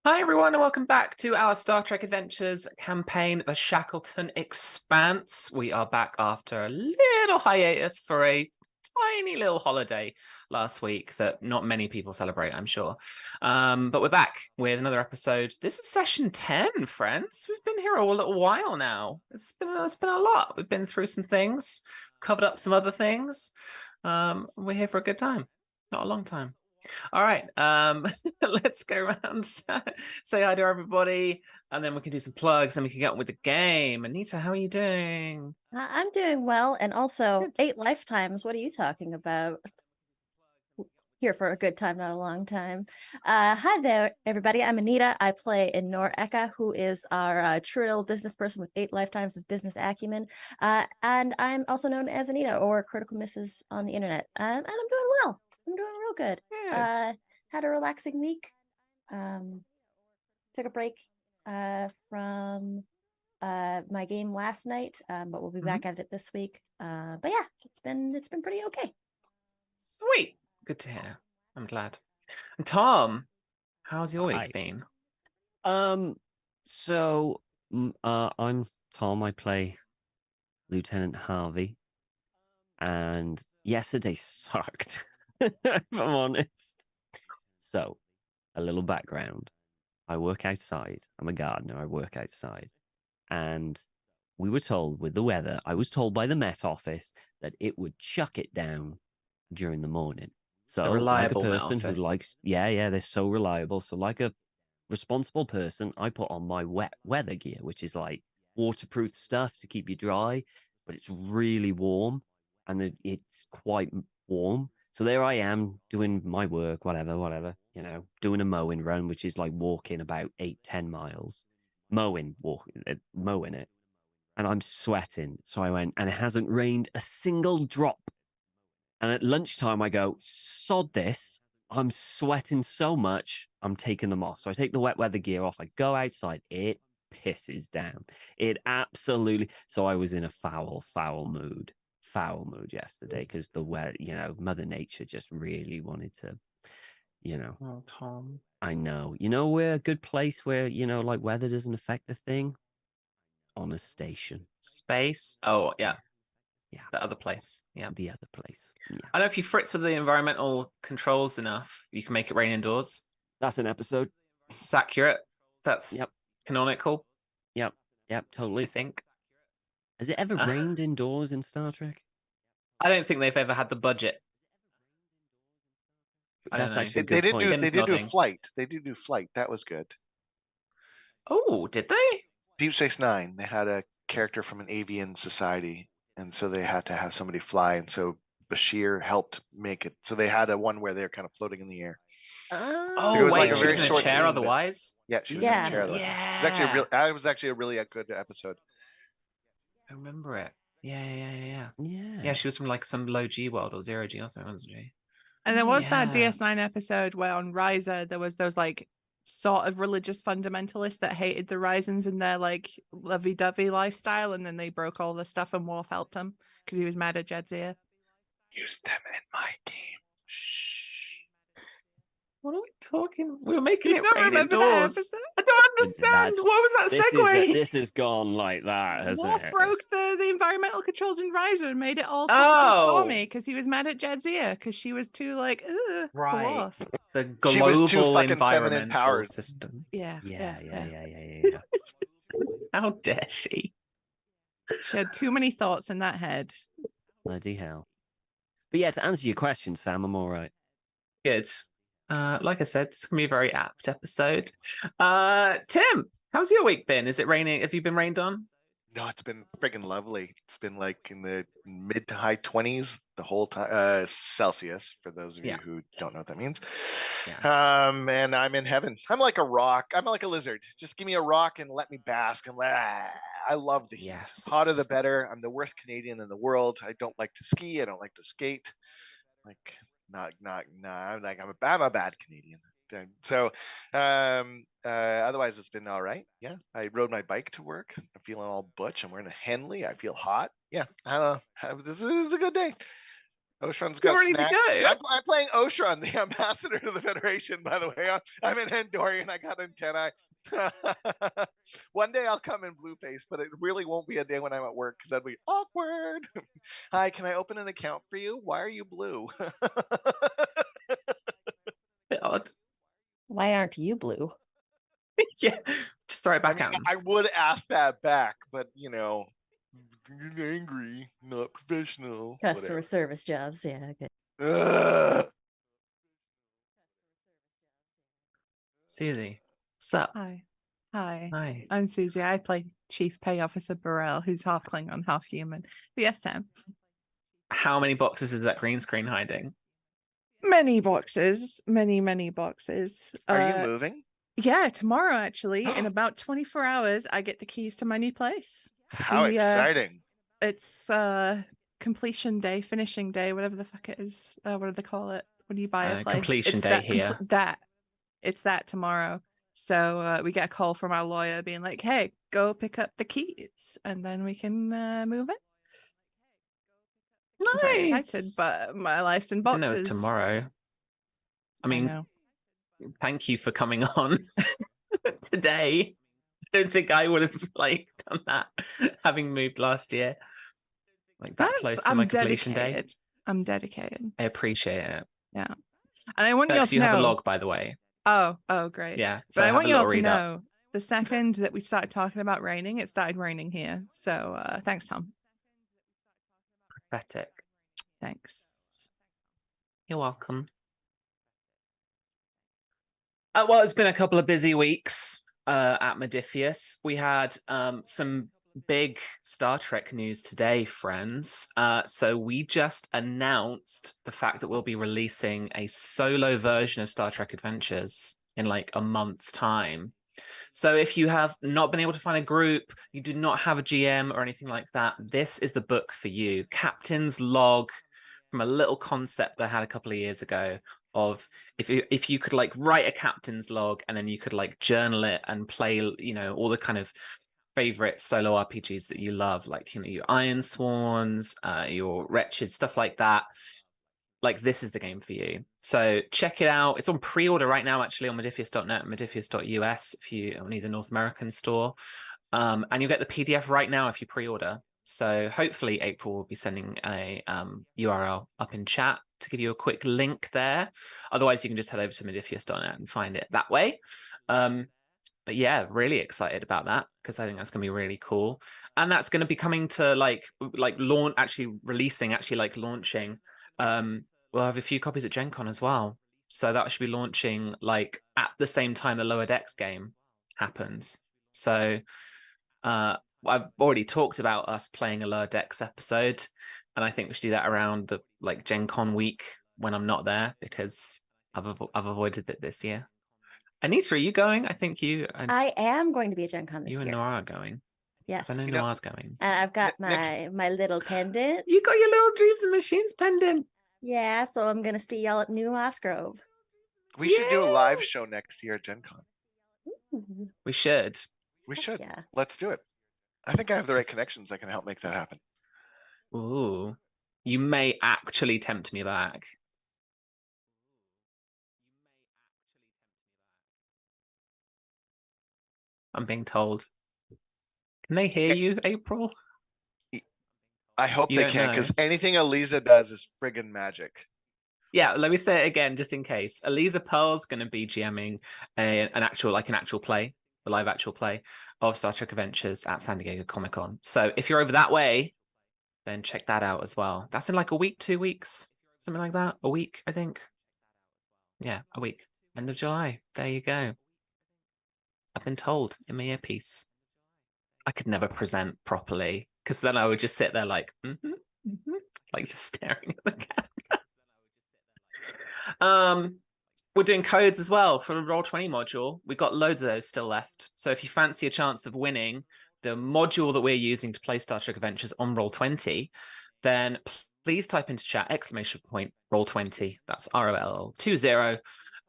Hi, everyone, and welcome back to our Star Trek Adventures campaign, the Shackleton Expanse. We are back after a little hiatus for a tiny little holiday last week that not many people celebrate, I'm sure. But we're back with another episode. This is session 10, friends. We've been here a little while now. It's been a lot. We've been through some things, covered up some other things. We're here for a good time, not a long time. All right, let's go around, say hi to everybody, and then we can do some plugs, and we can get on with the game. Anita, how are you doing? I'm doing well, and also Good. 8 lifetimes. What are you talking about? Here for a good time, not a long time. Hi there, everybody. I'm Anita. I play Nor Eka, who is our trill business person with 8 lifetimes of business acumen. And I'm also known as Anita or Critical Misses on the internet. And I'm doing well. I'm doing real good. Good. Had a relaxing week. Took a break from my game last night, but we'll be back at it this week. But yeah, it's been pretty okay. Sweet. Good to hear. I'm glad. And Tom, how's your week Hi. been? So I'm Tom. I play Lieutenant Harvey, and yesterday sucked, if I'm honest. So, a little background. I work outside. I'm a gardener. I work outside. And we were told with the weather, I was told by the Met Office that it would chuck it down during the morning. The So, like a reliable Met person who Office. likes, yeah, they're so reliable. So, like a responsible person, I put on my wet weather gear, which is like waterproof stuff to keep you dry, but it's really warm and it's quite warm. So there I am doing my work, whatever, doing a mowing run, which is like walking about 8-10 miles, mowing it. And I'm sweating. So I went, and it hasn't rained a single drop. And at lunchtime, I go, sod this. I'm sweating so much, I'm taking them off. So I take the wet weather gear off. I go outside. It pisses down. It absolutely. So I was in a foul mood yesterday because Mother Nature just really wanted to, Oh, Tom. I know. We're a good place where, like weather doesn't affect the thing on a station. Space. Oh, yeah. Yeah. The other place. Yeah. The other place. Yeah. I don't know if you fritz with the environmental controls enough, you can make it rain indoors. That's an episode. It's accurate. That's Yep. canonical, Yep. I Totally. think. Has it ever rained indoors in Star Trek? I don't think they've ever had the budget. I don't That's know. actually a They good did do point. they Tim's did do nodding. flight. They did do flight. That was good. Oh, did they? Deep Space Nine. They had a character from an avian society, and so they had to have somebody fly, and so Bashir helped make it. So they had a one where they're kind of floating in the air. Oh, It was like wait, a she very was in a short chair scene, but otherwise? yeah, she was in a Yeah. chair. Yeah. It was actually a really good episode. I remember it. Yeah. Yeah. Yeah, she was from like some low G world or zero G or something, wasn't she? And there was that Yeah. DS9 episode where on Riser there was those like sort of religious fundamentalists that hated the Risings and their like lovey-dovey lifestyle, and then they broke all the stuff and Worf helped them because he was mad at Jadzia. Use them in my game. Shh. What are we talking? We were making Do you it not rain remember that indoors. episode? I don't understand. What was that segue? This has gone like that, hasn't Worf it? broke the environmental controls in Riser and made it all Oh. stormy because he was mad at Jadzia because she was too like for Right. Worf. The She was too global fucking feminine environmental powered. system. Yeah. Yeah. How dare she? She had too many thoughts in that head. Bloody hell. But yeah, to answer your question, Sam, I'm all right. Good. Like I said, this can be a very apt episode. Tim, how's your week been? Is it raining? Have you been rained on? No, it's been friggin' lovely. It's been like in the mid to high 20s the whole time. Celsius, for those of you who don't know what that means. Yeah. And I'm in heaven. I'm like a rock. I'm like a lizard. Just give me a rock and let me bask. I love the heat. Yes. Hotter the better. I'm the worst Canadian in the world. I don't like to ski. I don't like to skate. Like, I'm a bad Canadian. So, otherwise it's been all right. Yeah, I rode my bike to work. I'm feeling all butch. I'm wearing a Henley. I feel hot. Yeah, this is a good day. Oshron's You're got ready to snacks. go. I'm playing Oshron, the ambassador to the Federation, by the way. I'm an Andorian. I got antennae. One day I'll come in Blueface, but it really won't be a day when I'm at work because that'd be awkward. Hi, can I open an account for you? Why are you blue? Bit odd. Why aren't you blue? Yeah, just throw it back I mean, at him. I would ask that back, but you're angry, not professional. Customer service jobs. Yeah. Okay. Whatever. Susie, what's up? Hi. Hi. Hi. I'm Susie. I play Chief Pay Officer Burrell, who's half Klingon, half human. But yes, Sam. How many boxes is that green screen hiding? Many boxes. Many boxes. Are you moving? Yeah, tomorrow actually. In about 24 hours, I get the keys to my new place. How exciting. It's completion day, finishing day, whatever the fuck it is. What do they call it? When you buy a place? Completion It's day here. It's that tomorrow. So we get a call from our lawyer being like, hey, go pick up the keys and then we can move in. I'm very excited, but my life's in I boxes. didn't know it was tomorrow. I mean, know. thank you for coming on today. I don't think I would have done that having moved last year. That close to my completion day. I'm dedicated. I appreciate it. Yeah. And I want you all to you know. have a log, by the way. Oh, great. Yeah. So I want you all to know the second that we started talking about raining, it started raining here. So thanks, Tom. Prophetic. Thanks. You're welcome. Well, it's been a couple of busy weeks at Modiphius. We had some big Star Trek news today, friends. So we just announced the fact that we'll be releasing a solo version of Star Trek Adventures in a month's time. So if you have not been able to find a group, you do not have a GM or anything like that, this is the book for you. Captain's Log, from a little concept that I had a couple of years ago of if you could write a captain's log and then you could journal it and play, all the kind of favorite solo RPGs that you love, your Iron Swans, your Wretched, stuff like that. This is the game for you. So check it out. It's on pre-order right now, actually, on Modiphius.net and Modiphius.us if you only the North American store. And you'll get the PDF right now if you pre-order. So hopefully April will be sending a URL up in chat to give you a quick link there. Otherwise, you can just head over to Modiphius.net and find it that way. But yeah, really excited about that because I think that's going to be really cool. And that's going to be coming to launching. We'll have a few copies at Gen Con as well. So that should be launching at the same time the Lower Decks game happens. So I've already talked about us playing a Lower Decks episode, and I think we should do that around the Gen Con week when I'm not there because I've avoided it this year. Anita, are you going? I think you. I am going to be at Gen Con this year. You and Noir are going. Yes. I know Noir's going. And I've got my little pendant. You got your little Dreams and Machines pendant. Yeah, so I'm gonna see y'all at New Mossgrove. We should do a live show next year at Gen Con. Ooh. We should. We should. Yeah. Let's do it. I think I have the right connections that can help make that happen. Ooh. You may actually tempt me back. I'm being told. Can they hear you, April? I hope You they don't can, know. because anything Eliza does is friggin' magic. Yeah, let me say it again, just in case. Eliza Pearl's going to be GMing an actual play, the live actual play of Star Trek Adventures at San Diego Comic-Con. So if you're over that way, then check that out as well. That's in a week, 2 weeks, something like that. A week, I think. Yeah, a week. End of July. There you go. I've been told in my earpiece. I could never present properly because then I would just sit there just staring at the camera. We're doing codes as well for the Roll20 module. We've got loads of those still left. So if you fancy a chance of winning the module that we're using to play Star Trek Adventures on Roll20, then please type into chat !Roll20. That's ROL20.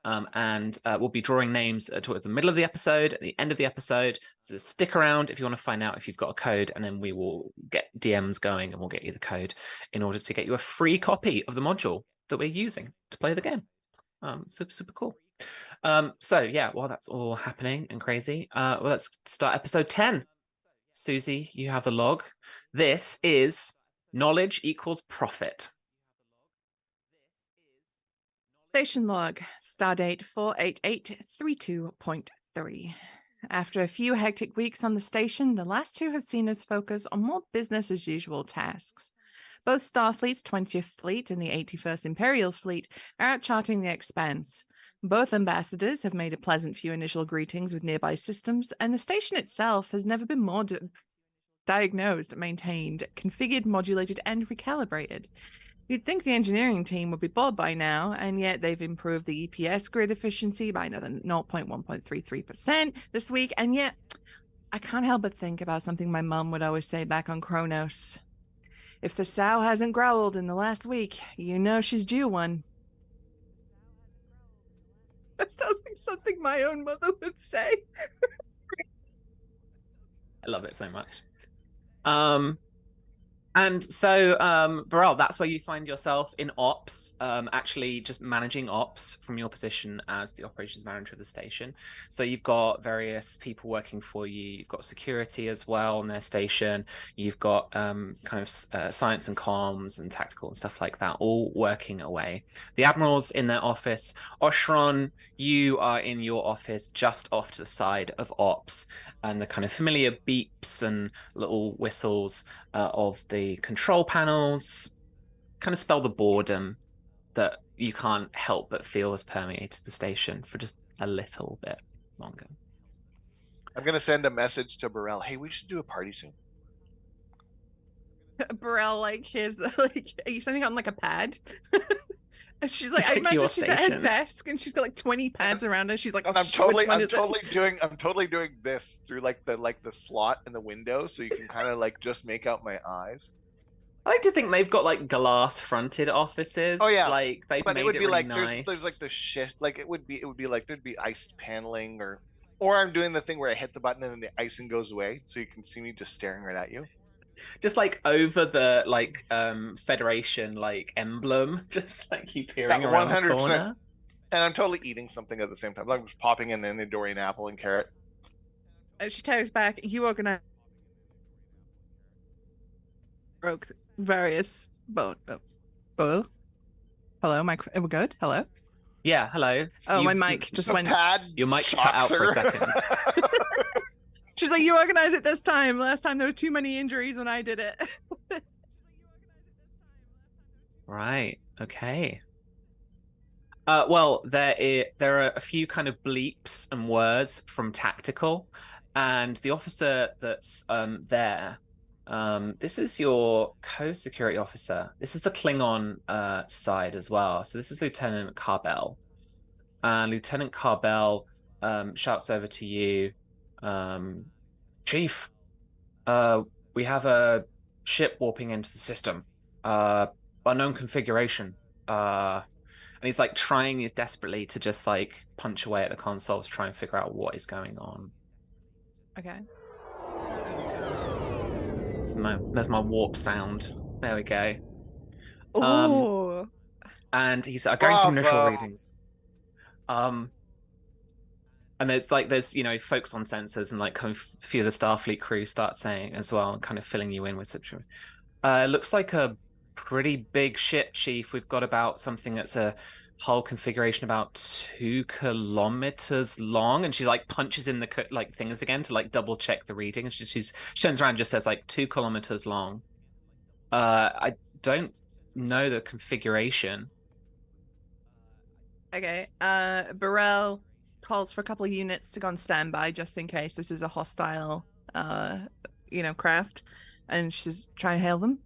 and we'll be drawing names toward the middle of the episode, at the end of the episode. So stick around if you want to find out if you've got a code, and then we will get DMs going and we'll get you the code in order to get you a free copy of the module that we're using to play the game. Super cool. So yeah, while that's all happening and crazy, well, let's start episode 10. Susie, you have the log. This is knowledge equals profit. Station log, stardate 48832.3. After a few hectic weeks on the station, the last two have seen us focus on more business as usual tasks. Both Starfleet's 20th Fleet and the 81st Imperial Fleet are out charting the Expanse. Both ambassadors have made a pleasant few initial greetings with nearby systems, and the station itself has never been more diagnosed, maintained, configured, modulated, and recalibrated. You'd think the engineering team would be bored by now, and yet they've improved the EPS grid efficiency by another 0.133% this week, and yet I can't help but think about something my mum would always say back on Kronos. If the sow hasn't growled in the last week, you know she's due one. That sounds like something my own mother would say. I love it so much. And so, Burrell, that's where you find yourself in ops, actually just managing ops from your position as the operations manager of the station. So you've got various people working for you. You've got security as well on their station. You've got kind of science and comms and tactical and stuff like that, all working away. The admiral's in their office. Oshron, you are in your office just off to the side of ops, and the kind of familiar beeps and little whistles of the control panels kind of spell the boredom that you can't help but feel has permeated the station for just a little bit longer. I'm gonna send a message to Burrell. Hey, we should do a party soon. Burrell, like, here's the, like, are you sending it on like a pad? And she's like, Just I like imagine your she's at her station. desk and she's got like 20 pads around her. She's like, oh, And I'm shit, which one is it? totally doing this through like the slot in the window, so you can kind of like just make out my eyes. I like to think they've got like glass fronted offices. Oh yeah, like they've but made it would be really like nice. there's like the shit, like it would be like there'd be iced paneling, or I'm doing the thing where I hit the button and then the icing goes away, so you can see me just staring right at you. Just like over the like Federation like emblem, just like you peering Yeah, around the 100%. corner. And I'm totally eating something at the same time. I'm just popping in an Endorian apple and carrot. And she takes back, you are gonna broke various bone. Oh. Hello, are we good? Hello? Yeah, hello. Oh, my mic just The went. pad Your mic cut shocks out for a her. second. She's like, you organize it this time. Last time there were too many injuries when I did it. Right. Okay. Well, there are a few kind of bleeps and words from tactical, and the officer that's there. This is your co-security officer. This is the Klingon side as well. So this is Lieutenant Carbell. Lieutenant Carbell shouts over to you, Chief. We have a ship warping into the system. Unknown configuration. And he's like trying desperately to just like punch away at the console to try and figure out what is going on. Okay. There's my warp sound. There we go. Oh. And he's going some initial Bravo. readings. And there's folks on sensors and like kind of a few of the Starfleet crew start saying as well, and kind of filling you in with such. It looks like a pretty big ship, Chief. We've got about something that's a hull configuration about 2 kilometers long, and she like punches in the like things again to like double check the reading. And she turns around and just says like 2 kilometers long. I don't know the configuration. Okay. Burrell calls for a couple of units to go on standby just in case this is a hostile, craft, and she's trying to hail them.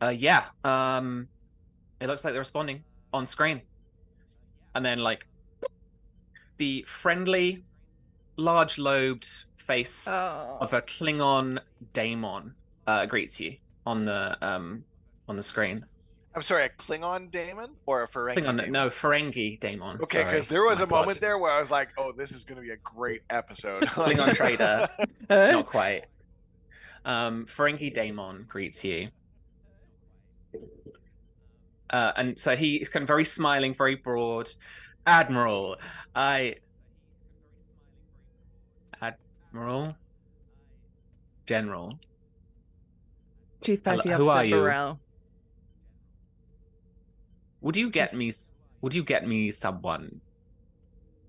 Yeah. It looks like they're responding on screen. And then like the friendly, large-lobed face of a Klingon daemon greets you on the screen. I'm sorry, a Klingon daemon or a Ferengi Klingon, daemon? no, Ferengi daemon. Okay, because sorry, there was my a moment God. there where I was like, "Oh, this is going to be a great episode." Klingon trader. Uh, Not quite. Ferengi daemon greets you. And so he's kind of very smiling, very broad. Admiral, Admiral? General. Chief Petty Who Officer are you? Burrell. Would you get Chief- me? Would you get me someone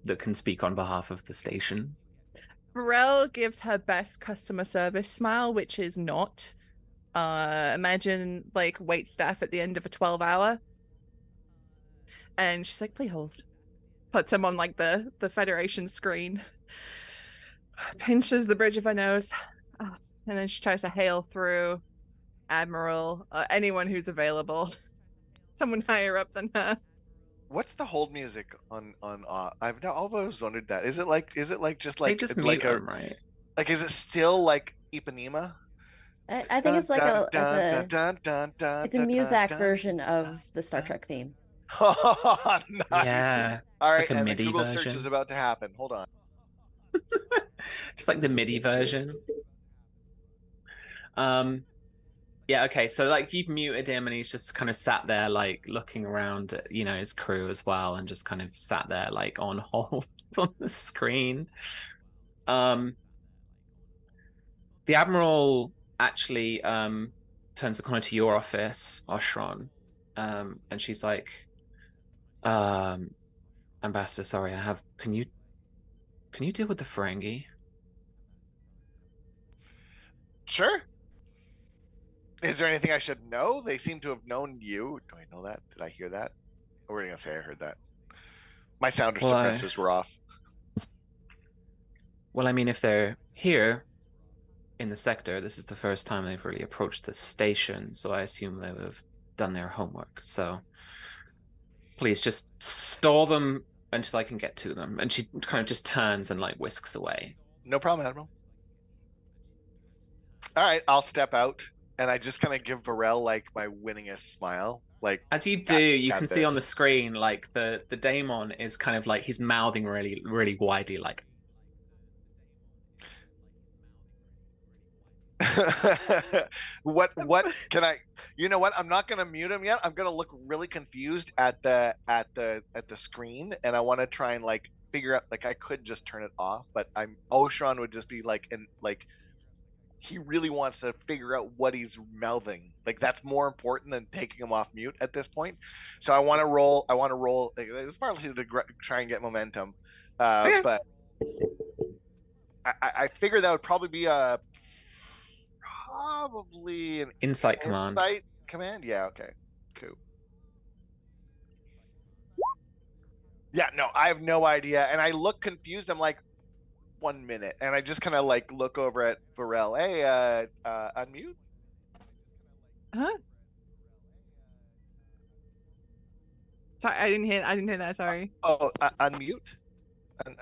that can speak on behalf of the station? Burrell gives her best customer service smile, which is not. Imagine like wait staff at the end of a 12-hour. And she's like, please hold. Puts him on like the Federation screen. Pinches the bridge of her nose. And then she tries to hail through Admiral, anyone who's available. Someone higher up than her. What's the hold music on? I've always wondered that. Is it just They like just like mute a them, right? like? Is it still like Ipanema? I think it's like it's a It's Muzak version of the Star Trek theme. Nice. Yeah, All just right, like a and the MIDI Google version. search is about to happen. Hold on. Just like the MIDI version. Yeah, okay, so like you've muted him and he's just kind of sat there like looking around at, his crew as well, and just kind of sat there like on hold on the screen. The Admiral actually turns a corner to your office, Oshron, and she's like, Ambassador, sorry, can you deal with the Ferengi? Sure. Is there anything I should know? They seem to have known you. Do I know that? Did I hear that? Or were you gonna say I heard that? My sound Well, suppressors were off. Well, I mean, if they're here in the sector, this is the first time they've really approached the station, so I assume they would have done their homework. So please just stall them until I can get to them. And she kind of just turns and like whisks away. No problem, Admiral. All right, I'll step out and I just kind of give Varel like my winningest smile. Like As you do, you got can see on the this. screen like the daemon is kind of like he's mouthing really, really widely, like, what can I? You know what? I'm not gonna mute him yet. I'm gonna look really confused at the screen, and I want to try and like figure out. Like I could just turn it off, but Oshron would just be like he really wants to figure out what he's mouthing. Like that's more important than taking him off mute at this point. So I want to roll. Like, it's partly to try and get momentum, Okay. but I figured that would probably be an insight command. Insight command? Yeah, okay. Cool. Yeah, no, I have no idea. And I look confused. I'm like, 1 minute. And I just kind of like look over at Varel. Hey, unmute? Huh? Sorry, I didn't hear that, sorry. Oh, unmute?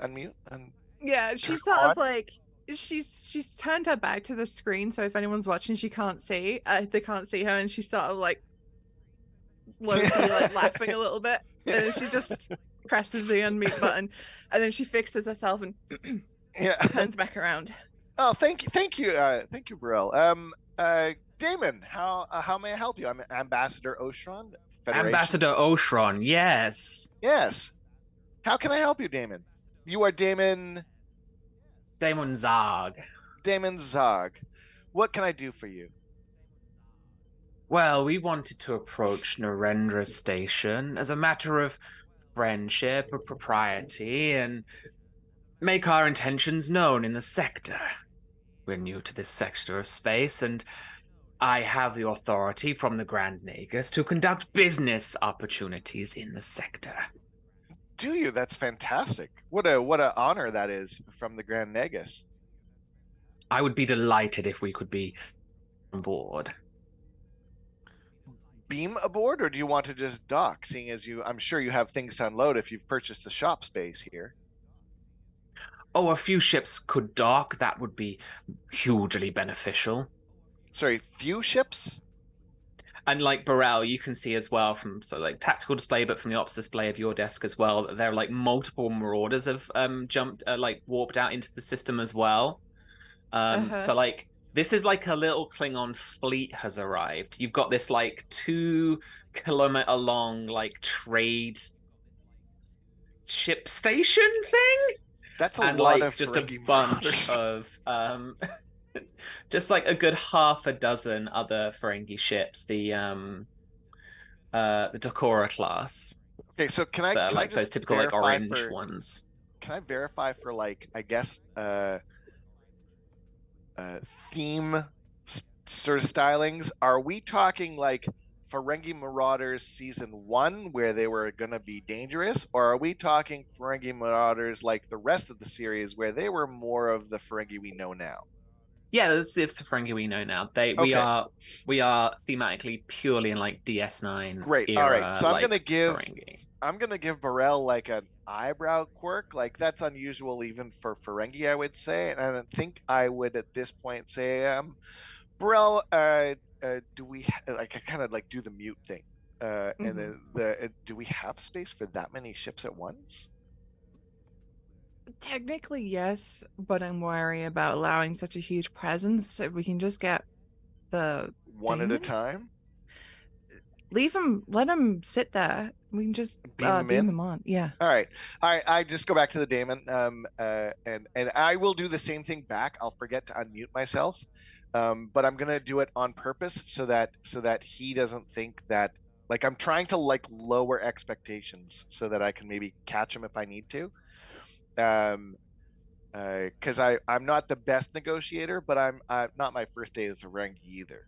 Unmute? Yeah, she's sort of like she's turned her back to the screen, so if anyone's watching, they can't see her, and she's sort of like low-key like laughing a little bit, and then she just presses the unmute button, and then she fixes herself and Yeah. turns back around. Oh, thank you, Varel. Damon, how may I help you? I'm Ambassador Oshron, Federation. Ambassador Oshron, yes. Yes. How can I help you, Damon? You are Damon Zog. Damon Zog. What can I do for you? Well, we wanted to approach Narendra Station as a matter of friendship or propriety and make our intentions known in the sector. We're new to this sector of space, and I have the authority from the Grand Nagus to conduct business opportunities in the sector. Do you? That's fantastic. What a honor that is from the Grand Nagus. I would be delighted if we could be on board. Beam aboard, or do you want to just dock, seeing as I'm sure you have things to unload if you've purchased a shop space here. Oh, a few ships could dock. That would be hugely beneficial. Sorry, few ships? And like Burrell, you can see as well from like tactical display, but from the ops display of your desk as well, that there are like multiple marauders have jumped like warped out into the system as well. So like this is like a little Klingon fleet has arrived. You've got this like 2 kilometer long like trade ship station thing. That's a and lot like of just Ferengi a bunch marauders. of just like a good half a dozen other Ferengi ships. The Dokora class. Okay, so can I like just those typical like verify orange for ones. can I verify for like I guess theme sort of stylings? Are we talking like Ferengi Marauders season 1 where they were going to be dangerous, or are we talking Ferengi Marauders like the rest of the series where they were more of the Ferengi we know now? Yeah, it's the Ferengi we know now. We are thematically purely in like DS9 Great. era. All right, so I'm gonna give Burrell like an eyebrow quirk. Like that's unusual even for Ferengi, I would say. And I think I would at this point say, Burrell, do we like I kind of like do the mute thing, and then do we have space for that many ships at once? Technically, yes, but I'm wary about allowing such a huge presence. If we can just get the one Damon? at a time. Leave him, let him sit there. We can just beam him on. Yeah. All right. I just go back to the Damon, and I will do the same thing back. I'll forget to unmute myself, but I'm gonna do it on purpose so that he doesn't think that like I'm trying to like lower expectations so that I can maybe catch him if I need to. Because I'm not the best negotiator, but I'm not my first day as a rank either.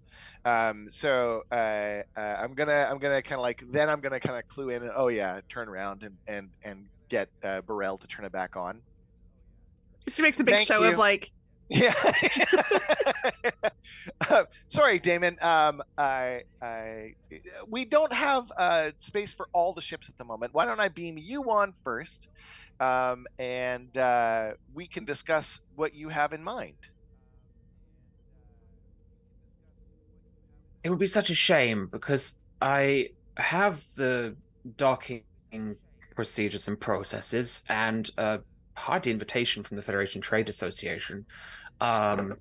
So I'm gonna kind of like then I'm gonna kind of clue in and oh yeah, turn around and get Burrell to turn it back on. She makes a big Thank show you. of like Yeah. Sorry, Damon. We don't have space for all the ships at the moment. Why don't I beam you on first, and we can discuss what you have in mind. It would be such a shame because I have the docking procedures and processes and a party invitation from the Federation Trade Association. And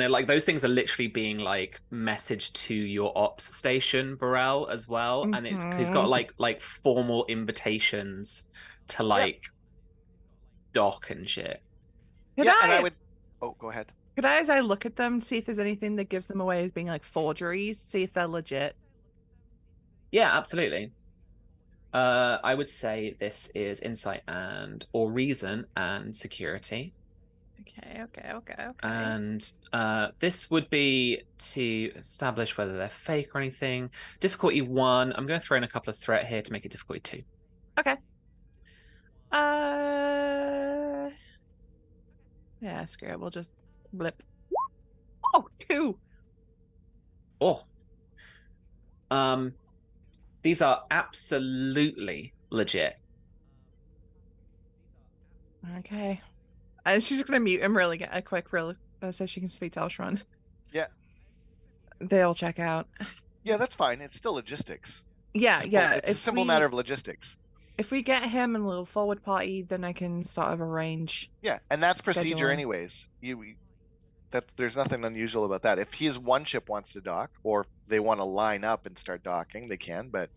they're like those things are literally being like messaged to your ops station, Burrell, as well. And he's got like formal invitations to like dock and shit. and I would go ahead. Could I, as I look at them, see if there's anything that gives them away as being like forgeries, see if they're legit? Yeah, absolutely. I would say this is insight or reason and security. Okay. And this would be to establish whether they're fake or anything. Difficulty 1. I'm going to throw in a couple of threat here to make it difficulty 2. Okay. Yeah, screw it. We'll just blip. Oh, 2. Oh. These are absolutely legit. Okay. And she's just gonna mute him really a quick so she can speak to Elshron. Yeah. They all check out. Yeah, that's fine. It's still logistics. Yeah. It's a simple matter of logistics. If we get him in a little forward party, then I can sort of arrange. Yeah, and that's procedure scheduling. anyways. There's nothing unusual about that. If his one ship wants to dock, or if they want to line up and start docking, they can. But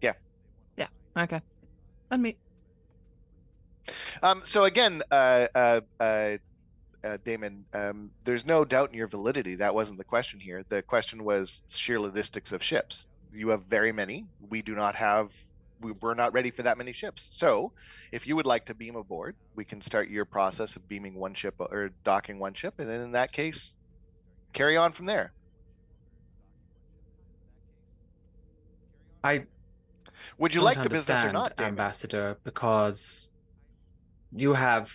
yeah. Okay. Unmute. So again, Damon, there's no doubt in your validity. That wasn't the question here. The question was sheer logistics of ships. You have very many. We're not ready for that many ships. So if you would like to beam aboard, we can start your process of beaming one ship or docking one ship. And then in that case, carry on from there. Would you like the business or not, Damon? Ambassador, because you have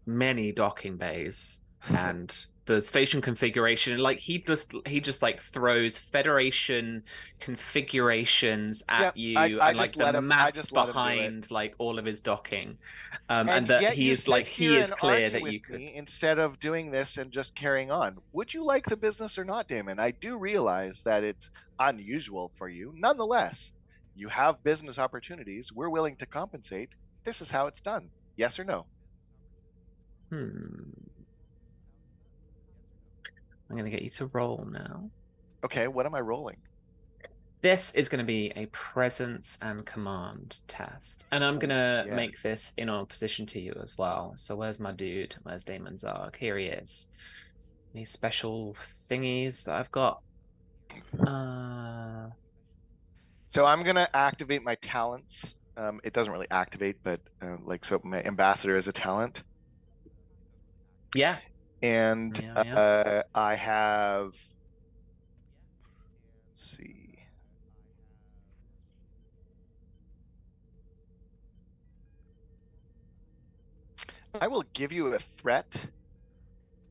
many docking bays and the station configuration, and like he just like throws Federation configurations at Yep, you, I and like just the let him. I maths just let him do it. behind like all of his docking, And and that yet he you is sit like here he is and clear argue that with you could. me instead of doing this and just carrying on. Would you like the business or not, Damon? I do realize that it's unusual for you. Nonetheless, you have business opportunities. We're willing to compensate. This is how it's done. Yes or no? I'm gonna get you to roll now. Okay, what am I rolling? This is going to be a presence and command test. And I'm going to yeah. make this in opposition to you as well. So where's my dude? Where's Damon Zarg? Here he is. Any special thingies that I've got? So I'm going to activate my talents. It doesn't really activate, but so my ambassador is a talent. Yeah. And Yeah. I have, let's see. I will give you a threat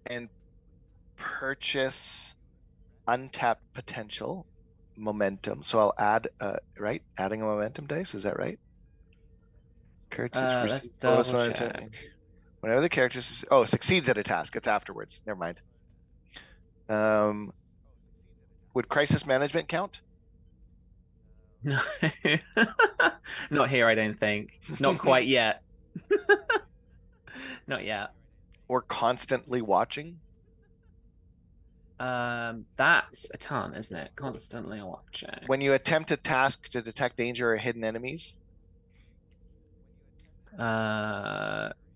and purchase untapped potential momentum. So I'll add, right? Adding a momentum dice, is that right? Characters Let's receive bonus double momentum. check. Whenever the character succeeds at a task, it's afterwards. Never mind. Would crisis management count? No. Not here, I don't think. Not quite yet. Not yet. Or constantly watching? That's a ton, isn't it? Constantly watching. When you attempt a task to detect danger or hidden enemies?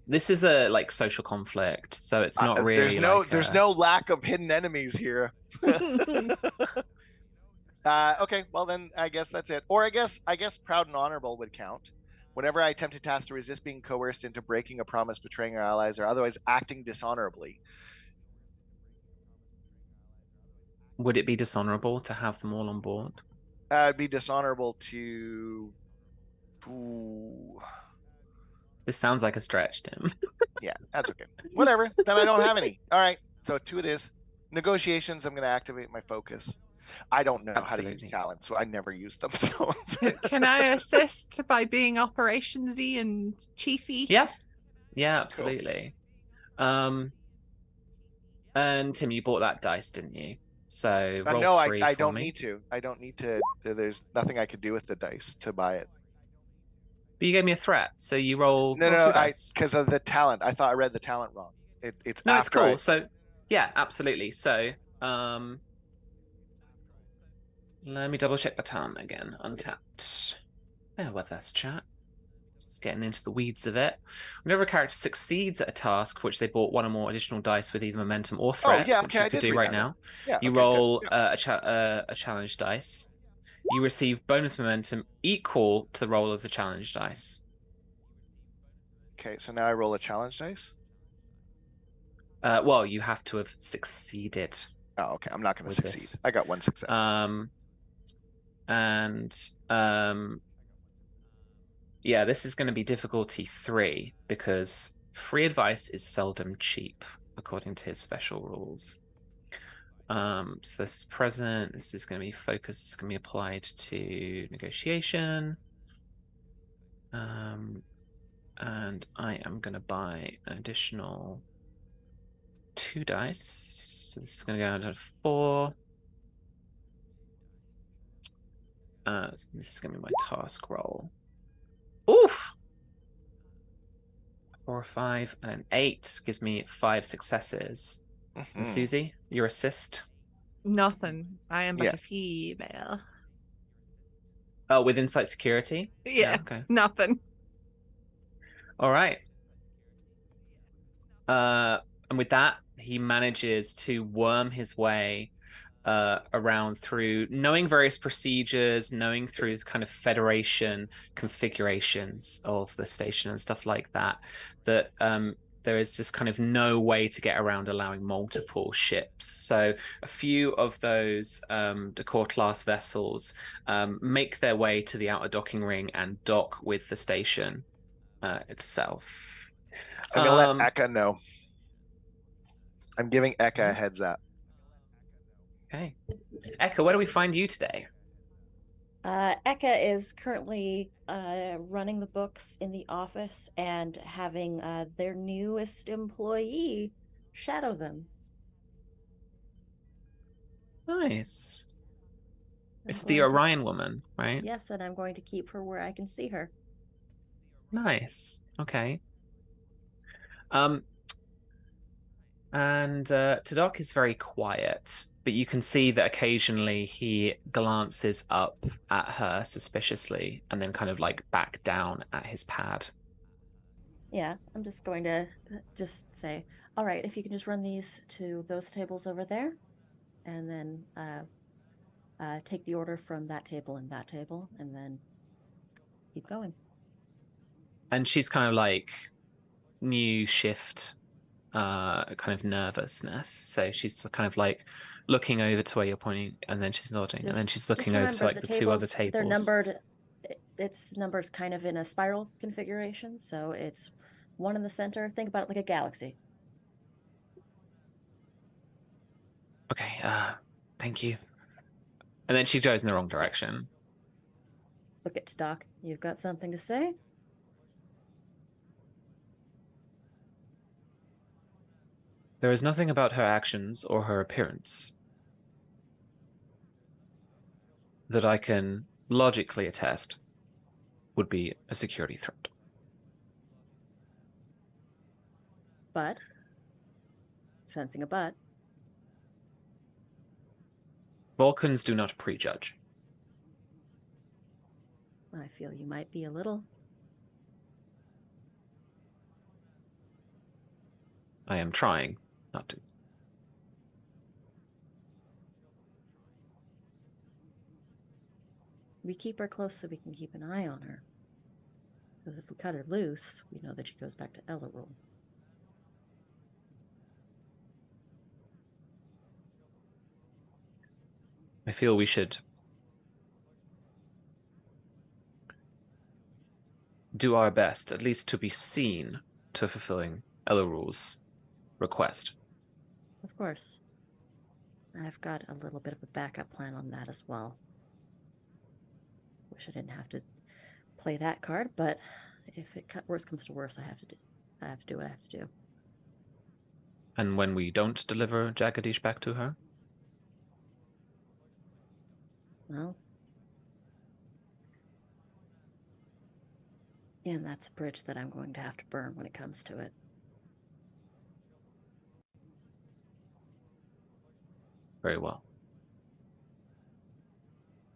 This is a like social conflict, so it's not really there's no lack of hidden enemies here. Okay, well then I guess that's it. Or I guess proud and honorable would count. Whenever I attempt a task to resist being coerced into breaking a promise, betraying our allies, or otherwise acting dishonorably. Would it be dishonorable to have them all on board? It'd be dishonorable to. Ooh. This sounds like a stretch, Tim. Yeah, that's okay. Whatever. Then I don't have any. All right. So 2 it is. Negotiations, I'm going to activate my focus. I don't know how to use talent, so I never use them. So Can I assist by being operationsy and chiefy? Yeah. Yeah, absolutely. Cool. And Tim, you bought that dice, didn't you? So roll no, 3 I for don't me. need to. I don't need to. There's nothing I could do with the dice to buy it. But you gave me a threat, so you roll. No, because of the talent. I thought I read the talent wrong. It's no, it's cool. So yeah, absolutely. So let me double check the talent again. Untapped. Bear with us, chat. Just getting into the weeds of it. Whenever a character succeeds at a task for which they bought 1 or more additional dice with either momentum or threat, which you could do right now, you roll a challenge dice. You receive bonus momentum equal to the roll of the challenge dice. Okay, so now I roll a challenge dice? Well, you have to have succeeded. Oh, okay. I'm not going to succeed. This. I got 1 success. Yeah, this is going to be difficulty 3 because free advice is seldom cheap, according to his special rules. So this is present. This is going to be focus. It's going to be applied to negotiation. And I am going to buy an additional 2 dice. So this is going to go down to 4. So this is going to be my task roll. Oof! 4, 5, and an 8 gives me 5 successes. And Susie, your assist? Nothing. I am but a female. Oh, with insight security? Yeah, okay. Nothing. All right. And with that, he manages to worm his way around through knowing various procedures, knowing through kind of Federation configurations of the station and stuff like that, that there is just kind of no way to get around allowing multiple ships. So a few of those Decor class vessels make their way to the outer docking ring and dock with the station itself. I'm gonna let Eka know. I'm giving Eka a Mhm. heads up. Okay. Eka, where do we find you today? Eka is currently running the books in the office and having their newest employee shadow them. Nice. I'm It's the going to- Orion woman, right? Yes, and I'm going to keep her where I can see her. Nice. Okay. Um, and Tadok is very quiet, but you can see that occasionally he glances up at her suspiciously and then kind of like back down at his pad. Yeah, I'm just going to just say, all right, if you can just run these to those tables over there, and then take the order from that table and that table, and then keep going. And she's kind of like new shift kind of nervousness. So she's kind of like looking over to where you're pointing, and then she's nodding, and then she's looking over to remember like the two other tables. They're numbered. It's numbered kind of in a spiral configuration, so it's one in the center. Think about it like a galaxy. Okay, thank you. And then she goes in the wrong direction. Look at Doc. You've got something to say? There is nothing about her actions or her appearance that I can logically attest would be a security threat. But sensing a but. Vulcans do not prejudge. I feel you might be a little. I am trying not to. We keep her close so we can keep an eye on her. Because if we cut her loose, we know that she goes back to Ellerul. I feel we should do our best, at least to be seen to fulfilling Ellerul's request. Of course. I've got a little bit of a backup plan on that as well. Wish I didn't have to play that card, but if worse comes to worse, I have to do what I have to do. And when we don't deliver Jagadish back to her? Well, and that's a bridge that I'm going to have to burn when it comes to it. Very well.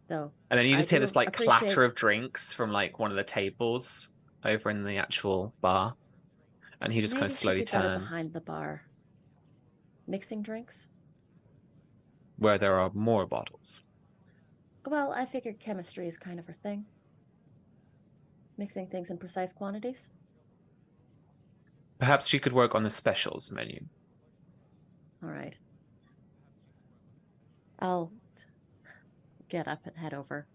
Though, And then you I just hear do this like appreciate- clatter of drinks from like one of the tables over in the actual bar. And he just kind of maybe slowly she'd be better turns behind the bar. Mixing drinks? where there are more bottles. Well, I figured chemistry is kind of her thing. Mixing things in precise quantities. Perhaps she could work on the specials menu. All right. I'll get up and head over.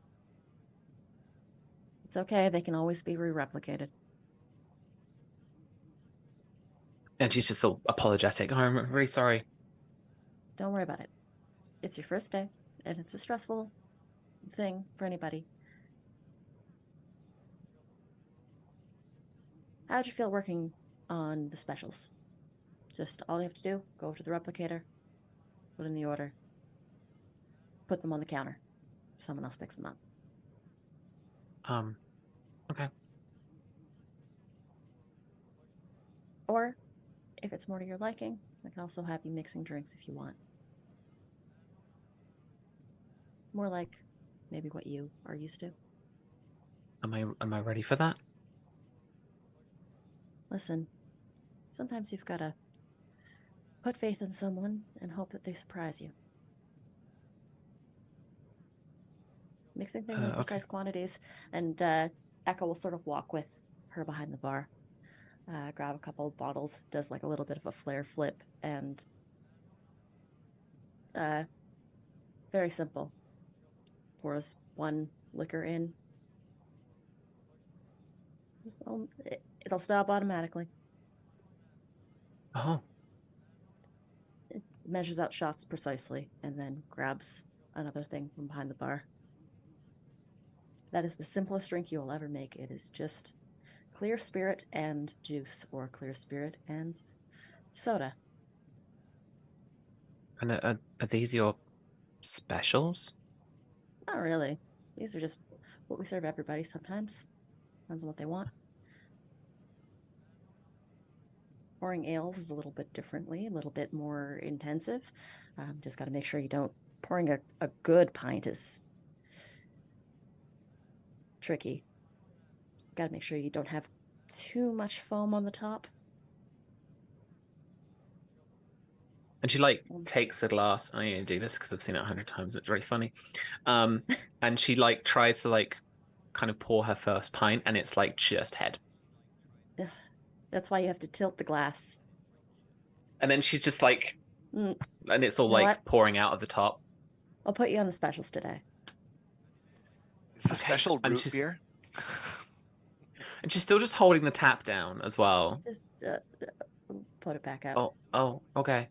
It's okay, they can always be re-replicated. And she's just so apologetic. Oh, I'm really sorry. Don't worry about it. It's your first day, and it's a stressful thing for anybody. How'd you feel working on the specials? Just all you have to do, go over to the replicator, put in the order, put them on the counter. Someone else picks them up. Okay. Or, if it's more to your liking, I can also have you mixing drinks if you want. More like maybe what you are used to. Am I ready for that? Listen, sometimes you've got to put faith in someone and hope that they surprise you. Mixing things in Okay. precise quantities, and Eka will sort of walk with her behind the bar, grab a couple of bottles, does like a little bit of a flare flip, and very simple. Pours one liquor in. It'll stop automatically. Oh. measures out shots precisely, and then grabs another thing from behind the bar. That is the simplest drink you will ever make. It is just clear spirit and juice, or clear spirit and soda. And are these your specials? Not really. These are just what we serve everybody sometimes. Depends on what they want. Pouring ales is a little bit differently, a little bit more intensive. Just got to make sure you don't. Pouring a good pint is tricky. Got to make sure you don't have too much foam on the top. And she like takes a glass. I need to do this because I've seen it 100 times. It's really funny. And she like tries to like kind of pour her first pint, and it's like just head. That's why you have to tilt the glass. And then she's just like, Mm. and it's all You know like what? pouring out of the top. I'll put you on the specials today. Is the Okay, special and root she's- beer? And she's still just holding the tap down as well. Just put it back up. Oh, okay.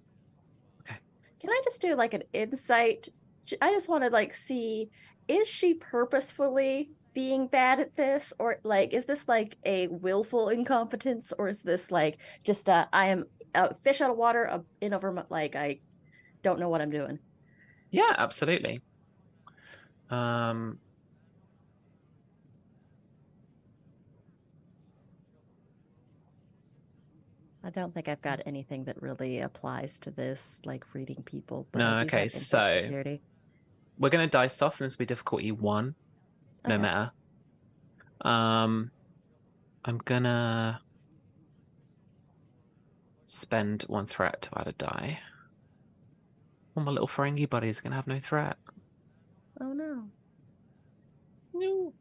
Can I just do like an insight? I just want to like see, is she purposefully being bad at this, or like is this like a willful incompetence, or is this like just I am a fish out of water, in over my, like I don't know what I'm doing. Yeah, absolutely. I don't think I've got anything that really applies to this, like reading people, but No, I do okay, have insight so- security. We're gonna dice off, and this will be difficulty 1, no Okay. matter. I'm gonna spend 1 threat to add a die. Oh, my little Ferengi buddy is gonna have no threat. Oh no. No.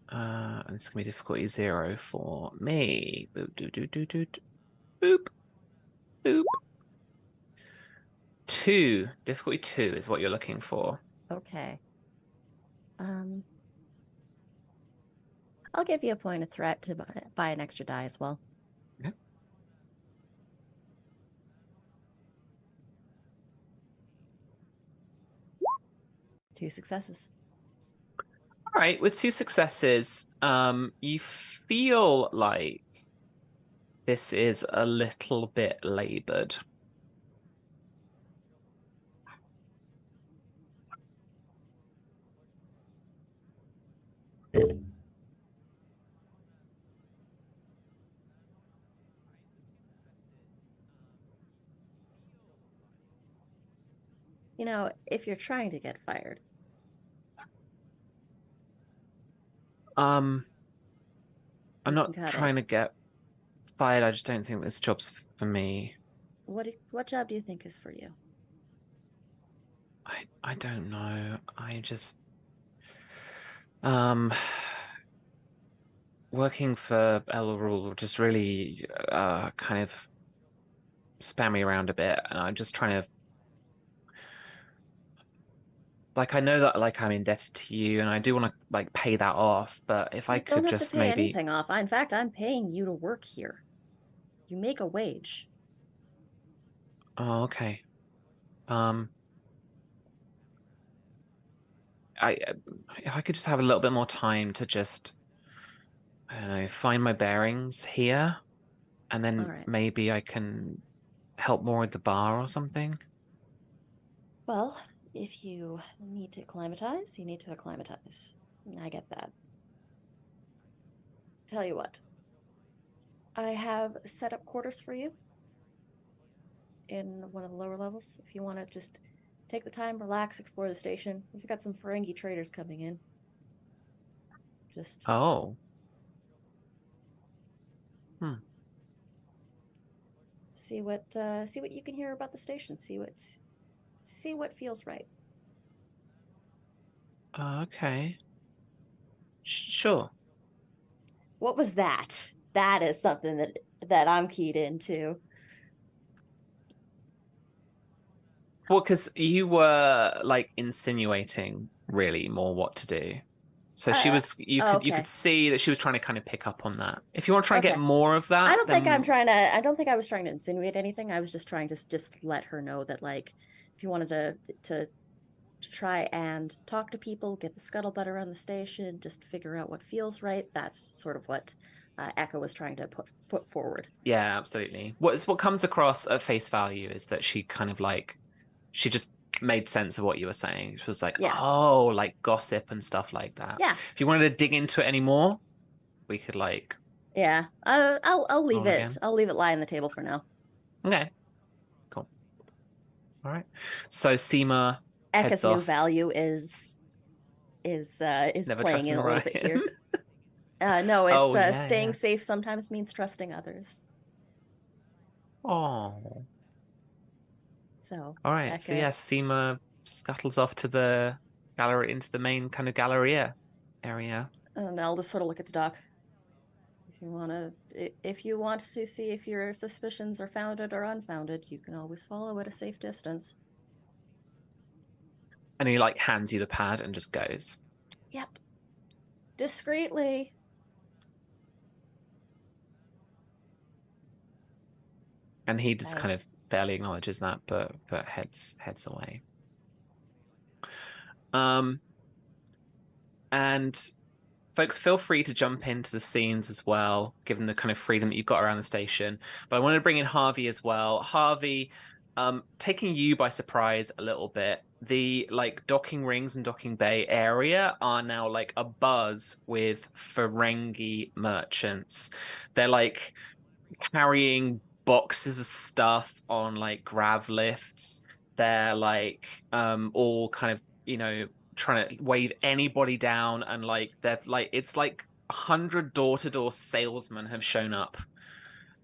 And it's gonna be difficulty 0 for me. Boop, doo, doo, doo, doo, doo. Boop. Boop. 2. Difficulty 2 is what you're looking for. Okay. I'll give you a point of threat to buy an extra die as well. Okay. 2 successes. All right, with 2 successes, you feel like this is a little bit labored. You know, if you're trying to get fired, I'm you not can cut trying it. to get fired. I just don't think this job's for me. What job do you think is for you? I don't know. I just working for El Rule just really kind of spam me around a bit, and I'm just trying to, like, I know that like I'm indebted to you, and I do want to like pay that off, but if I You could don't have just to pay maybe anything off. In fact, I'm paying you to work here. You make a wage. Oh, okay. If I could just have a little bit more time to just, I don't know, find my bearings here, and then All right. maybe I can help more with the bar or something. Well, if you need to acclimatize, you need to acclimatize. I get that. Tell you what, I have set up quarters for you in one of the lower levels. If you want to just take the time, relax, explore the station. We've got some Ferengi traders coming in. Just Oh. see what you can hear about the station. See what feels right. Okay. Sure. What was that? That is something that I'm keyed into. Well, because you were like insinuating really more what to do. So she was. You could okay. see that she was trying to kind of pick up on that. If you want to try and get Okay. more of that, I don't think then- I'm trying to. I don't think I was trying to insinuate anything. I was just trying to just let her know that, like, if you wanted to try and talk to people, get the scuttlebutt around the station, just figure out what feels right. That's sort of what Echo was trying to put forward. Yeah, absolutely. What comes across at face value is that she kind of like she just made sense of what you were saying. She was like, Yeah. oh, like gossip and stuff like that. Yeah. If you wanted to dig into it anymore, we could like Yeah. I'll leave roll it. again. I'll leave it lie on the table for now. Okay. Cool. All right. So Seema Ekka's heads new off. value is Never playing in trusting a little bit here. Ryan. No, it's Oh, yeah, staying yeah. safe sometimes means trusting others. Oh. So All right. So yeah, Seema scuttles off to the gallery into the main kind of galleria area. and I'll just sort of look at the doc. If you want to see if your suspicions are founded or unfounded, you can always follow at a safe distance. And he like hands you the pad and just goes. Yep. Discreetly. And he just Right. kind of barely acknowledges that, but heads away. And folks, feel free to jump into the scenes as well, given the kind of freedom that you've got around the station. But I wanted to bring in Harvey as well. Harvey, taking you by surprise a little bit, the like docking rings and docking bay area are now like a buzz with Ferengi merchants. They're like carrying boxes of stuff on like grav lifts. They're like all kind of, you know, trying to wave anybody down, and like they're like it's like 100 door-to-door salesmen have shown up,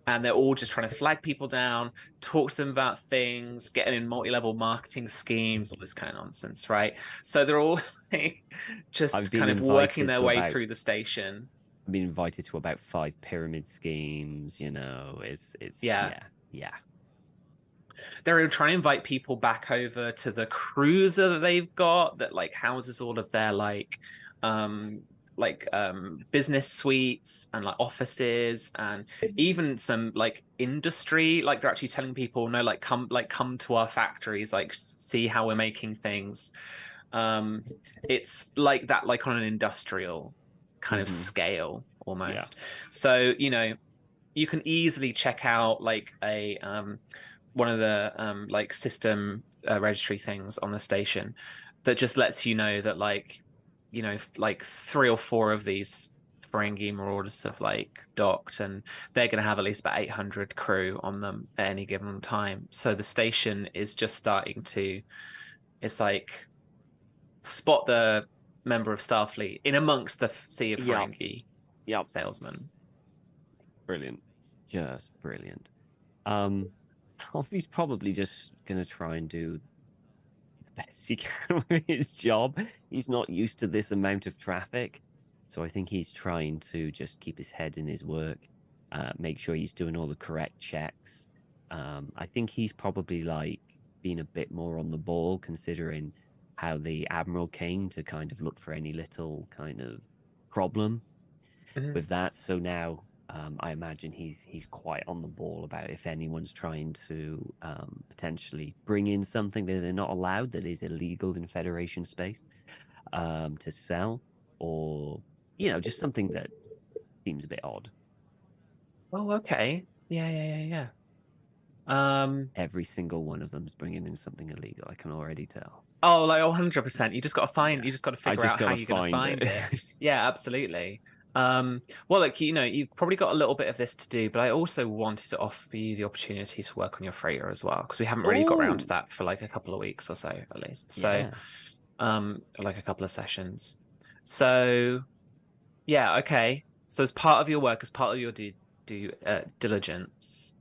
and they're all just trying to flag people down, talk to them about things, get them in multi-level marketing schemes, all this kind of nonsense, right? So they're all like just I've been kind of working invited their to way about- through the station. I've been invited to about 5 pyramid schemes. You know, it's Yeah. yeah. They're trying to invite people back over to the cruiser that they've got that like houses all of their business suites and like offices and even some like industry. Like they're actually telling people, no, like come to our factories, like see how we're making things. It's like that, like on an industrial kind of scale almost. So, you know, you can easily check out like a one of the like system registry things on the station that just lets you know that like, you know, like 3 or 4 of these Ferengi marauders have like docked, and they're going to have at least about 800 crew on them at any given time. So the station is just starting to, it's like spot the member of Starfleet in amongst the sea of Ferengi salesmen. Brilliant. Just brilliant. He's probably just gonna try and do the best he can with his job. He's not used to this amount of traffic, so I think he's trying to just keep his head in his work, make sure he's doing all the correct checks. I think he's probably like being a bit more on the ball, considering how the Admiral came to kind of look for any little kind of problem with that. So now I imagine he's quite on the ball about if anyone's trying to potentially bring in something that they're not allowed, that is illegal in Federation space, to sell, or you know, just something that seems a bit odd. Oh, okay. Yeah. Every single one of them's bringing in something illegal. I can already tell. Oh, like 100%. You just got to find. You just got to figure out how you're going to find it. Yeah, absolutely. Well, like, you know, you've probably got a little bit of this to do, but I also wanted to offer you the opportunity to work on your freighter as well, because we haven't really got around to that for like a couple of weeks or so, at least. So, like a couple of sessions. So, yeah, okay. So as part of your work, as part of your due diligence,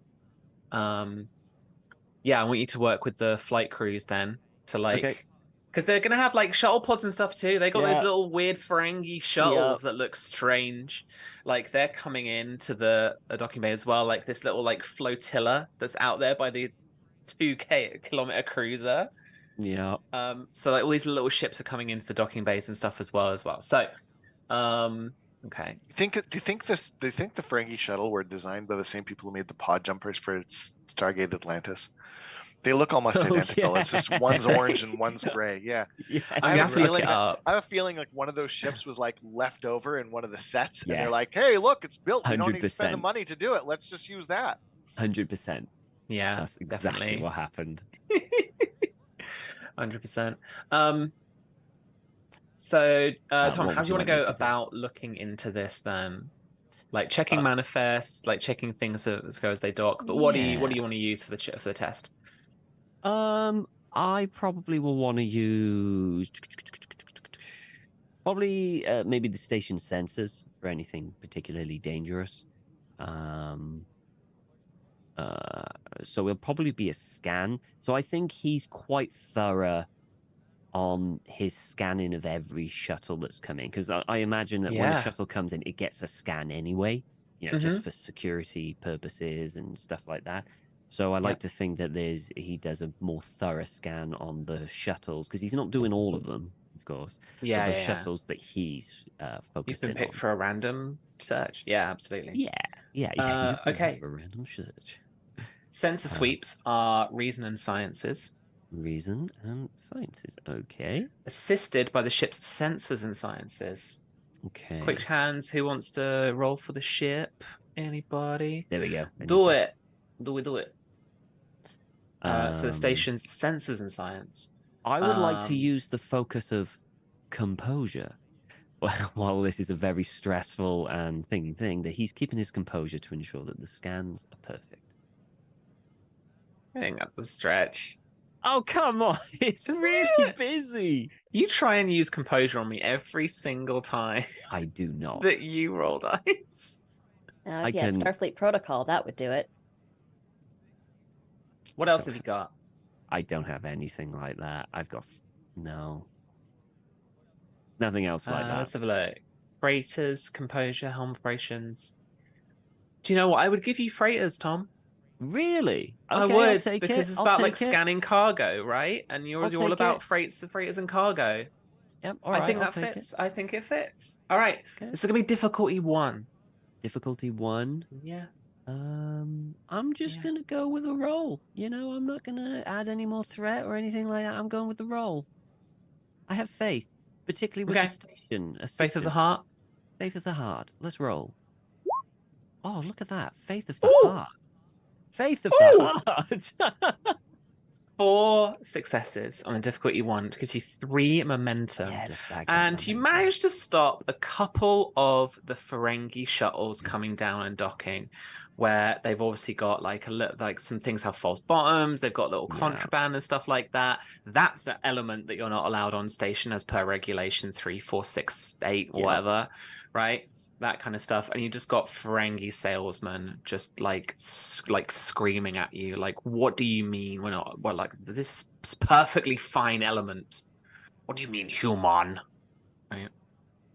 yeah, I want you to work with the flight crews then to like, because they're gonna have like shuttle pods and stuff too. They got those little weird Ferengi shuttles that look strange. Like they're coming into the docking bay as well. Like this little like flotilla that's out there by the 2 kilometer cruiser. Yeah. So like all these little ships are coming into the docking bays and stuff as well. So Okay. Do you think the Ferengi shuttle were designed by the same people who made the pod jumpers for Stargate Atlantis? They look almost Oh, identical. It's just one's yeah. orange and one's gray. Yeah. Yeah, I'm I gonna have have a to look feeling it that up. I have a feeling like one of those ships was like left over in one of the sets, and Yeah. they're like, "Hey, look, it's built. We don't need to spend the 100%. money to do it. Let's just use that." 100%. Yeah, That's exactly definitely. what happened. 100%. So, Tom, What how would do you want like to me go to do? about looking into this then? Like checking Uh, manifests, like checking things as go as they dock. But what do you Yeah. want to use for the test? I probably will want to use probably maybe the station sensors for anything particularly dangerous. Um, so it'll probably be a scan. So I think he's quite thorough on his scanning of every shuttle that's coming, because I imagine that when a Yeah. shuttle comes in, it gets a scan anyway, just Mhm. for security purposes and stuff like that. So I like to think that he does a more thorough scan on the shuttles, because he's not doing all of them, of course, but Yeah, the yeah, yeah. shuttles that he's You've been focusing picked on. for a random search. Yeah, absolutely. Yeah. You've been Okay. for a random search. Sensor sweeps are reason and sciences, Reason and sciences. Okay. assisted by the ship's sensors and sciences. Okay. Quick hands. Who wants to roll for the ship? Anybody? There we go. Do it. Do it. So the Um, station's sensors and science. I would like to use the focus of composure. While this is a very stressful and thing, that he's keeping his composure to ensure that the scans are perfect. I think that's a stretch. Oh, come on. It's Isn't really it? busy. You try and use composure on me every single time I do not. that you roll dice. Now, I if you had can- Starfleet Protocol, that would do it. What else have you got? I don't have anything like that. I've got no. Nothing else like that. Let's have a look. Freighters, composure, helm operations. Do you know what? I would give you freighters, Tom. Really? Okay, I I'll would, take because it. it's All about like take it. scanning cargo, right? And you're I'll all take about it. freighters and cargo. Yep. All I right. think I'll that take fits. I think it fits. All right. Okay. This is gonna be difficulty 1. Difficulty 1. Yeah. I'm just gonna go with a roll. I'm not gonna add any more threat or anything like that. I'm going with the roll. I have faith, particularly with Okay. the station assistant. Faith of the heart. Faith of the heart. Let's roll. Oh, look at that. Faith of the Ooh! heart. Faith of Ooh! the heart. 4 successes on a difficulty 1. It gives you 3 momentum. Yeah, just back. And you managed to stop a couple of the Ferengi shuttles coming down and docking, where they've obviously got like some things have false bottoms, they've got little contraband and stuff like that. That's an element that you're not allowed on station as per regulation 3468 or whatever, right? That kind of stuff. And you just got Ferengi salesmen just like screaming at you, like, what do you mean we're not, well, like this perfectly fine element? What do you mean human? Right.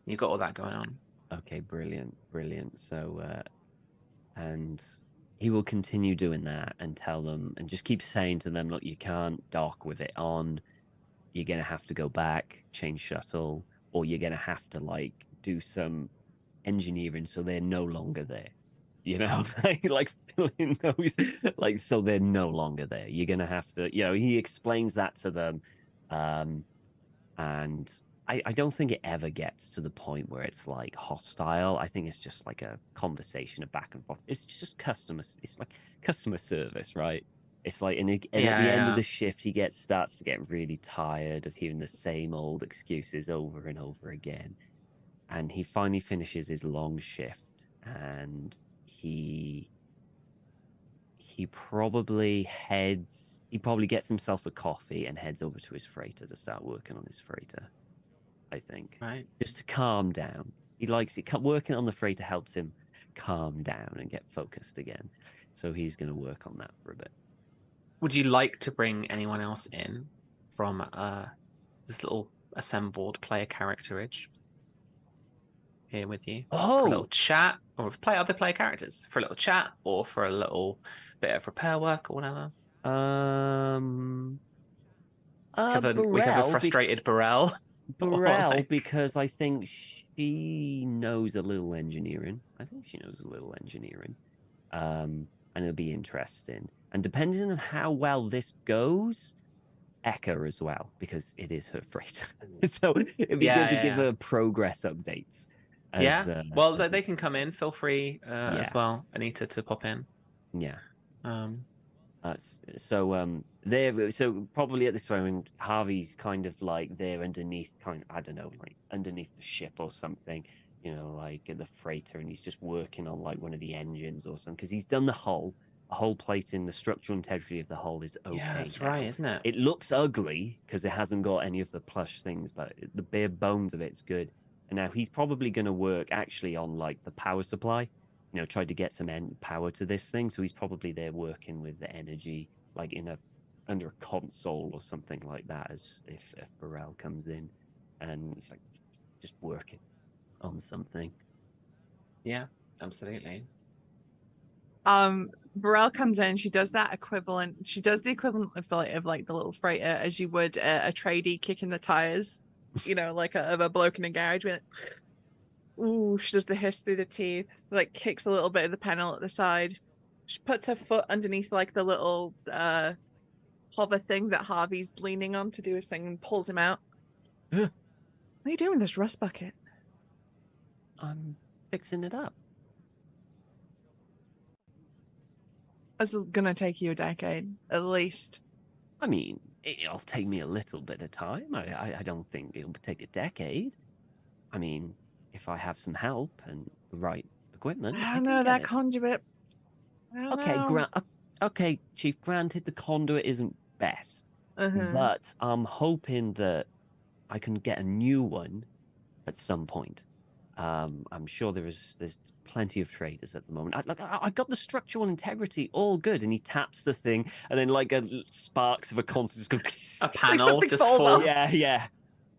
You got all that going on. Okay, brilliant. So, and he will continue doing that and tell them and just keep saying to them, look, you can't dock with it on. You're going to have to go back, change shuttle, or you're going to have to like do some engineering so they're no longer there. Like filling those, like, so they're no longer there. You're going to have to, he explains that to them. And I don't think it ever gets to the point where it's like hostile. I think it's just like a conversation, a back and forth. It's just it's like customer service, right? It's like, and at the end of the shift, he starts to get really tired of hearing the same old excuses over and over again. And he finally finishes his long shift, and he probably gets himself a coffee and heads over to his freighter to start working on his freighter, I think. Right. Just to calm down. He likes it. Working on the freighter helps him calm down and get focused again. So he's going to work on that for a bit. Would you like to bring anyone else in from this little assembled player characterage here with you? For a little chat, or play other player characters for a little chat, or for a little bit of repair work or whatever. We have a frustrated Burrell. Burrell, like- because I think she knows a little engineering. And it'll be interesting. And depending on how well this goes, Eka as well, because it is her freighter. So it'd be good to give her progress updates. Well, as they can come in. Feel free as Yeah. well, Anita, to pop in. Yeah. Um, So probably at this moment, Harvey's kind of like there underneath, I don't know, like underneath the ship or something, like at the freighter, and he's just working on like one of the engines or something because he's done the hull. A whole plate in the structural integrity of the hull is okay. yeah, that's now. right, isn't it? It looks ugly because it hasn't got any of the plush things, but the bare bones of it's good. And now he's probably going to work actually on like the power supply, try to get some power to this thing. So he's probably there working with the energy, like under a console or something like that, as if Burrell comes in, and it's like just working on something. Yeah, absolutely. Burrell comes in, she does the equivalent of like the little freighter as you would a tradie kicking the tires, like of a bloke in a garage. Ooh, she does the hiss through the teeth, like kicks a little bit of the panel at the side. She puts her foot underneath like the little hover thing that Harvey's leaning on to do his thing and pulls him out. What are you doing with this rust bucket? I'm fixing it up. This is gonna take you a decade, at least. I mean, it'll take me a little bit of time. I don't think it'll take a decade. I mean, if I have some help and the right equipment, I I don't can know get that it. conduit. I don't Okay, know. okay, Chief. Granted, the conduit isn't best, Uh-huh. but I'm hoping that I can get a new one at some point. I'm sure there's plenty of traders at the moment. I got the structural integrity all good, and he taps the thing, and then like sparks of a constant just go. A panel something just falls falls. off. Yeah, yeah.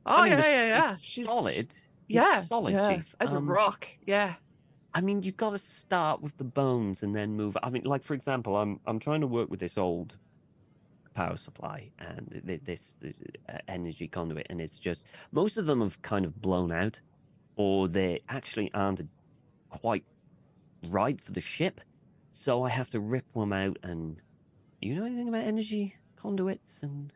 Oh, I mean, yeah. It's She's solid. Yeah, It's solid, yeah. Chief. As a rock, yeah. I mean, you've got to start with the bones and then move. I mean, like for example, I'm trying to work with this old power supply and this energy conduit, and it's just most of them have kind of blown out, or they actually aren't quite right for the ship. So I have to rip them out. And you know anything about energy conduits? And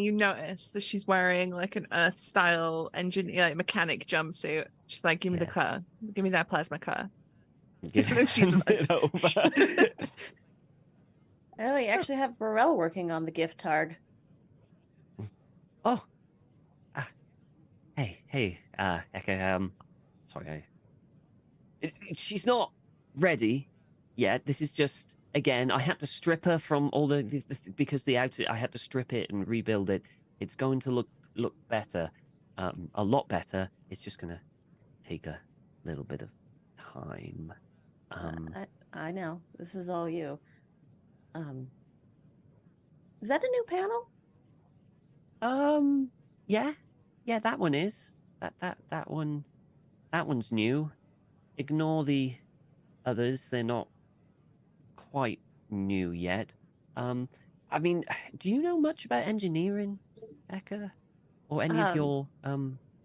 you notice that she's wearing like an Earth style like mechanic jumpsuit. She's like, give me the cutter. Give me that plasma cutter. give And then she's just like, it over. Oh, you actually have Burrell working on the gift targ. Oh, hey, Eka. Sorry, she's not ready yet. This is just again. I had to strip her from all because the outfit. I had to strip it and rebuild it. It's going to look better, a lot better. It's just gonna take a little bit of time. I know this is all you. Is that a new panel? Yeah, that one is that one's new. Ignore the others; they're not quite new yet. I mean, do you know much about engineering, Eka, or any of your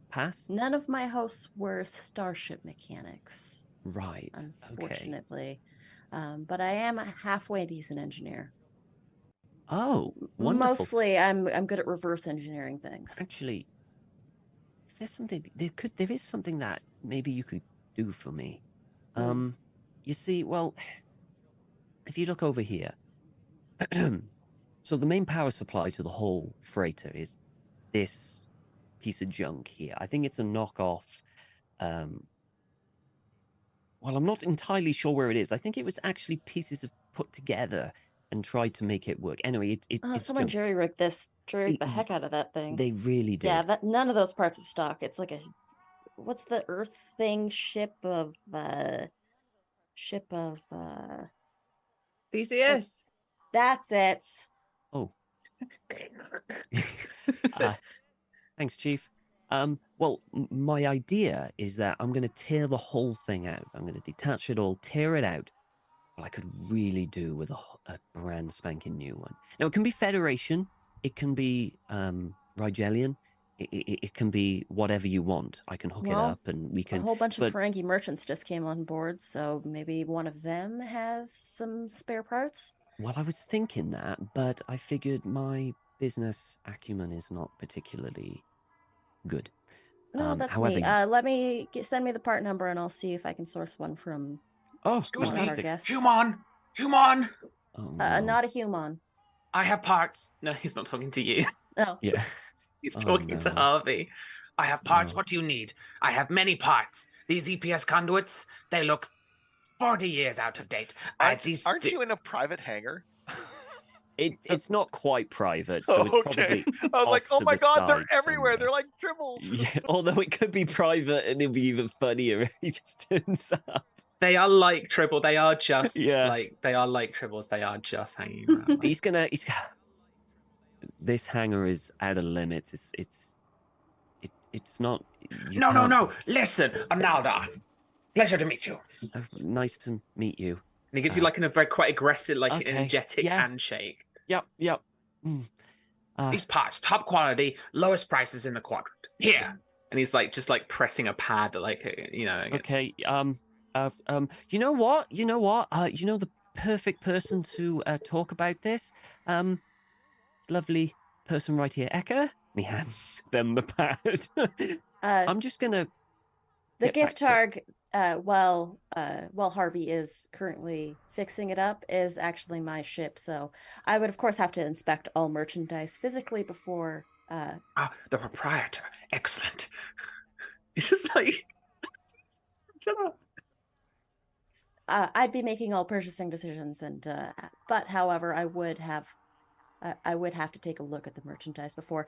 past? None of my hosts were starship mechanics. Right. Unfortunately. Okay. But I am a halfway decent engineer. Oh, wonderful. Mostly I'm good at reverse engineering things. Actually, if there's something there is something that maybe you could do for me. You see, well, if you look over here, so the main power supply to the whole freighter is this piece of junk here. I think it's a knockoff. Well, I'm not entirely sure where it is. I think it was actually pieces of put together and tried to make it work. Anyway, it's someone junk. jerry-rigged the heck out of that thing. They really did. Yeah, none of those parts are stock. It's like what's the Earth thing? Ship of Theseus. That's it. Oh. Thanks, Chief. Well, my idea is that I'm going to tear the whole thing out. I'm going to detach it all, tear it out. Well, I could really do with a brand spanking new one. Now, it can be Federation. It can be Rigelian. it can be whatever you want. I can hook it Well, up, and we A can. whole bunch but- of Ferengi merchants just came on board, so maybe one of them has some spare parts. Well, I was thinking that, but I figured my business acumen is not particularly good. No, that's however, me. Let me send me the part number, and I'll see if I can source one from oh, Excuse one of me, our guests. human, human. oh no. Not a human. I have parts. No, he's not talking to you. No. Yeah. He's Oh, talking to no. Harvey. I have parts. No. What do you need? I have many parts. These EPS conduits, they look 40 years out of date. Aren't you in a private hangar? It's not quite private, so it's Okay. probably I was like, off oh to my the god, they're side everywhere. somewhere. They're like tribbles. Yeah, although it could be private, and it'd be even funnier if he just turns up. They are like Tribble. They are just Yeah. they are like Tribbles. They are just hanging around. He's gonna. This hangar is out of limits. It's not. You No. can't- Listen, Arnalda. Pleasure to meet you. Nice to meet you. And he gives you like a very quite aggressive, like Okay, energetic yeah. handshake. Yep. Mm. These parts, top quality, lowest prices in the quadrant. Here. And he's like just like pressing a pad, like against- Okay. You know what? You know the perfect person to talk about this. This lovely person right here, Eka. And he hands them the pad. I'm just gonna. The get gift back to- targ, while Harvey is currently fixing it up, is actually my ship. So I would, of course, have to inspect all merchandise physically before. the proprietor. Excellent. He's just like shut up. I'd be making all purchasing decisions, and but however, I would have to take a look at the merchandise before.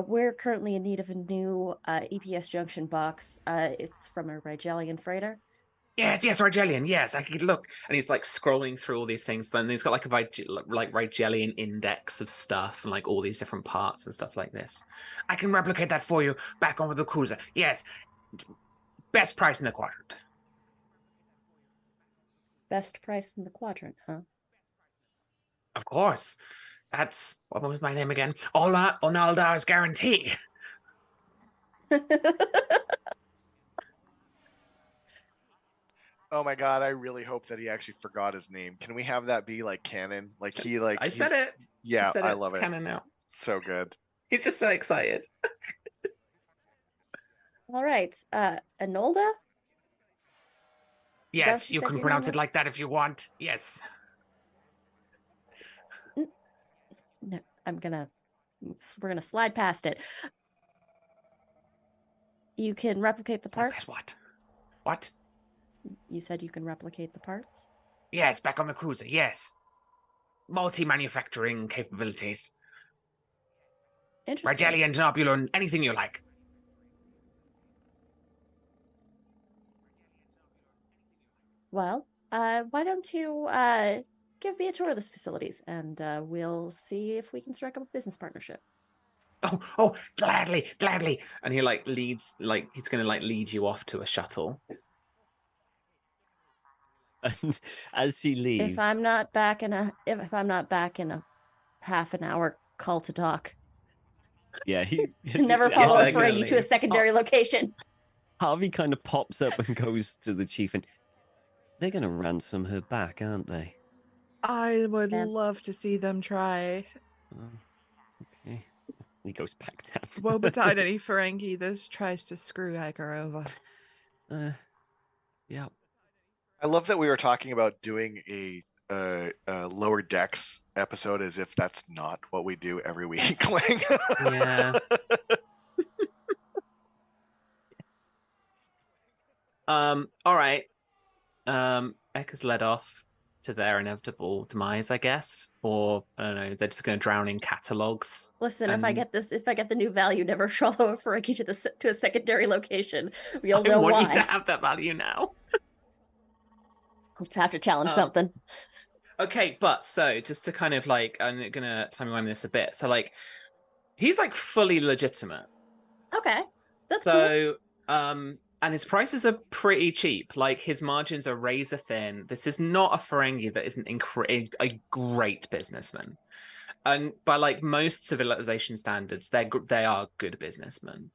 We're currently in need of a new EPS junction box. It's from a Rigelian freighter. Yes, Rigelian. Yes, I could look. And he's like scrolling through all these things. Then he's got like a Rigelian index of stuff and like all these different parts and stuff like this. I can replicate that for you back on with the cruiser. Yes, best price in the quadrant. Best price in the quadrant, huh? Of course. That's what was my name again? Ola Onaldar's guarantee. Oh my god, I really hope that he actually forgot his name. Can we have that be like canon? Like he like I said it. Yeah, said I it. love It's it. canon now. So good. He's just so excited. All right, Anolda. Yes, she you said can your pronounce name it was? like that if you want. Yes. No, we're gonna slide past it. You can replicate the parts. What? What? You said you can replicate the parts. Yes, back on the cruiser. Yes. Multi-manufacturing capabilities. Interesting. Rigelian, Denobulon, anything you like. Well, why don't you give me a tour of this facilities, and we'll see if we can strike up a business partnership. Oh, gladly. And he like leads, like he's gonna like lead you off to a shuttle. And as she leaves, If I'm not back in a half an hour, call to dock. yeah, he Never follow a regularly. Ferengi to a secondary location. Harvey kind of pops up and goes to the chief, and they're going to ransom her back, aren't they? I would Yeah. love to see them try. Oh, okay. He goes back down. Woe betide any Ferengi that tries to screw Edgar over. Yeah. I love that we were talking about doing a lower decks episode as if that's not what we do every week. Like, Yeah. All right. Ekka's led off to their inevitable demise, I guess. Or I don't know, they're just gonna drown in catalogs. Listen, if I get the new value, never follow a Ferengi to a secondary location. We'll I know want why. you to have that value now. We'll have to challenge something. Okay, but so just to kind of like, I'm gonna timey-wime this a bit. So like, he's like fully legitimate. Okay, that's cool. So and his prices are pretty cheap. Like his margins are razor thin. This is not a Ferengi that isn't a great businessman. and by like most civilization standards, they are good businessmen.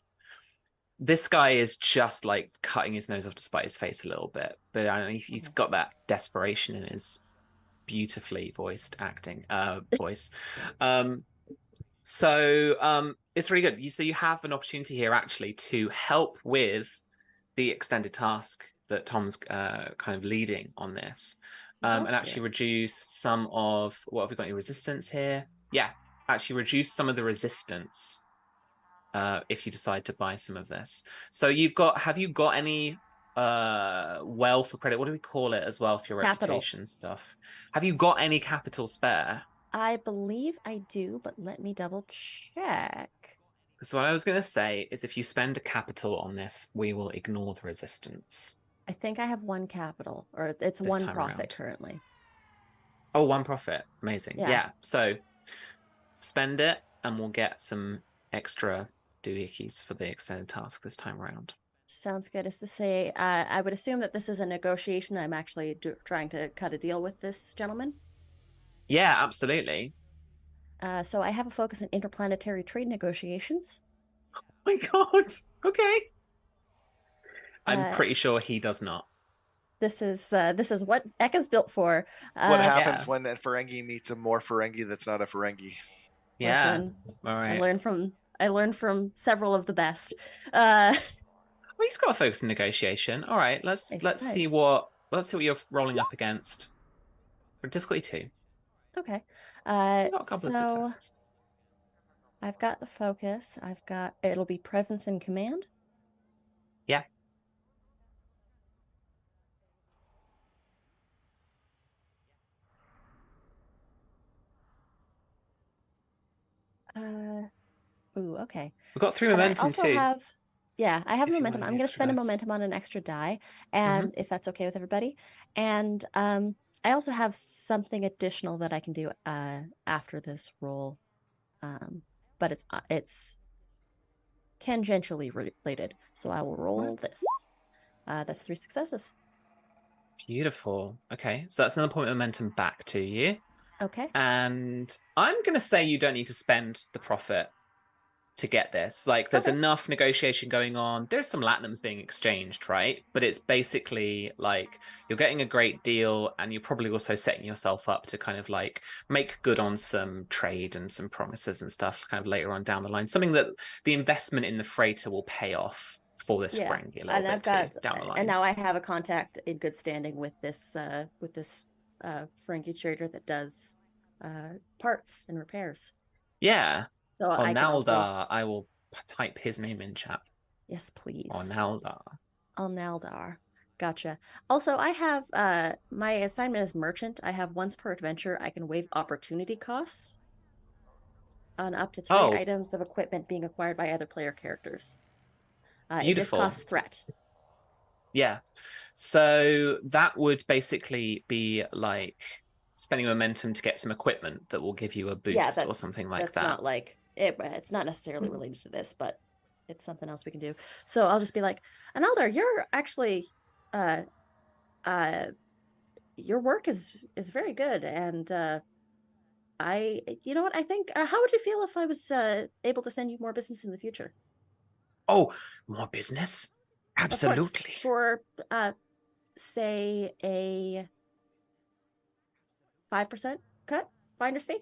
This guy is just like cutting his nose off to spite his face a little bit, but I don't know, he's Okay. got that desperation in his beautifully voiced acting voice. So it's really good. So you have an opportunity here actually to help with the extended task that Tom's kind of leading on this, Love and actually to. reduce some of what have we got? Any resistance here? Yeah, actually reduce some of the resistance if you decide to buy some of this. So have you got any wealth or credit? What do we call it as well for your Capital. reputation stuff? Have you got any capital spare? I believe I do, but let me double check. So what I was going to say is if you spend a capital on this, we will ignore the resistance. I think I have 1 capital, or it's This 1 time profit around. currently. Oh, 1 profit. Amazing. Yeah. Yeah. So spend it and we'll get some extra doohickeys for the extended task this time around. Sounds good. As to say, I would assume that this is a negotiation. I'm actually trying to cut a deal with this gentleman. Yeah, absolutely. So I have a focus in interplanetary trade negotiations. Oh my God. Okay. I'm Uh, pretty sure he does not. This is what Ekka's built for. What happens Yeah. when a Ferengi meets a more Ferengi that's not a Ferengi? Yeah. Listen, All right. I learned from several of the best. Well, he's got a focus in negotiation. All right. Let's see Nice. what you're rolling up against. For difficulty 2. Okay. We've got a couple of So successes. I've got the focus. It'll be presence and command. Yeah. Ooh, okay. We've got 3 And I momentum also too. have, yeah, I have if you momentum. want I'm any going to extra spend a dice. momentum on an extra die, and if that's okay with everybody. And I also have something additional that I can do after this roll, but it's tangentially related. So I will roll this. That's 3 successes. Beautiful. Okay, so that's another point of momentum back to you. Okay. And I'm going to say you don't need to spend the profit to get this. Like, there's Okay. enough negotiation going on. There's some latinums being exchanged, right? But it's basically like you're getting a great deal, and you're probably also setting yourself up to kind of like make good on some trade and some promises and stuff kind of later on down the line. Something that the investment in the freighter will pay off for this Yeah, Ferengi a little and bit I've got too down the line. and now I have a contact in good standing with this Ferengi trader that does parts and repairs. Yeah. So I can also, Onaldar, I will type his name in chat. yes, please. Onaldar. Alnaldar. Gotcha. Also, I have my assignment is merchant. I have once per adventure I can waive opportunity costs on up to 3 Oh. items of equipment being acquired by other player characters. It just Beautiful. costs threat. Yeah. So that would basically be like spending momentum to get some equipment that will give you a boost or something like that's that. not like it's not necessarily related to this, but it's something else we can do. So I'll just be like, Analder, you're actually your work is very good, and you know what, I think how would you feel if I was able to send you more business in the future? Oh, more business? Absolutely. Of course, for say a 5% cut, finder's fee.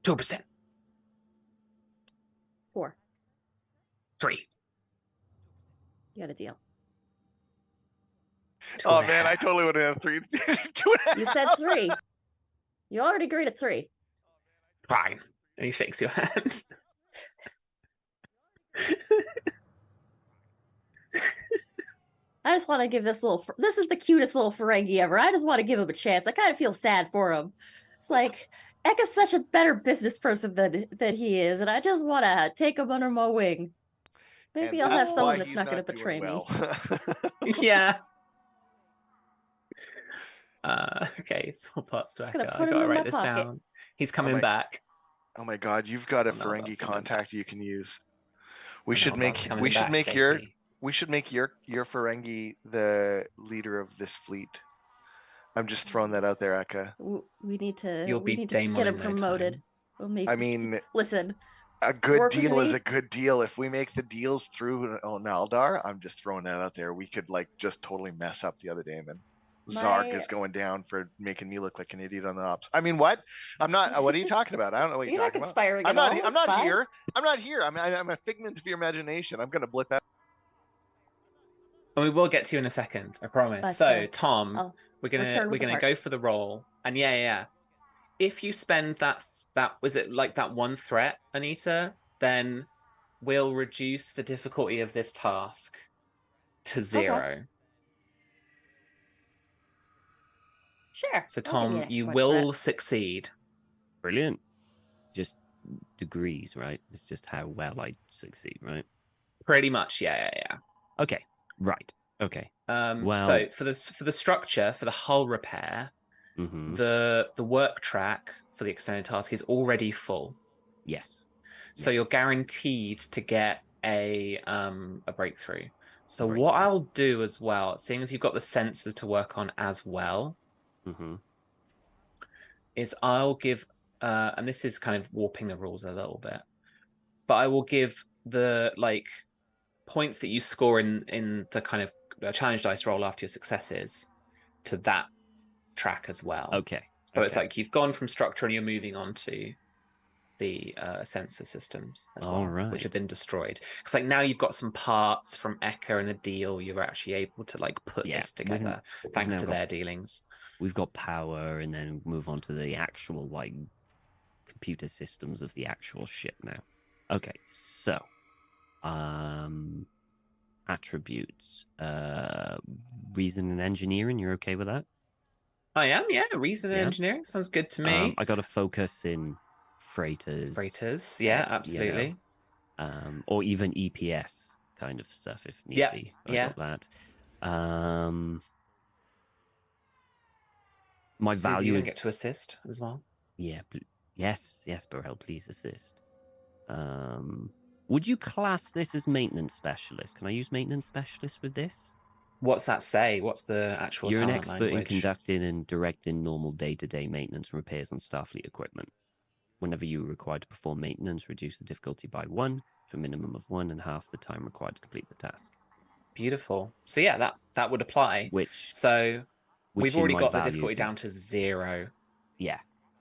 2%. 4. 3. You got a deal. Oh man, I totally would have 3. 2.5. You said 3. You already agreed at 3. Fine. And he shakes your hand. I just want to give this is the cutest little Ferengi ever. I just want to give him a chance. I kind of feel sad for him. It's like, Ekka's such a better business person than he is, and I just want to take him under my wing. Maybe I'll have someone that's not going to betray me. Yeah. Okay, so parts to Just gonna Ekka. put I him gotta in my write this pocket. down. He's coming back. Oh my god, you've got a Oh, no, Ferengi that's coming contact back. you can use. We Oh, should no, make that's coming we should back, make JP. your Ferengi the leader of this fleet. I'm just throwing that out there, Ekka. We need to You'll we be need to Daemon get him in no promoted. time. We'll make. I mean, listen. a good Work with deal is me. a good deal. If we make the deals through Naldar, I'm just throwing that out there. We could like just totally mess up the other Daemon. Zarg My- is going down for making me look like an idiot on the ops. I mean, what? I'm not. What are you talking about? I don't know what You're you're not talking about. conspiring I'm at not. all. I'm It's not fine. here. I'm not here. I'm a figment of your imagination. I'm gonna blip out. And we will get to you in a second, I promise. But, So, Tom, I'll we're gonna return with the go parts. for the roll. And yeah. If you spend that was it like that one threat, Anita, then we'll reduce the difficulty of this task to 0. Sure. So, I'll give you Tom, an you extra point for will that. succeed. Brilliant. Just degrees, right? It's just how well I succeed, right? Pretty much, yeah. Okay, right. Okay. So Well- for the structure, for the hull repair, Mm-hmm. the work track for the extended task is already full. Yes. So you're Yes. guaranteed to get a breakthrough. So A what breakthrough. I'll do as well, seeing as you've got the sensors to work on as well, Mm-hmm. is I'll give and this is kind of warping the rules a little bit, but I will give the like points that you score in the kind of challenge dice roll after your successes to that track as well. Okay. So it's okay. like you've gone from structure and you're moving on to the sensor systems as All well, which have right. been destroyed. Because like now you've got some parts from Eka and the deal, you're actually able to like put Yeah, this together we've thanks now to got- their dealings. We've got power, and then move on to the actual like computer systems of the actual ship now. Okay, so attributes, reason and engineering. You're okay with that? I am, yeah. Reason and Yeah. engineering sounds good to me. I got to focus in freighters. Freighters, yeah, you know, absolutely. Or even EPS kind of stuff if need Yeah, be. yeah. Got that. My Susie, value you is get to assist as well. yeah. Yes, Burrell, please assist. Would you class this as maintenance specialist? Can I use maintenance specialist with this? What's that say? What's the actual You're an talent expert in language? conducting and directing normal day-to-day maintenance and repairs on Starfleet equipment. Whenever you are required to perform maintenance, reduce the difficulty by 1 to a minimum of 1 and half the time required to complete the task. Beautiful. So yeah, that would apply. Which So we've in already my got the values difficulty down to is- 0. Yeah.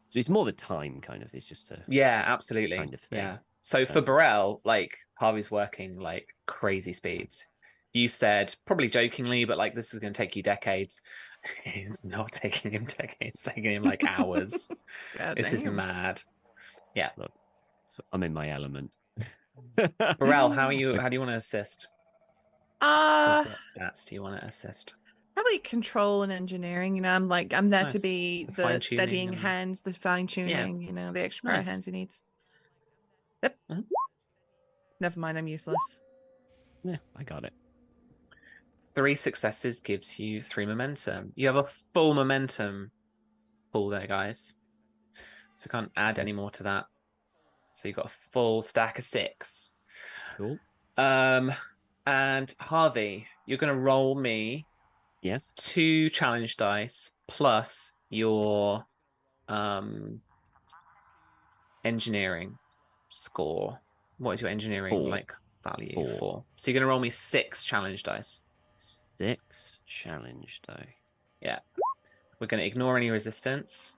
So it's more the time kind of. It's just a Yeah, absolutely. kind of thing. Yeah. So for Burrell, like Harvey's working like crazy speeds. You said probably jokingly, but like this is going to take you decades. It's not taking him decades. It's taking him like hours. God This is damn. mad. Look, so I'm in my element. Burrell, how are you? How do you want to assist? Uh, What stats do you want to assist? probably control and engineering. You know, I'm there to Nice. be The the fine-tuning steadying and- hands, the fine tuning. You know, the extra pair of Nice. hands he needs. Yep. Mhm. Never mind, I'm useless. Yeah, I got it. 3 successes gives you 3 momentum. You have a full momentum pool there, guys. So we can't add any more to that. So you've got a full stack of 6. Cool. And Harvey, you're going to roll me Yes. 2 challenge dice plus your engineering score. What is your engineering 4. like value? 4. 4. So you're going to roll me 6 challenge dice. 6 challenge die. Yeah. We're going to ignore any resistance.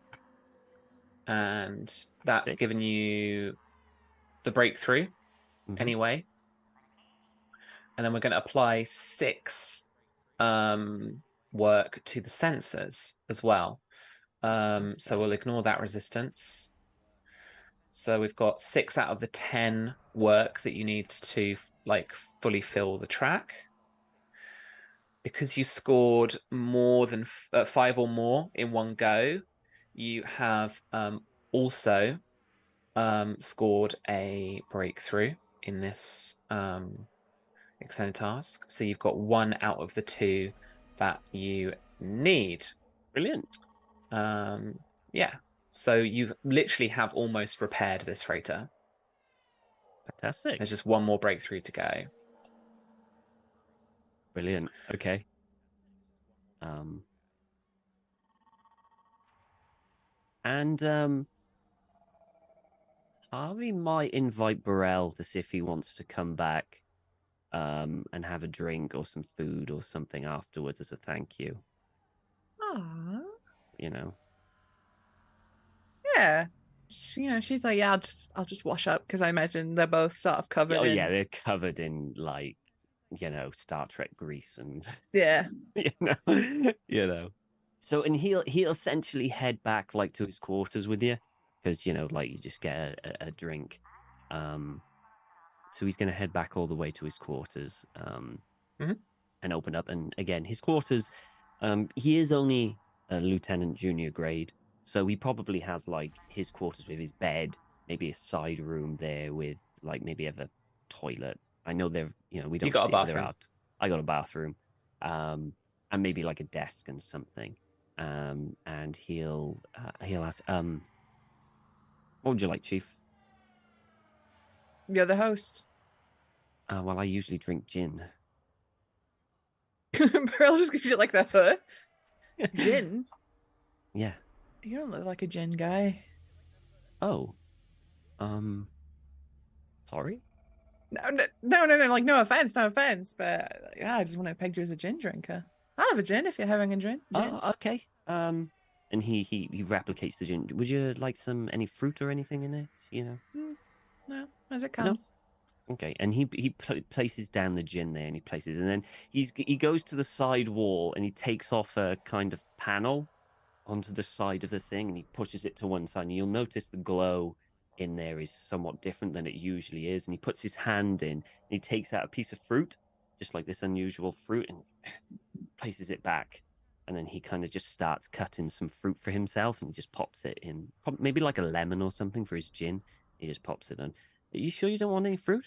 And that's 6. given you the breakthrough Mhm. anyway. And then we're going to apply 6 work to the sensors as well. So we'll ignore that resistance. So we've got 6 out of the 10 work that you need to like fully fill the track. Because you scored more than 5 or more in one go, you have also scored a breakthrough in this extended task. So you've got 1 out of the 2 that you need. Brilliant. Yeah. So you literally have almost repaired this freighter. Fantastic. There's just 1 more breakthrough to go. Brilliant. Okay. And Harvey might invite Burrell to see if he wants to come back and have a drink or some food or something afterwards as a thank you. Aww. You know. Yeah. She's like, yeah, I'll just wash up because I imagine they're both sort of covered Oh in. yeah, they're covered in like, Star Trek grease and Yeah. you know. So and he'll essentially head back like to his quarters with you because like you just get a drink. So he's going to head back all the way to his quarters and open up. And again, his quarters, he is only a lieutenant junior grade, so he probably has like his quarters with his bed, maybe a side room there with like maybe have a toilet. I know they're we You don't got a see it, but they're bathroom. out. I got a bathroom, and maybe like a desk and something. And he'll ask, what would you like, Chief? You're the host. Well, I usually drink gin. Pearl just gives you like the huh? Gin? Yeah. You don't look like a gin guy. Oh. Sorry. No. Like, no offense, but yeah, I just want to peg you as a gin drinker. I'll have a gin if you're having a gin. Oh, okay. And he replicates the gin. Would you like any fruit or anything in it? No, as it No? comes. Okay. And he places down the gin there, and and then he goes to the side wall, and he takes off a kind of panel onto the side of the thing, and he pushes it to one side, and you'll notice the glow in there is somewhat different than it usually is. And he puts his hand in, and he takes out a piece of fruit, just like this unusual fruit, and places it back. And then he kind of just starts cutting some fruit for himself, and he just pops it in, maybe like a lemon or something for his gin. He just pops it in. Are you sure you don't want any fruit?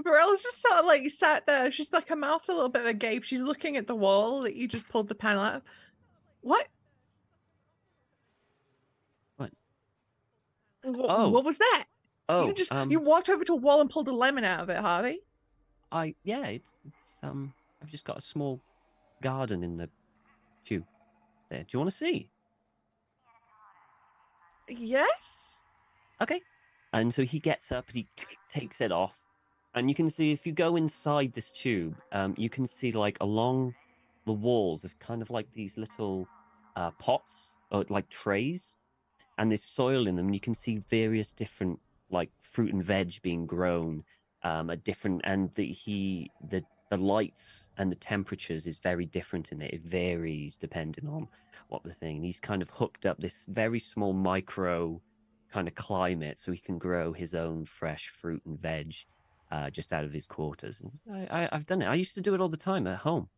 Barella's just sort of like sat there. She's like, her mouth's a little bit agape. She's looking at the wall that you just pulled the panel out of. What? What? What was that? Oh, You walked over to a wall and pulled a lemon out of it, Harvey. it's I've just got a small garden in the tube there. Do you want to see? Yes. Okay. And so he gets up and he takes it off. And you can see if you go inside this tube, you can see like along the walls of kind of like these little pots or like trays, and there's soil in them. And you can see various different like fruit and veg being grown at different, and the lights and the temperatures is very different in it. It varies depending on what the thing. And he's kind of hooked up this very small micro kind of climate so he can grow his own fresh fruit and veg just out of his quarters. I've done it. I used to do it all the time at home.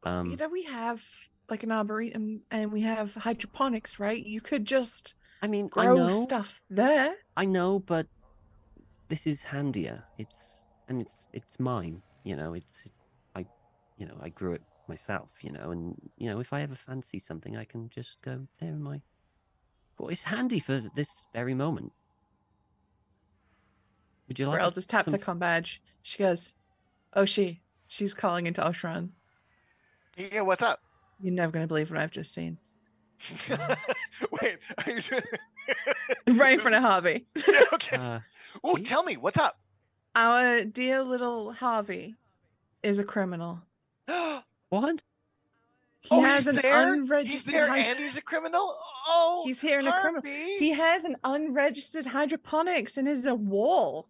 We have like an arboretum and we have hydroponics, right? You could just I grow know stuff there. I know, but this is handier. It's mine. I grew it myself. And if I ever fancy something, I can just go there in my. Well, it's handy for this very moment. Would you like? Burrell just taps a comm badge. She goes, "Oh, she's calling into Oshran. Yeah, what's up? You're never gonna believe what I've just seen." Wait, are you doing... Right in front of Harvey. Yeah, okay. Oh, tell me, what's up? Our dear little Harvey is a criminal. What? He has he's an there? unregistered. He's there, and he's a criminal. Oh, he's here in a criminal. He has an unregistered hydroponics in his wall.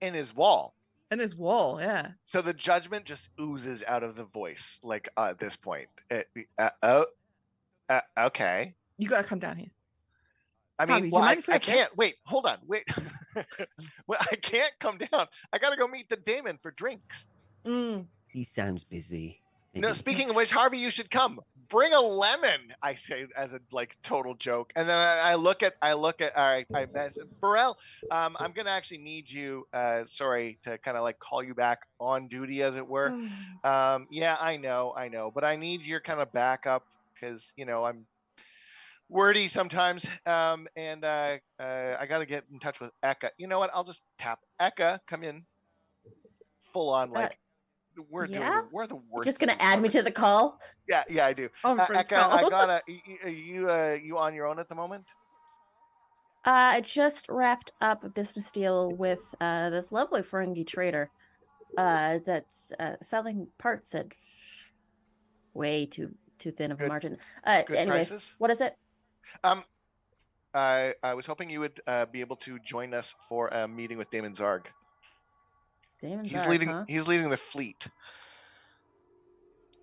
In his wall. In his wall, yeah. So the judgment just oozes out of the voice, like at this point. Okay. You gotta come down here. I mean, Harvey, well, I can't. guests? Wait, hold on. Wait. Well, I can't come down. I gotta go meet the Damon for drinks. He sounds busy. No, speaking of which, Harvey, you should come. Bring a lemon, I say as a like total joke. And then I look at all right, I said, Burrell, I'm gonna actually need you, sorry, to kind of like call you back on duty, as it were. Yeah, I know, but I need your kind of backup because I'm wordy sometimes. And I gotta get in touch with Eka. You know what? I'll just tap Eka, come in full on like we're the worst. Just gonna add me to the call? Yeah, I do. Eka, I got you on your own at the moment? I just wrapped up a business deal with this lovely Ferengi trader that's selling parts at way too thin of a Good- margin. good Anyways, prices? what is it? I was hoping you would be able to join us for a meeting with Damon Zarg. Damon's He's Arc, leading. huh? He's leading the fleet.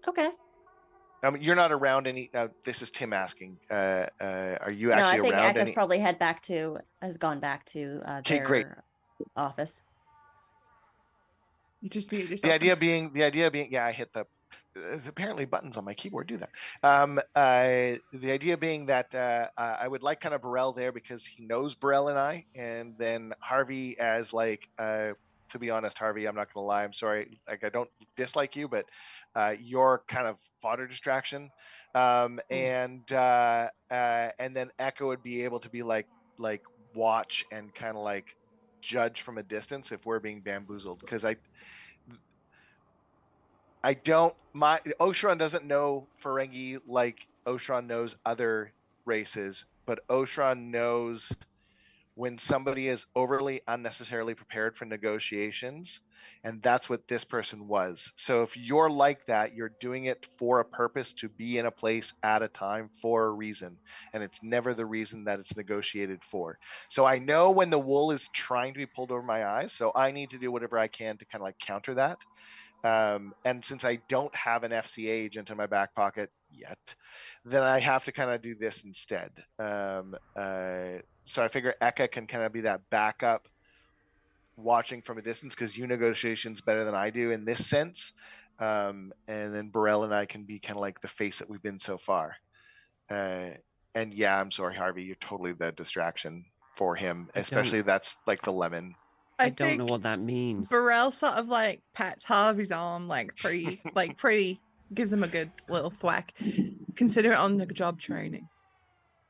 Okay. You're not around any. This is Tim asking. Are you No, I actually think around Aka's any? probably has gone back to Okay, great. their office. You just mute yourself. The idea being, yeah, I hit the apparently buttons on my keyboard do that. The idea being that I would like kind of Burrell there because he knows Burrell and I, and then Harvey as like, to be honest, Harvey, I'm not gonna lie, I'm sorry, like I don't dislike you, but you're kind of fodder distraction, and then Echo would be able to be like watch and kind of like judge from a distance if we're being bamboozled because I don't my Oshron doesn't know Ferengi like Oshron knows other races, but Oshron knows when somebody is overly unnecessarily prepared for negotiations, and that's what this person was. So if you're like that, you're doing it for a purpose to be in a place at a time for a reason, and it's never the reason that it's negotiated for. So I know when the wool is trying to be pulled over my eyes, so I need to do whatever I can to kind of like counter that. And since I don't have an FCA agent in my back pocket yet, then I have to kind of do this instead. So I figure Eka can kind of be that backup watching from a distance because you negotiations better than I do in this sense. And then Burrell and I can be kind of like the face that we've been so far. And yeah, I'm sorry, Harvey, you're totally the distraction for him, especially that's like the lemon. I don't know what that means. Burrell sort of like pats Harvey's arm like pretty gives him a good little thwack. Consider it on the job training.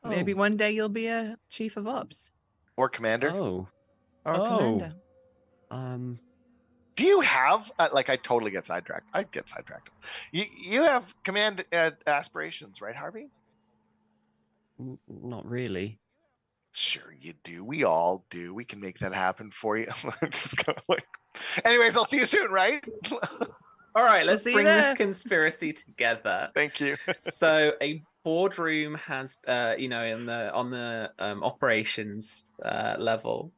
Maybe Oh. one day you'll be a chief of ops Or commander. Oh. or a commander. Do you have like I totally get sidetracked. I get sidetracked. You have command aspirations, right, Harvey? Not really. Sure you do. We all do. We can make that happen for you. Just kind of like... Anyways, I'll see you soon, right? All right, let's see you bring this there. conspiracy together. Thank you. So a boardroom has, on the operations level,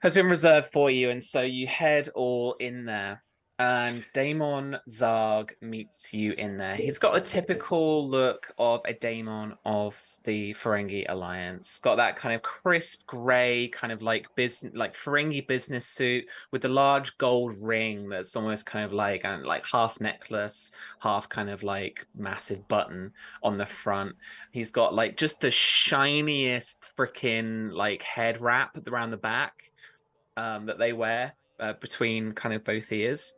has been reserved for you, and so you head all in there. And Daemon Zarg meets you in there. He's got a typical look of a Daemon of the Ferengi Alliance. Got that kind of crisp grey, kind of like Ferengi business suit with the large gold ring that's almost kind of like half necklace, half kind of like massive button on the front. He's got like just the shiniest freaking like head wrap around the back that they wear between kind of both ears.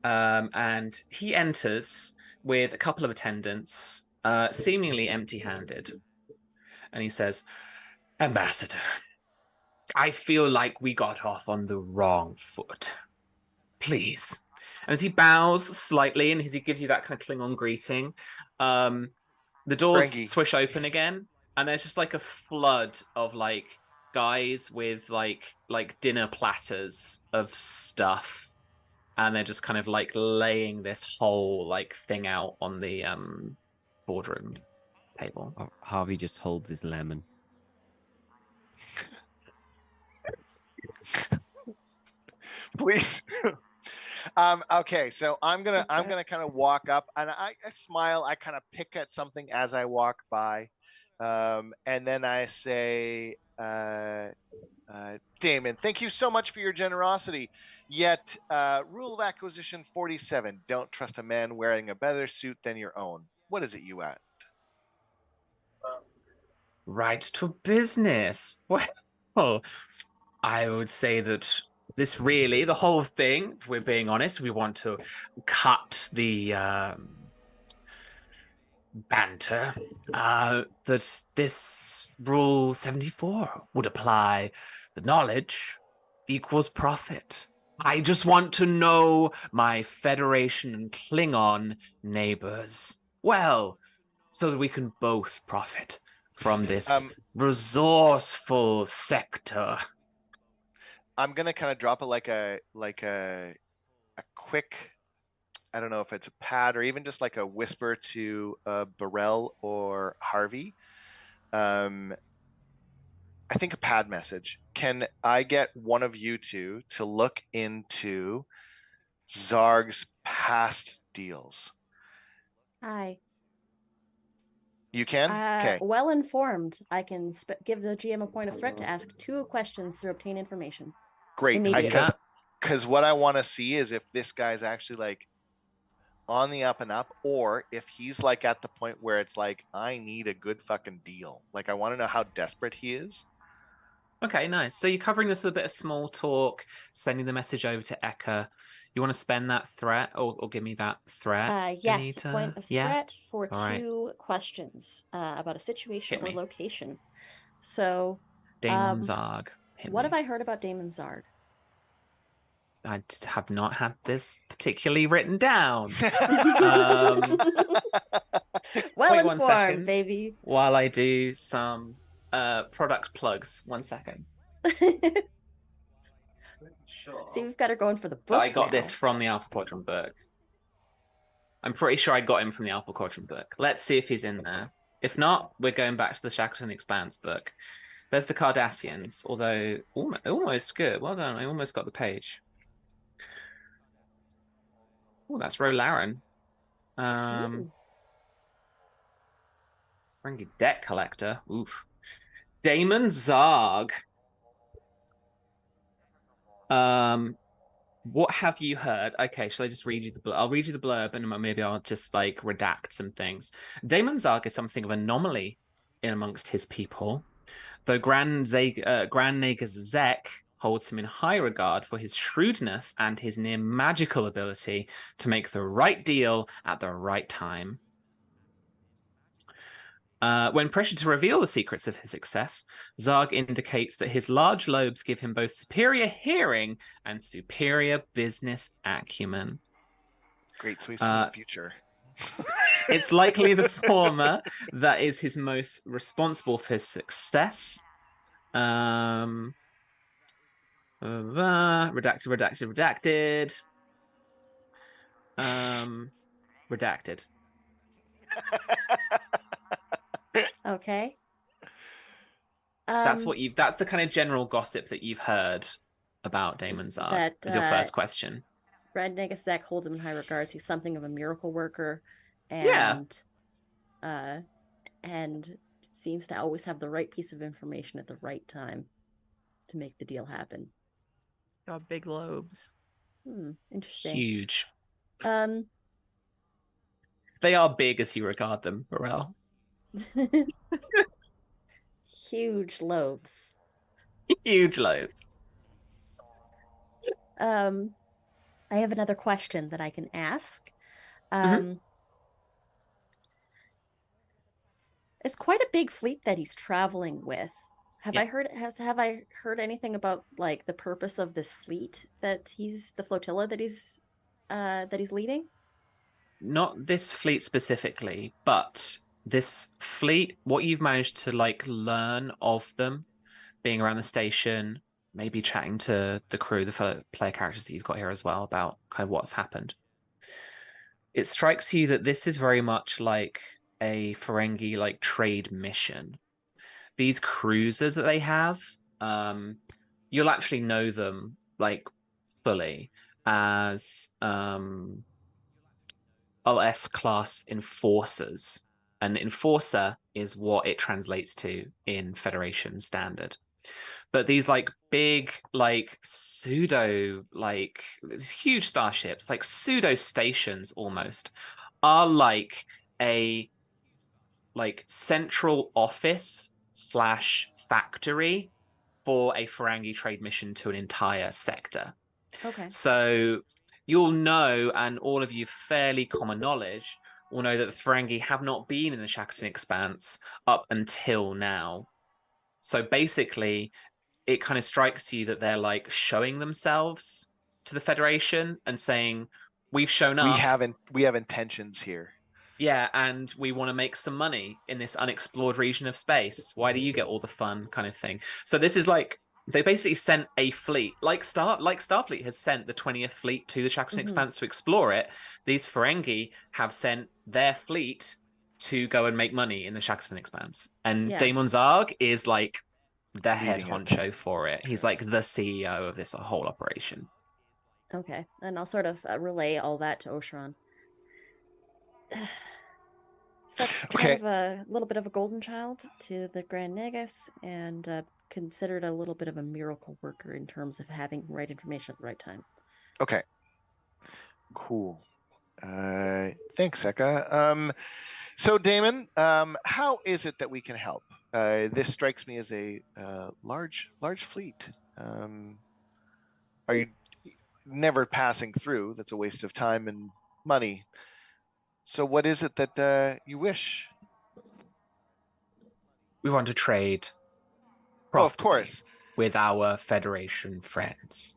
And he enters with a couple of attendants, seemingly empty-handed. And he says, "Ambassador, I feel like we got off on the wrong foot. Please." And as he bows slightly and as he gives you that kind of Klingon greeting, the doors Ferengi. swish open again, and there's just like a flood of like guys with like dinner platters of stuff. And they're just kind of like laying this whole like thing out on the boardroom table. Harvey just holds his lemon. Please. Okay, so I'm gonna kind of walk up and I smile. I kind of pick at something as I walk by, and then I say, Damon, thank you so much for your generosity. Yet, rule of acquisition 47: don't trust a man wearing a better suit than your own. What is it you at? Right to business. Well, I would say that this really, the whole thing, if we're being honest, we want to cut the banter, that this rule 74 would apply. The knowledge equals profit. I just want to know my Federation and Klingon neighbors well, so that we can both profit from this Um, resourceful sector. I'm gonna kind of drop it like a quick, I don't know if it's a pad or even just like a whisper to Burrell or Harvey. I think a pad message. Can I get one of you two to look into Zarg's past deals? Hi. You can? Okay, Well informed. I can give the GM a point of threat to ask 2 questions to obtain information. great. Immediately. that. Because what I want to see is if this guy's actually like on the up and up, or if he's like at the point where it's like, I need a good fucking deal. Like, I want to know how desperate he is. Okay, nice. So you're covering this with a bit of small talk, sending the message over to Eka. You want to spend that threat or give me that threat? Yes, Anita? point of Yeah? threat for All right. 2 questions about a situation Hit or me. location. So, Damon Zarg. Hit what me. have I heard about Damon Zarg? I have not had this particularly written down. Well Wait 1 informed, second baby. while I do some product plugs. 1 second. Sure. See, we've got her going for the But books I got now. this from the Alpha Quadrant book. I'm pretty sure I got him from the Alpha Quadrant book. Let's see if he's in there. If not, we're going back to the Shackleton Expanse book. There's the Cardassians, although almost good. Well done. I almost got the page. Oh, that's Rolaren. Ooh. Ferengi debt collector. Oof. Damon Zarg. What have you heard? Okay, shall I just read you the blurb? I'll read you the blurb and maybe I'll just like redact some things. Damon Zarg is something of an anomaly in amongst his people, though Grand Nager Zek holds him in high regard for his shrewdness and his near magical ability to make the right deal at the right time. When pressured to reveal the secrets of his success, Zarg indicates that his large lobes give him both superior hearing and superior business acumen. Great, so he's from the future. It's likely the former that is his most responsible for his success. Redacted. Redacted. Okay. That's that's the kind of general gossip that you've heard about Damon Zarg. Is your first question. Brad Negasek holds him in high regards. He's something of a miracle worker, Yeah. And seems to always have the right piece of information at the right time to make the deal happen. Got big lobes. Interesting. Huge. They are big as you regard them, Burrell. Huge lobes. Huge lobes. I have another question that I can ask. It's quite a big fleet that he's traveling with. Have I heard anything about like the purpose of this fleet the flotilla that he's leading? Not this fleet specifically, but this fleet, what you've managed to like learn of them, being around the station, maybe chatting to the crew, the player characters that you've got here as well about kind of what's happened. It strikes you that this is very much like a Ferengi like trade mission. These cruisers that they have, you'll actually know them like fully as LS class enforcers. An enforcer is what it translates to in Federation standard. But these like big, like pseudo, like these huge starships, like pseudo stations almost, are like a like central office / factory for a Ferengi trade mission to an entire sector. Okay. So you'll know, and all of you fairly common knowledge will know that the Ferengi have not been in the Shackleton Expanse up until now. So basically, it kind of strikes you that they're like showing themselves to the Federation and saying, "We've shown up. We have intentions here." Yeah, and we want to make some money in this unexplored region of space. Why do you get all the fun, kind of thing? So this is like they basically sent a fleet, like Starfleet has sent the 20th fleet to the Shackleton Expanse to explore it. These Ferengi have sent their fleet to go and make money in the Shackleton Expanse, and Yeah. Damon Zarg is like the head Leading it. honcho for it. He's like the CEO of this whole operation. Okay, and I'll sort of relay all that to Oshron. Such kind Okay. of a little bit of a golden child to the Grand Nagus, and considered a little bit of a miracle worker in terms of having the right information at the right time. Okay. Cool. Thanks, Eka. So Damon, how is it that we can help? This strikes me as a large fleet. Are you never passing through? That's a waste of time and money. So what is it that you wish? We want to trade Oh, of profitably course. with our Federation friends.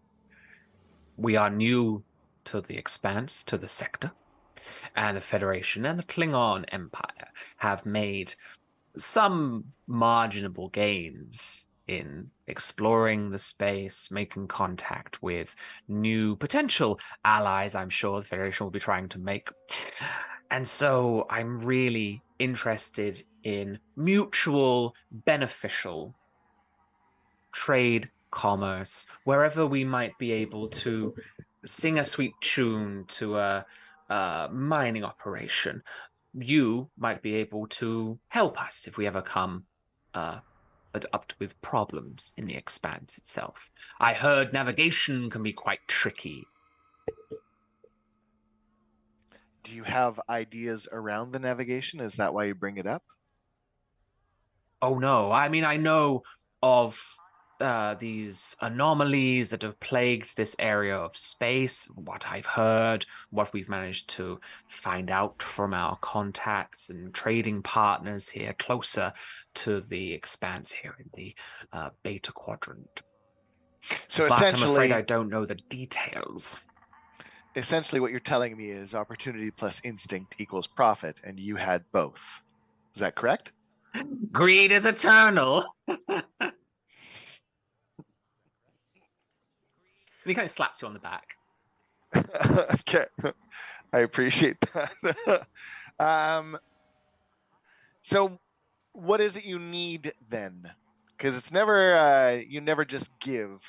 We are new to the Expanse, to the sector, and the Federation and the Klingon Empire have made some marginable gains in exploring the space, making contact with new potential allies, I'm sure the Federation will be trying to make. And so I'm really interested in mutual beneficial trade, commerce, wherever we might be able to sing a sweet tune to a mining operation. You might be able to help us if we ever come up with problems in the Expanse itself. I heard navigation can be quite tricky. Do you have ideas around the navigation? Is that why you bring it up? Oh no, I mean, I know of these anomalies that have plagued this area of space, what I've heard, what we've managed to find out from our contacts and trading partners here closer to the Expanse here in the Beta Quadrant. So But I'm afraid I essentially, don't know the details. what you're telling me is opportunity plus instinct equals profit, and you had both. Is that correct? Greed is eternal. And he kind of slaps you on the back. Okay, I appreciate that. So what is it you need then? Because it's never, you never just give.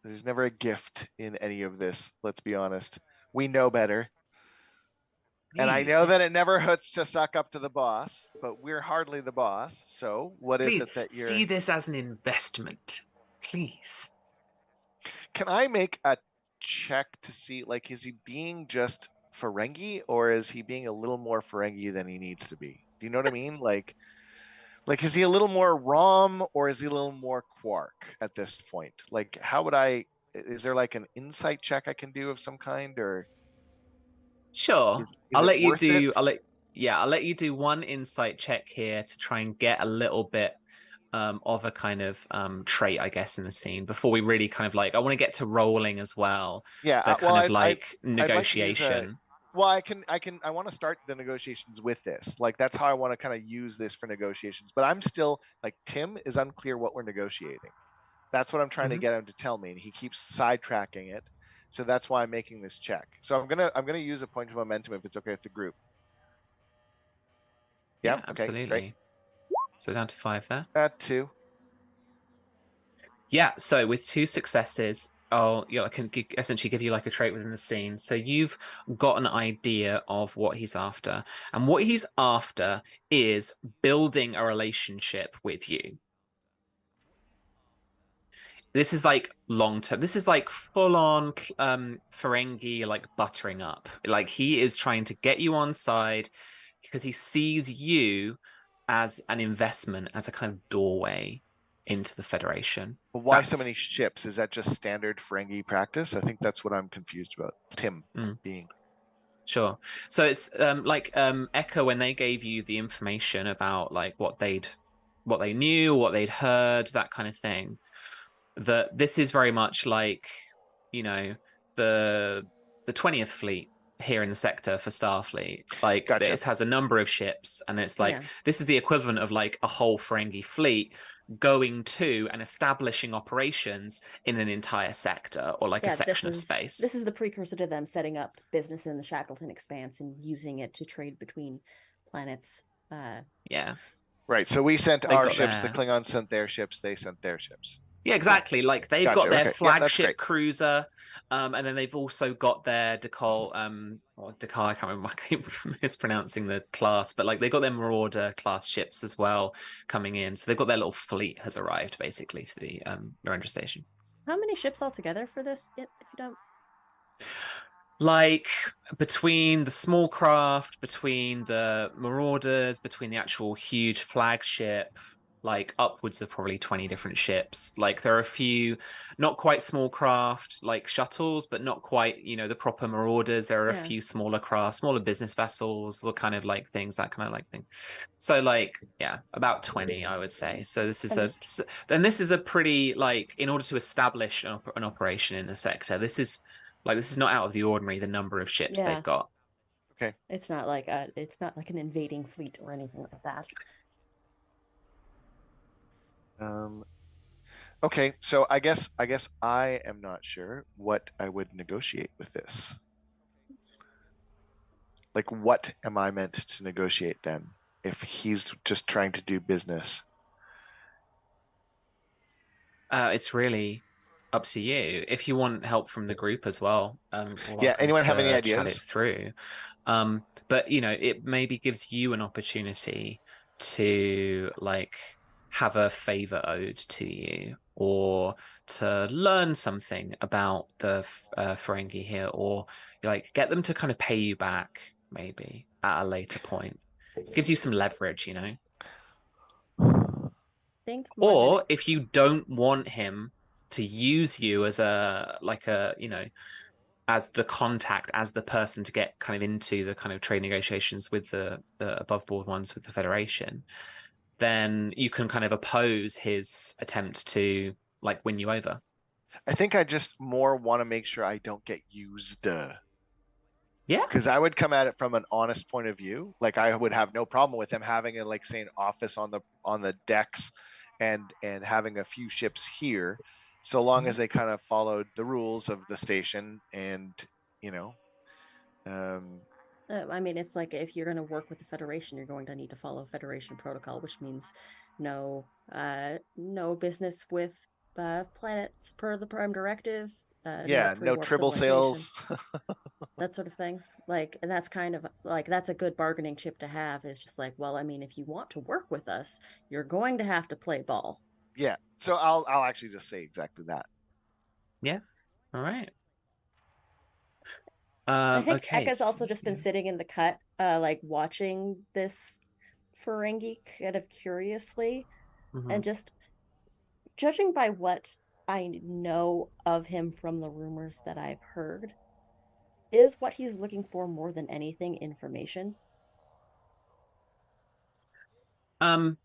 There's never a gift in any of this, let's be honest. We know better. And I Please, know that it never hurts to suck up to the boss, but we're hardly the boss. So what is please it that you're... see this as an investment. Please. Can I make a check to see, like, is he being just Ferengi, or is he being a little more Ferengi than he needs to be? Do you know what I mean? Like, is he a little more Rom, or is he a little more Quark at this point? Like, how would is there like an insight check I can do of some kind, or Sure. is I'll it let you worth do it? I'll let you do one insight check here to try and get a little bit of a kind of trait, I guess, in the scene before we really kind of like I want to get to rolling as well. Yeah, The well, kind of like I'd like to use negotiation. well, I want to start the negotiations with this. Like, that's how I want to kind of use this for negotiations. But I'm still like, Tim is unclear what we're negotiating. That's what I'm trying to get him to tell me, and he keeps sidetracking it. So that's why I'm making this check. So I'm gonna use a point of momentum if it's okay with the group. Yeah. Okay. Absolutely. Great. So down to 5 there. 2. Yeah, so with 2 successes, I can essentially give you like a trait within the scene. So you've got an idea of what he's after. And what he's after is building a relationship with you. This is like long term. This is like full on Ferengi, like buttering up. Like he is trying to get you on side because he sees you as an investment, as a kind of doorway into the Federation. But why so many ships? Is that just standard Ferengi practice? I think that's what I'm confused about. Tim being. Sure. So it's like Echo, when they gave you the information about like what they knew, what they'd heard, that kind of thing. That this is very much like, you know, the 20th fleet here in the sector for Starfleet. Like Gotcha. this has a number of ships, and it's like Yeah. this is the equivalent of like a whole Ferengi fleet going to and establishing operations in an entire sector or like a Yeah, section of space. this is the precursor to them setting up business in the Shackleton Expanse and using it to trade between planets. Yeah. Right. So we sent They've our got ships. The their- Klingons sent their ships. They sent their ships. Yeah, exactly. Like they've got Gotcha, their okay. Yeah, that's flagship great. cruiser, and then they've also got their Decal, or Decal, I can't remember, I keep mispronouncing the class, but like they've got their Marauder class ships as well coming in. So they've got their little fleet has arrived basically to the Narendra Station. How many ships altogether for this, if you don't? Like between the small craft, between the Marauders, between the actual huge flagship, like upwards of probably 20 different ships. Like there are a few not quite small craft like shuttles, but not quite, the proper Marauders. There are a Yeah. few smaller craft, smaller business vessels, the kind of like things, that kind of like thing. So like, yeah, about 20, I would say. So this is a pretty, like, in order to establish an operation in the sector, this is not out of the ordinary, the number of ships Yeah. they've got. Okay. It's not like an invading fleet or anything like that. Okay, so I guess I am not sure what I would negotiate with this. Like, what am I meant to negotiate then if he's just trying to do business? It's really up to you. If you want help from the group as well, Yeah, anyone have any chat it ideas? through. But it maybe gives you an opportunity to like have a favor owed to you, or to learn something about the Ferengi here, or like get them to kind of pay you back maybe at a later point. It gives you some leverage, Think more than Or if you don't want him to use you as as the contact, as the person to get kind of into the kind of trade negotiations with the above board ones with the Federation, then you can kind of oppose his attempt to like win you over. I think I just more want to make sure I don't get used. Yeah. Because I would come at it from an honest point of view. Like I would have no problem with him having a, like, say, an office on the decks and having a few ships here, so long as they kind of followed the rules of the station and I mean, it's like if you're going to work with the Federation, you're going to need to follow Federation protocol, which means no business with planets per the Prime Directive. yeah, no pre-warp triple sales. that sort of thing. Like, and that's kind of like that's a good bargaining chip to have. Is just like, well, I mean, if you want to work with us, you're going to have to play ball. Yeah, so I'll actually just say exactly that. Yeah. All right. I think Okay. Ekka's also just been sitting in the cut, like watching this Ferengi kind of curiously, and just judging by what I know of him from the rumors that I've heard, is what he's looking for more than anything information? Probably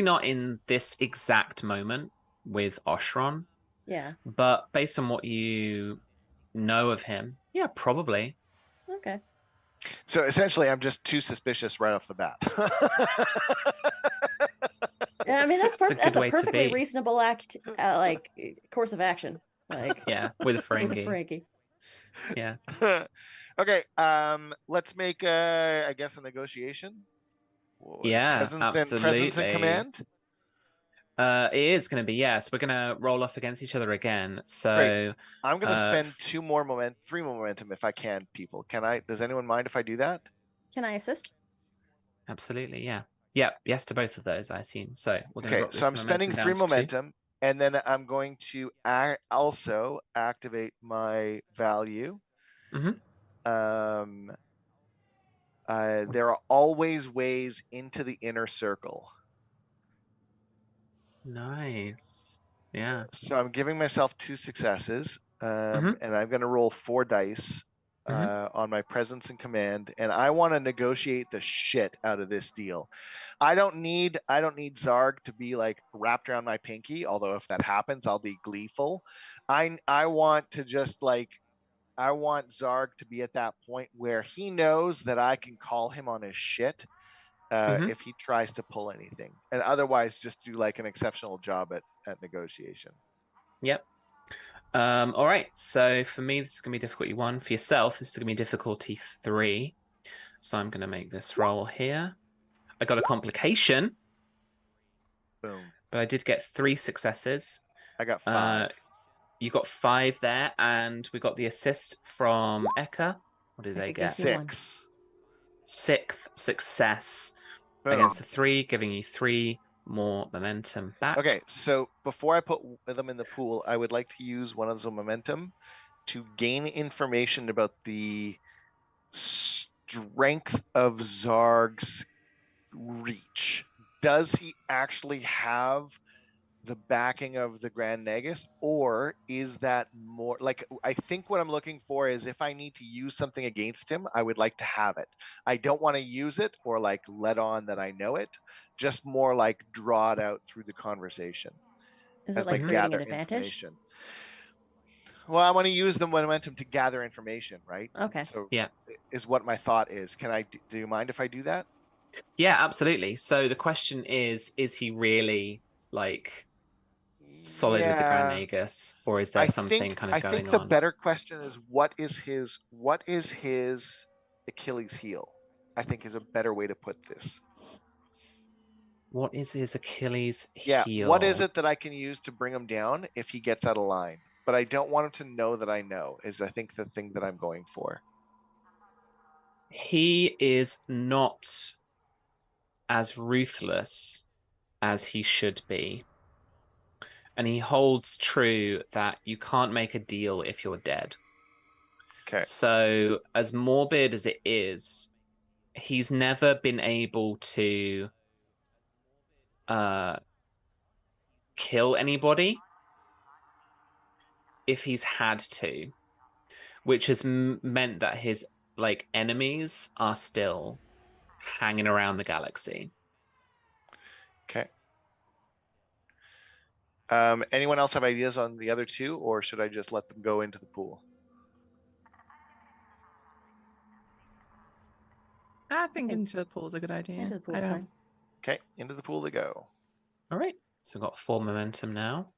not in this exact moment with Oshron, Yeah. but based on what you know of him, yeah, probably. Okay. So essentially, I'm just too suspicious right off the bat. I mean, that's It's a perfect. That's good a way to perfectly be. reasonable like course of action. Like Yeah, with a with a Ferengi. Ferengi. Yeah. Okay, let's make I guess a negotiation. Yeah, presence and absolutely. command. It is going to be, yes. We're going to roll off against each other again. So Great. I'm going to spend three more momentum if I can, people. Can I? Does anyone mind if I do that? Can I assist? Absolutely, yeah. Yeah, yes to both of those, I assume. So we're going to drop this so I'm spending momentum 3 down to 2. momentum, and then I'm going to also activate my value. Mhm. There are always ways into the inner circle. Nice. Yeah. So I'm giving myself 2 successes, Mhm. and I'm going to roll 4 dice on my presence and command, and I want to negotiate the shit out of this deal. I don't need Zarg to be like wrapped around my pinky, although if that happens, I'll be gleeful. I want to just like I want Zarg to be at that point where he knows that I can call him on his shit Mhm. if he tries to pull anything, and otherwise just do like an exceptional job at negotiation. Yep. All right. So for me, this is gonna be difficulty 1. For yourself, this is gonna be difficulty 3. So I'm gonna make this roll here. I got a complication, Boom. but I did get 3 successes. I got 5. You got 5 there, and we got the assist from Eka. What did they Eka gives get? you 6. 6th success Boom. against the 3, giving you 3 more momentum back. Okay, so before I put them in the pool, I would like to use one of the momentum to gain information about the strength of Zarg's reach. Does he actually have the backing of the Grand Nagus, or is that more like, I think what I'm looking for is if I need to use something against him, I would like to have it. I don't want to use it or like let on that I know it, just more like draw it out through the conversation. Is as it like I creating an gather advantage? information. Well, I want to use the momentum to gather information, right? Okay. So Yeah. is what my thought is. Can I? Do you mind if I do that? Yeah, absolutely. So the question is he really like solid with the Grand Yeah, Nagus, or is there something kind of I going think the on? better question is what is his Achilles heel? I think is a better way to put this. What is his Achilles Yeah, heel? what is it that I can use to bring him down if he gets out of line? But I don't want him to know that I know, is I think the thing that I'm going for. He is not as ruthless as he should be. And he holds true that you can't make a deal if you're dead. Okay. So, as morbid as it is, he's never been able to kill anybody if he's had to, which has meant that his like enemies are still hanging around the galaxy. Okay. Anyone else have ideas on the other two, or should I just let them go into the pool? I think think into the pool's a good idea. Into the I pool's don't- fine. Okay, into the pool they go. All right, so we've got 4 momentum now.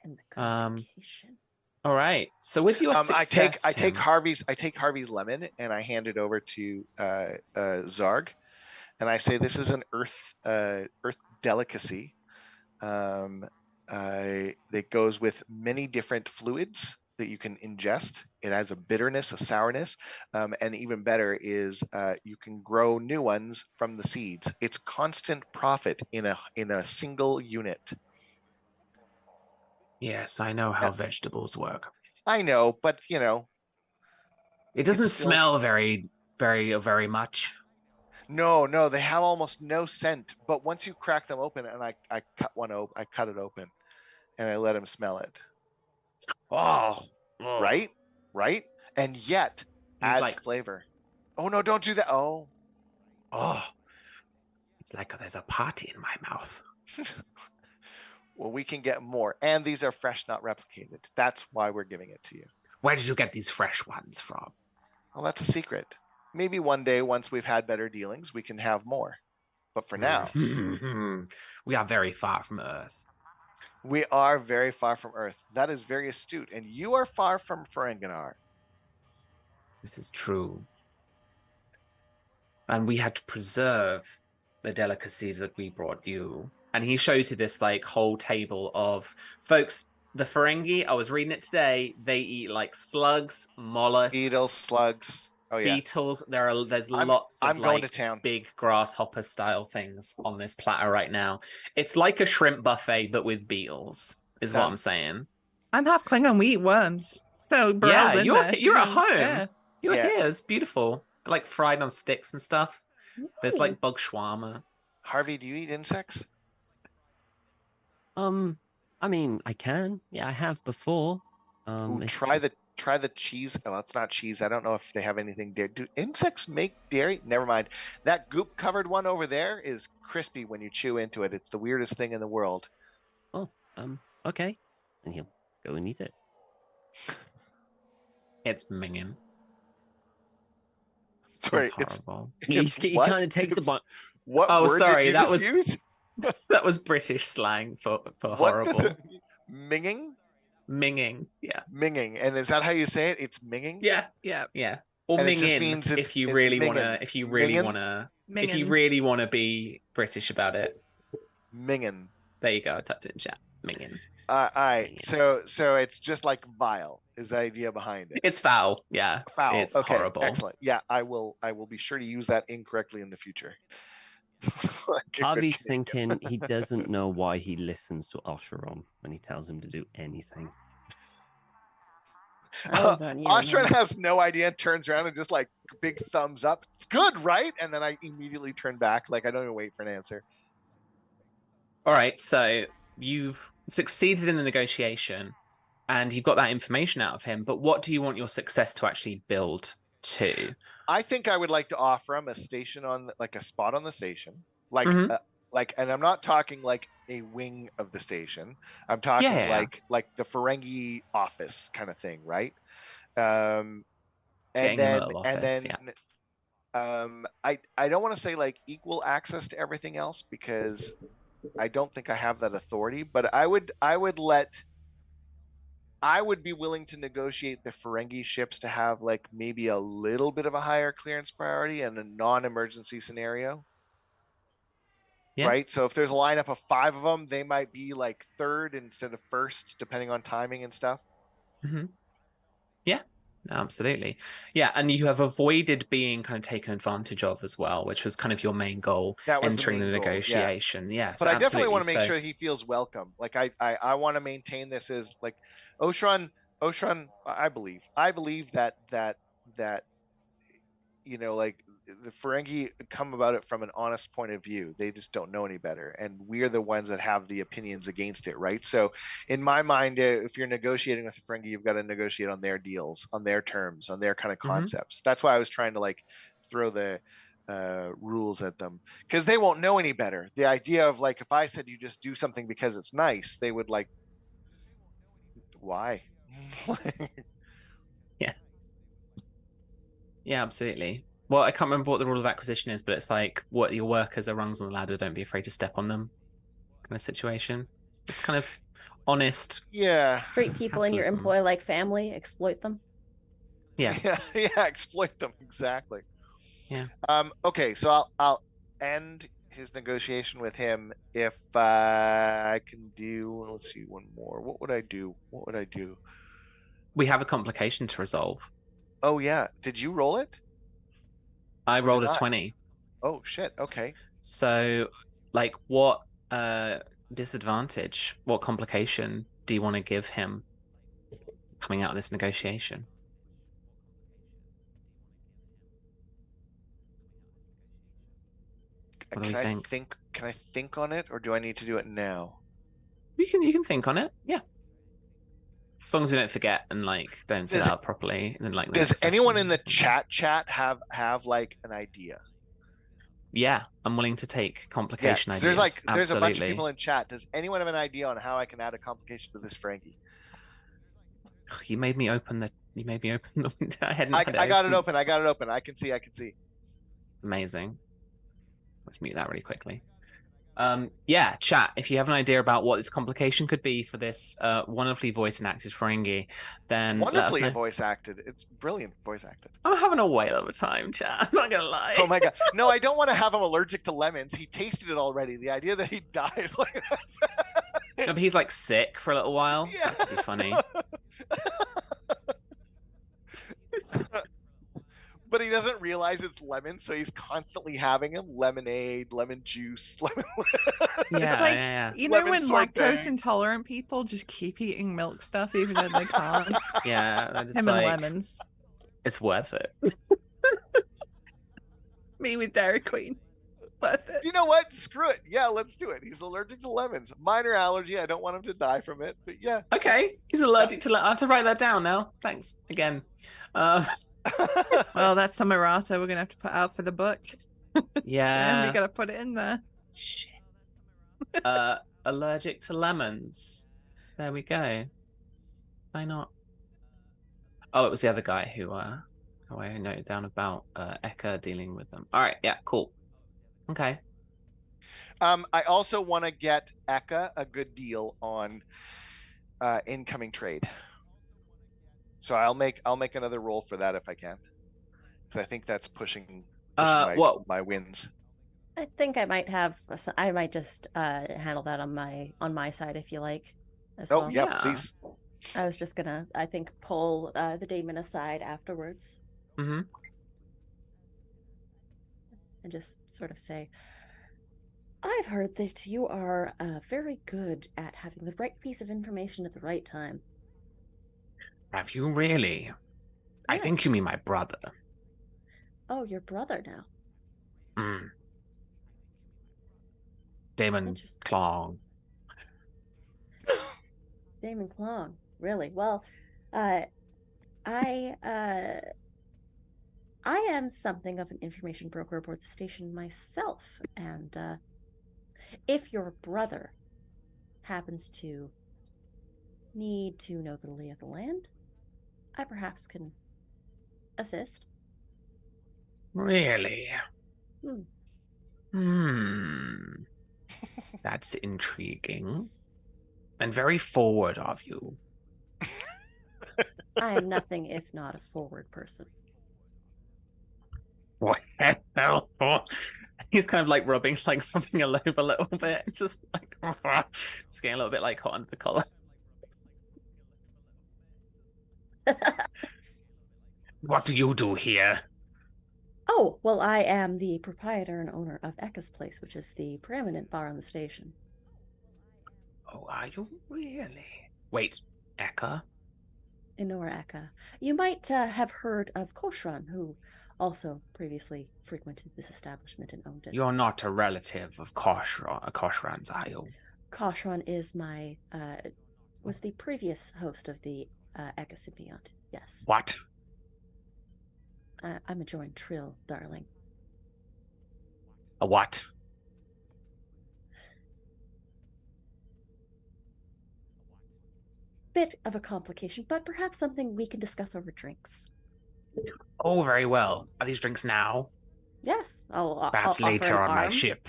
And the complication. All right, so with your success, I take Tim, Harvey's lemon and I hand it over to Zarg, and I say this is an earth delicacy. That goes with many different fluids that you can ingest. It has a bitterness, a sourness, and even better is you can grow new ones from the seeds. It's constant profit in a single unit. yes, I know how vegetables work. I know, but you know, It doesn't still... smell very much. No, they have almost no scent. But once you crack them open, and I cut it open, and I let him smell it. Oh, Right, and yet He's adds like, flavor. Oh no, don't do that. Oh, it's like there's a party in my mouth. well, we can get more, and these are fresh, not replicated. That's why we're giving it to you. Where did you get these fresh ones from? Well, that's a secret. Maybe one day, once we've had better dealings, we can have more. But for now, we are very far from Earth. we are very far from Earth. That is very astute, and you are far from Ferenginar. This is true. And we had to preserve the delicacies that we brought you. And he shows you this like whole table of folks. The Ferengi, I was reading it today. They eat like slugs, mollusks, Beetles, slugs. Oh yeah, beetles. There's lots of I'm going like to town. big grasshopper style things on this platter right now. It's like a shrimp buffet, but with beetles, is what I'm saying. I'm half Klingon. We eat worms. So Yeah, Burrell's in there. you're at She- home. Yeah. You're Yeah. here. It's beautiful. Like fried on sticks and stuff. There's like bug shawarma. Harvey, do you eat insects? I mean, I can. Yeah, I have before. Ooh, if- try the cheese. Oh, it's not cheese. I don't know if they have anything dairy. Do insects make dairy? Never mind. That goop covered one over there is crispy when you chew into it. It's the weirdest thing in the world. Oh, okay. And he'll go and eat it. It's minging. Sorry, It's horrible. He what? kind of takes a It's- bunch. What Oh, word sorry, did you that just was use? that was British slang for What does horrible. it mean? Minging? Minging. Yeah. Minging. And is that how you say it? It's minging? Yeah. Yeah. Yeah. Or And it just mingin means it's if you really mingin. wanna if you really Mingin? wanna if Mingin. you really wanna be British about it. Mingin. There you go, I typed it in chat. Mingin. All right. Mingin. So it's just like vile is the idea behind it. It's foul, yeah. Foul. It's Okay. horrible. Excellent. Yeah, I will be sure to use that incorrectly in the future. Like a good Harvey's Canadian. thinking he doesn't know why he listens to Osheron when he tells him to do anything. That one's on you, Ostron man. has no idea, turns around and just like big thumbs up. It's good, right? And then I immediately turn back, like I don't even wait for an answer. All right, so you've succeeded in the negotiation and you've got that information out of him, but what do you want your success to actually build to? I think I would like to offer him a station on, like a spot on the station, like, Mhm. and I'm not talking like a wing of the station. I'm talking Yeah. like the Ferengi office kind of thing, right? Getting And a then little and office, then I don't want to say like equal access to everything else because I don't think I have that authority, but I would be willing to negotiate the Ferengi ships to have like maybe a little bit of a higher clearance priority in a non-emergency scenario. Yeah. Right. So if there's a lineup of 5 of them, they might be like third instead of first, depending on timing and stuff. Mm-hmm. Yeah, absolutely. Yeah, and you have avoided being kind of taken advantage of as well, which was kind of your main goal That was entering the main goal, yeah. negotiation. Yes, But I definitely want to absolutely. make sure he feels welcome. Like I want to maintain this as like Oshron, I believe that you know, like the Ferengi come about it from an honest point of view. They just don't know any better, and we're the ones that have the opinions against it, right? So, in my mind, if you're negotiating with the Ferengi, you've got to negotiate on their deals, on their terms, on their kind of concepts. That's why I was trying to like throw the rules at them because they won't know any better. The idea of like if I said you just do something because it's nice, they would like, why? Yeah. Yeah, absolutely. Well, I can't remember what the rule of acquisition is, but it's like what your workers are rungs on the ladder, don't be afraid to step on them kind of situation. It's kind of honest. Yeah. Treat people in your Capitalism. employ like family, exploit them. Yeah. Yeah, exploit them exactly. Yeah. Okay, so I'll end his negotiation with him if I can do. Let's see, one more. What would I do? We have a complication to resolve. Oh yeah, did you roll it? I Or rolled did a I? 20. Oh shit. Okay. So, like, what disadvantage, what complication do you want to give him coming out of this negotiation? What do we think? Can I think on it, or do I need to do it now? You can think on it. Yeah. As long as we don't forget and like don't set Does- it out properly, and then like the Does next anyone session in the or something. chat have like an idea? Yeah, I'm willing to take Yeah, complication 'cause ideas. there's a bunch of Absolutely. people in chat. Does anyone have an idea on how I can add a complication to this Frankie? You made me open the window. I hadn't I had got it open. open. I can see. Amazing. Let's mute that really quickly. Yeah, chat. If you have an idea about what this complication could be for this wonderfully voice enacted Ferengi, then let us Wonderfully know. voice acted. It's brilliant voice acted. I'm having a whale of a time, chat. I'm not gonna lie. Oh my god. No, I don't want to have him allergic to lemons. He tasted it already. The idea that he dies like that. No, but he's like sick for a little while. Yeah. That could be funny. But he doesn't realize it's lemon, so he's constantly having him lemonade, lemon juice, lemon. Yeah, It's like, yeah, you know, Lemon when sorbet. lactose intolerant people just keep eating milk stuff even though they can't. yeah. They're just Him and like, lemons. it's worth it. Me with Dairy Queen. Worth it. You know what? Screw it. Yeah, let's do it. He's allergic to lemons. Minor allergy. I don't want him to die from it, but yeah. Okay, he's allergic to. I have to write that down now. Thanks again. Well, that's some errata we're gonna have to put out for the book. Yeah. Somebody gotta put it in there. Shit. Allergic to lemons. There we go. Why not? Oh, it was the other guy who I noted down about Eka dealing with them. All right, yeah, cool. Okay. I also want to get Eka a good deal on incoming trade. So I'll make another roll for that if I can, because I think that's pushing What? my wins. I think I might have. I might just handle that on my side if you like, as Oh well. yeah, Yeah. please. I was just gonna, I think, pull the demon aside afterwards Mm-hmm. and just sort of say, I've heard that you are very good at having the right piece of information at the right time. Have you really? I think you Yes. mean my brother. Oh, your brother now. Mm. Damon Interesting. Klong. Damon Klong. Really? Well, I I am something of an information broker aboard the station myself, and if your brother happens to need to know the lay of the land, I perhaps can assist. Really? Hmm. Hmm. That's intriguing. And very forward of you. I am nothing if not a forward person. What the hell? He's kind of like rubbing a lobe a little bit, just like it's getting a little bit like hot under the collar. What do you do here? Oh, well, I am the proprietor and owner of Eka's Place, which is the preeminent bar on the station. Oh, are you really? Wait, Eka? Inora Eka. You might have heard of Koshran, who also previously frequented this establishment and owned it. You're not a relative of Koshran's, are you? Koshran is was the previous host of the Eka Symbiont. Yes. What? I'm a joined Trill, darling. A what? Bit of a complication, but perhaps something we can discuss over drinks. Oh, very well. Are these drinks now? Yes, I'll Perhaps offer later an on my arm. ship.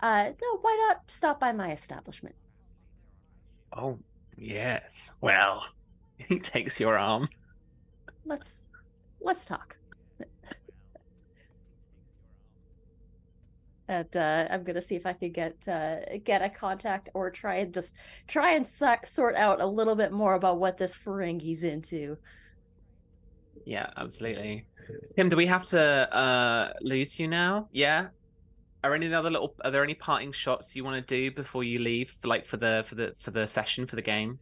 No, why not stop by my establishment? Oh, yes. Well, he takes your arm. Let's talk. And I'm gonna see if I can get a contact or try and sort out a little bit more about what this Ferengi's into. Yeah, absolutely. Tim, do we have to lose you now? Yeah. Are there any parting shots you want to do before you leave, for the session for the game?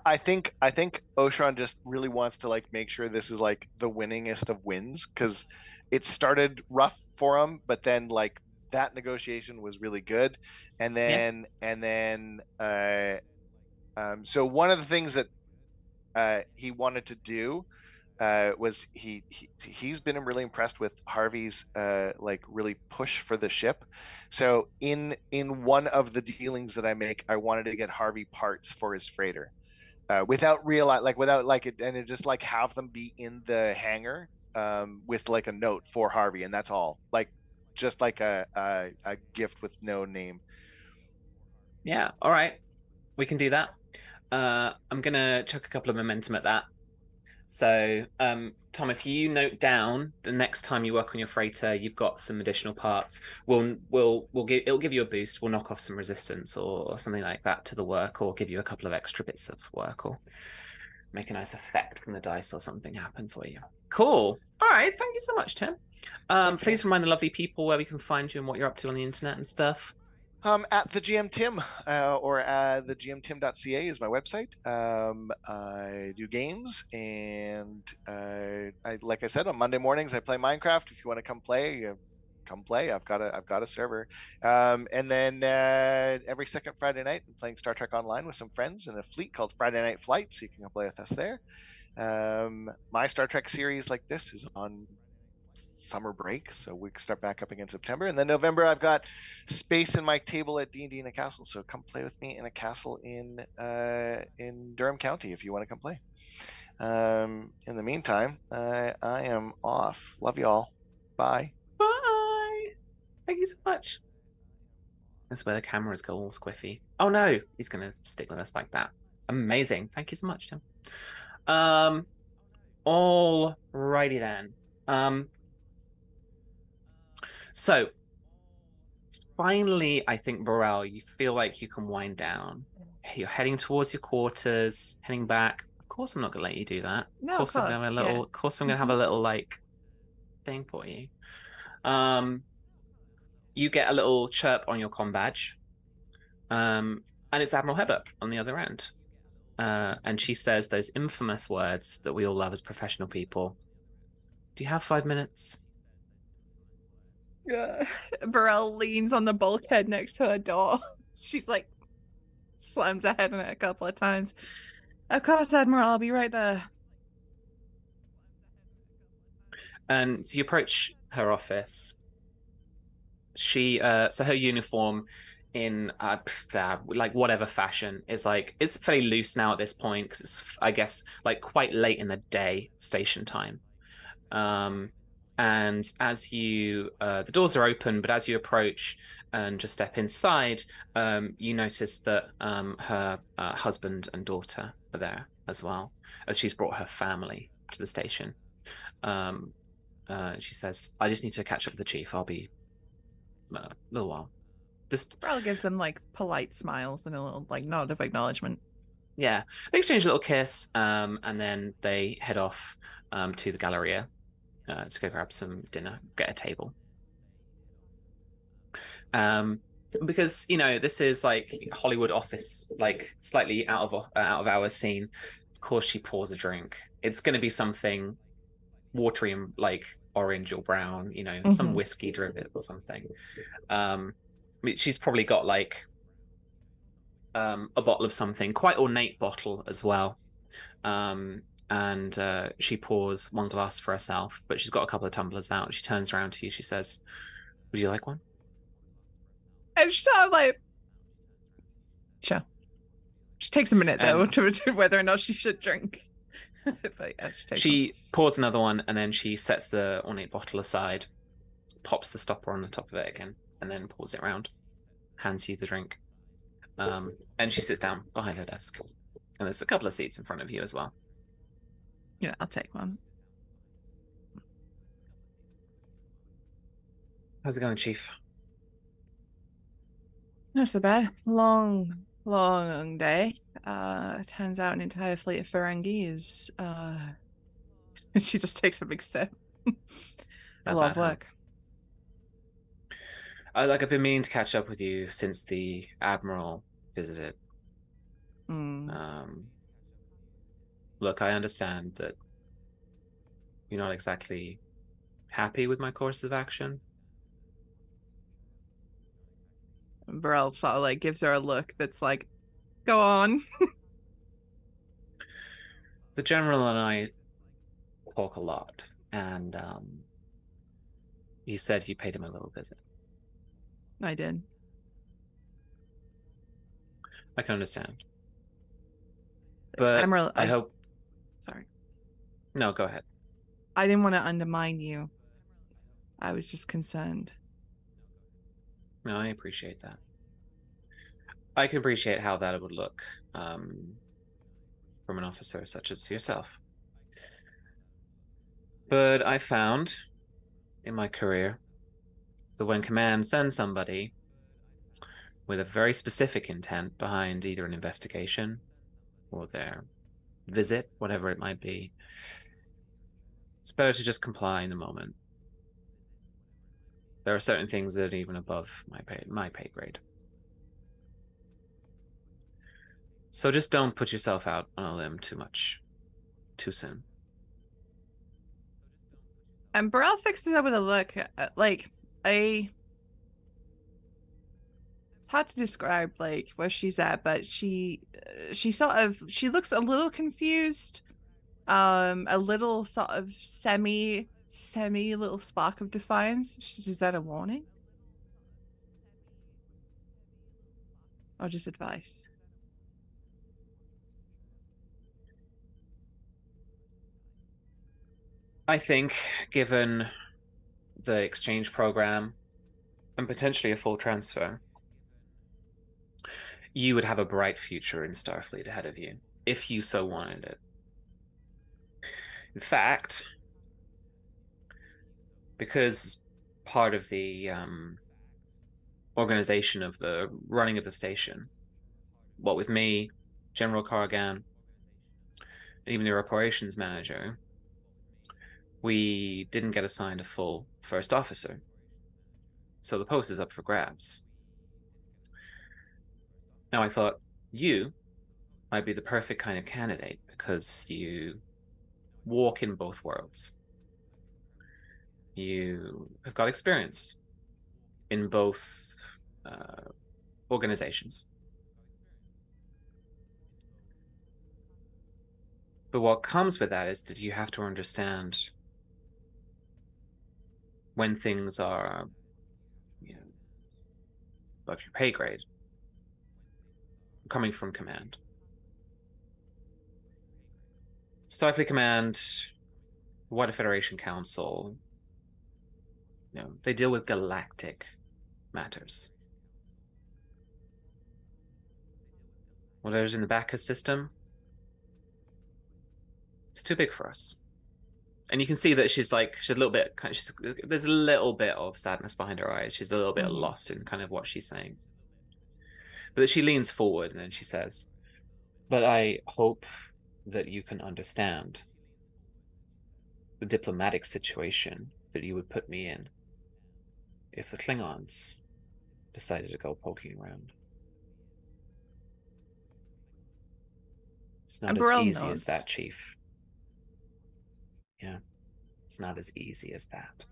I think Oshron just really wants to like make sure this is like the winningest of wins, because it started rough for him, but then like that negotiation was really good, and then so one of the things that he wanted to do was he's been really impressed with Harvey's like really push for the ship. So in one of the dealings that I make, I wanted to get Harvey parts for his freighter. Without it, and it just like have them be in the hangar with like a note for Harvey, and that's all. Like just like a gift with no name. Yeah, all right. We can do that. I'm gonna chuck a couple of momentum at that. So, Tom, if you note down the next time you work on your freighter, you've got some additional parts. It'll give you a boost. We'll knock off some resistance or something like that to the work, or give you a couple of extra bits of work, or make a nice effect from the dice or something happen for you. Cool. All right. Thank you so much, Tim. Thanks, Please man. remind the lovely people where we can find you and what you're up to on the internet and stuff. At the GM Tim, or the gmtim.ca is my website. I do games, and like I said, on Monday mornings I play Minecraft. If you want to come play, come play. I've got a server. And then every second Friday night, I'm playing Star Trek Online with some friends in a fleet called Friday Night Flight, so you can come play with us there. My Star Trek series like this is on summer break, so we can start back up again in September. And then November, I've got space in my table at D&D in a castle, so come play with me in a castle in Durham County if you want to come play. In the meantime, I am off. Love you all. Bye. Bye. Thank you so much. That's where the cameras go all squiffy. Oh no, he's gonna stick with us like that. Amazing. Thank you so much, Tim. Alrighty then. So finally, I think, Burrell, you feel like you can wind down. You're heading towards your quarters, heading back. Of course, I'm not gonna let you do that. No, of course, I'm gonna have a little. yeah. Of course, I'm gonna have a little like thing for you. You get a little chirp on your comm badge, and it's Admiral Hebert on the other end. And she says those infamous words that we all love as professional people. Do you have 5 minutes? Burrell leans on the bulkhead next to her door. She's like, slams her head in it a couple of times. Of course, Admiral, I'll be right there. And so you approach her office. So her uniform in like whatever fashion is like, it's fairly loose now at this point because it's, I guess, like quite late in the day station time. And as you the doors are open, but as you approach and just step inside, you notice that her husband and daughter are there as well, as she's brought her family to the station. She says, I just need to catch up with the chief. I'll be a little while. Just Burrell gives them like polite smiles and a little like nod of acknowledgement. Yeah, they exchange a little kiss, and then they head off to the Galleria to go grab some dinner, get a table. Because this is like Hollywood office, like slightly out of hours scene. Of course, she pours a drink. It's going to be something watery and like orange or brown, some whiskey derivative or something. She's probably got like a bottle of something, quite ornate bottle as well. And she pours one glass for herself, but she's got a couple of tumblers out. She turns around to you. She says, would you like one? And she's sort of like, sure. She takes a minute though to whether or not she should drink. But yeah, she pours another one, and then she sets the ornate bottle aside, pops the stopper on the top of it again, and then pours it around, hands you the drink. And she sits down behind her desk. And there's a couple of seats in front of you as well. Yeah, I'll take one. How's it going, Chief? Not so bad. Long day. Turns out an entire fleet of Ferengi is she just takes a big sip. A lot of work. I've been meaning to catch up with you since the Admiral visited. Look, I understand that you're not exactly happy with my course of action. Burrell sort of like gives her a look that's like, go on. The General and I talk a lot, and he said you paid him a little visit. I did. I can understand. But Admiral, I hope... Sorry. No, go ahead. I didn't want to undermine you. I was just concerned. No, I appreciate that. I can appreciate how that would look from an officer such as yourself. But I found in my career that when command sends somebody with a very specific intent behind either an investigation or their visit, whatever it might be, it's better to just comply in the moment. There are certain things that are even above my pay grade. So just don't put yourself out on a limb too much, too soon. And Burrell fixes it with a look, it's hard to describe like where she's at, but she looks a little confused, a little sort of semi semi little spark of defiance. She says, "Is that a warning? Or just advice?" I think, given the exchange program and potentially a full transfer, you would have a bright future in Starfleet ahead of you, if you so wanted it. In fact, because part of the organization of the running of the station, what with me, General Corrigan, and even their operations manager, we didn't get assigned a full first officer. So the post is up for grabs. Now I thought you might be the perfect kind of candidate because you walk in both worlds. You have got experience in both organizations. But what comes with that is that you have to understand when things are, above your pay grade, coming from command. Starfleet Command, Wider Federation Council, they deal with galactic matters. Whatever's in the Bacchus system, it's too big for us. And you can see that she's a little bit, there's a little bit of sadness behind her eyes. She's a little bit lost in kind of what she's saying. But she leans forward and then she says, "But I hope that you can understand the diplomatic situation that you would put me in if the Klingons decided to go poking around. It's not as easy as that, Chief. Yeah, it's not as easy as that.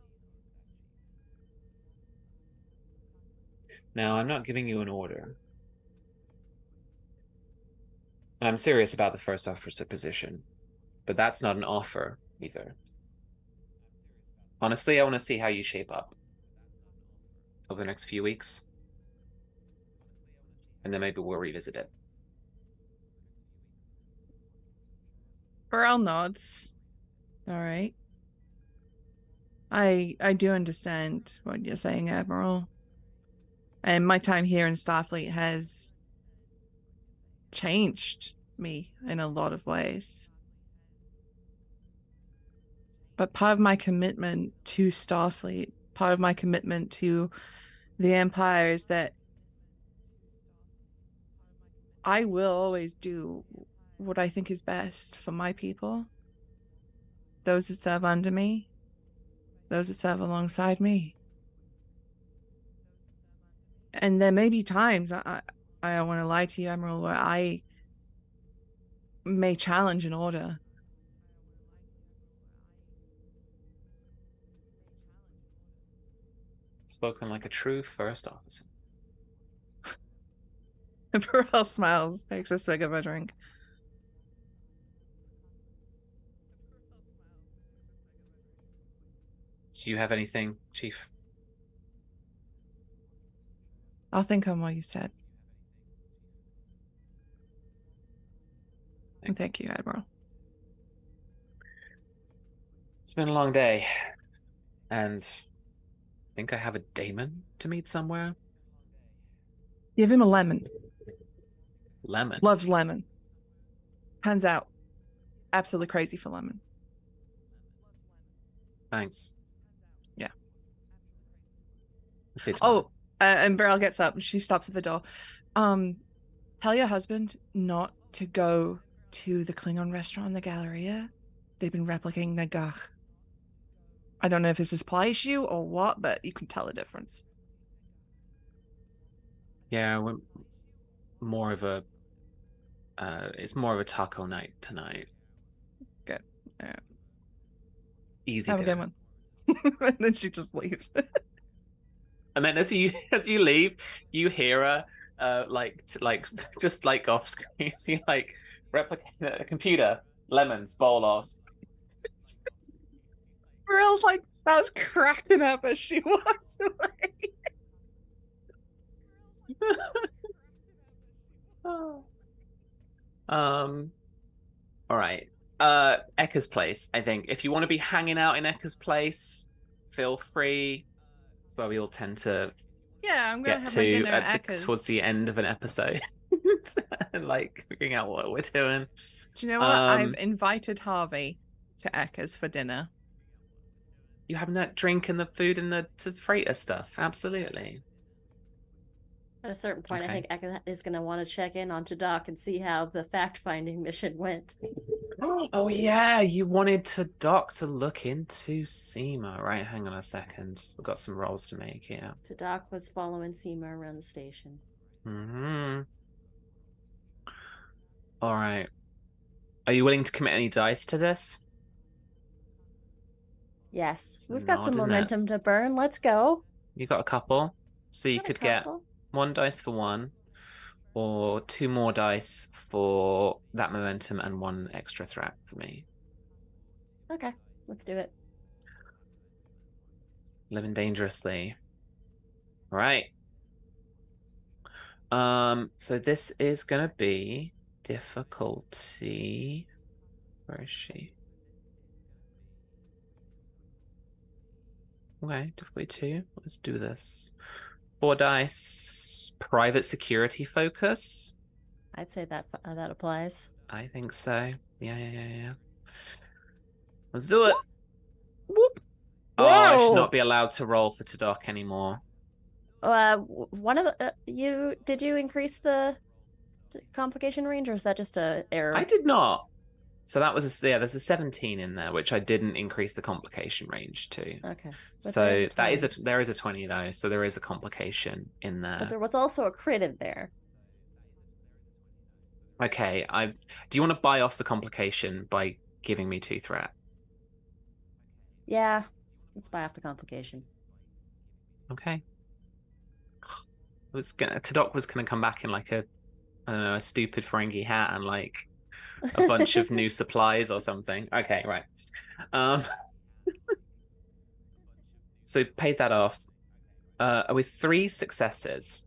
Now, I'm not giving you an order. And I'm serious about the first officer position, but that's not an offer either. Honestly, I want to see how you shape up over the next few weeks. And then maybe we'll revisit it." Burrell nods. All right. I do understand what you're saying, Admiral. And my time here in Starfleet has changed me in a lot of ways. But part of my commitment to Starfleet, part of my commitment to the Empire is that I will always do what I think is best for my people. Those that serve under me, those that serve alongside me. And there may be times, I don't want to lie to you, Admiral, where I may challenge an order. Spoken like a true first officer. Burrell smiles, takes a swig of a drink. Do you have anything, Chief? I'll think on what you said. Thanks. Thank you, Admiral. It's been a long day, and I think I have a daemon to meet somewhere. Give him a lemon. Lemon. Loves lemon. Turns out, absolutely crazy for lemon. Thanks. Yeah. See you tomorrow. Oh, and Beryl gets up and she stops at the door. Tell your husband not to go to the Klingon restaurant in the Galleria. They've been replicating their gach. I don't know if this is pie issue or what, but you can tell the difference. Yeah, we're more of a it's more of a taco night tonight. Good. Yeah. Easy. Have a good one. And then she just leaves. And then as you leave, you hear her just like off screen, be like, replicate a computer, lemons, bowl off. Brill Kel like starts cracking up as she walks away. All right. Ekka's place, I think. If you want to be hanging out in Ekka's place, feel free. It's where we all tend to Yeah, I'm gonna get have my to dinner at at towards Ekka's. the end of an episode. And like figuring out what we're doing. Do you know what? I've Um, invited Harvey to Ekka's for dinner. You having that drink and the food and the freighter stuff. Absolutely. At a certain point, I Okay. think Eka is going to want to check in on Doc and see how the fact-finding mission went. Oh yeah, you wanted Doc to look into Seema, right? Hang on a second. We've got some rolls to make here. Doc was following Seema around the station. Mm-hmm. All right. Are you willing to commit any dice to this? Yes, It's we've got some nod, isn't it? momentum to burn. Let's go. You got a couple, so you Got a could get couple. 1 dice for 1, or 2 more dice for that momentum and 1 extra threat for me. Okay, let's do it. Living dangerously. All right. So this is gonna be difficulty. Where is she? Okay, difficulty 2. Let's do this. 4 dice. Private security focus. I'd say that that applies. I think so. Yeah. Let's do it. Whoop. Oh, I should Whoa! not be allowed to roll for Tadok anymore. One of the did you increase the complication range, or is that just a error? I did not. So that was there's a 17 in there, which I didn't increase the complication range to. Okay. So there is a 20 though, so there is a complication in there. But there was also a crit in there. Okay, do you want to buy off the complication by giving me 2 threat? Yeah, let's buy off the complication. Okay. Tadok was gonna come back in like I don't know, a stupid Ferengi hat and like a bunch of new supplies or something. Okay, right. So paid that off. With 3 successes,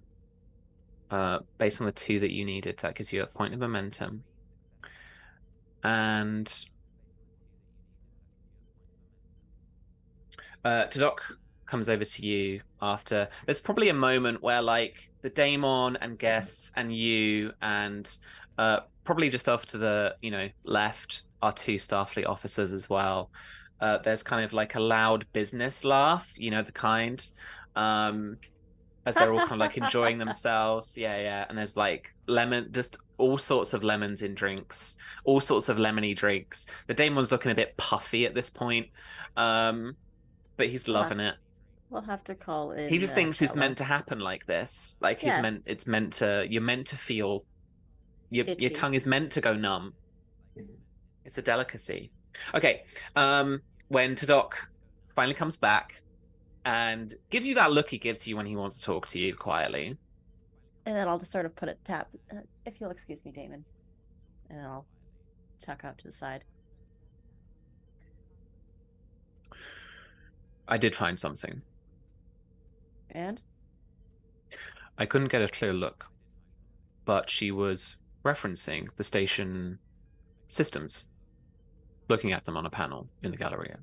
based on the 2 that you needed, that gives you a point of momentum. And Tadok comes over to you after. There's probably a moment where like the Daemon and guests and you and probably just off to the left are 2 Starfleet officers as well. There's kind of like a loud business laugh, the kind, as they're all kind of like enjoying themselves. Yeah. And there's like just all sorts of lemons in drinks, all sorts of lemony drinks. The Daemon's looking a bit puffy at this point, but he's loving it. We'll have to call in. He just thinks it's Trello. meant to happen like this. Like Yeah. it's meant to. You're meant to feel. Your Itchy. tongue is meant to go numb. It's a delicacy. Okay. When Tadok finally comes back and gives you that look he gives you when he wants to talk to you quietly. And then I'll just sort of put it tapped. If you'll excuse me, Damon. And then I'll chuck out to the side. I did find something. And? I couldn't get a clear look, but she was referencing the station systems, looking at them on a panel in the Galleria.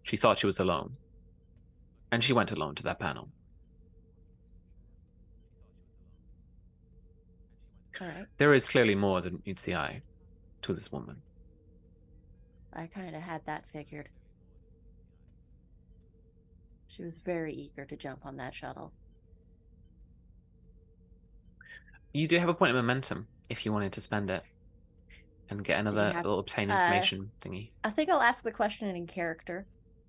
She thought she was alone, and she went alone to that panel. All right. There is clearly more than meets the eye to this woman. I kind of had that figured. She was very eager to jump on that shuttle. You do have a point of momentum if you wanted to spend it and get another little obtain information thingy. I think I'll ask the question in character.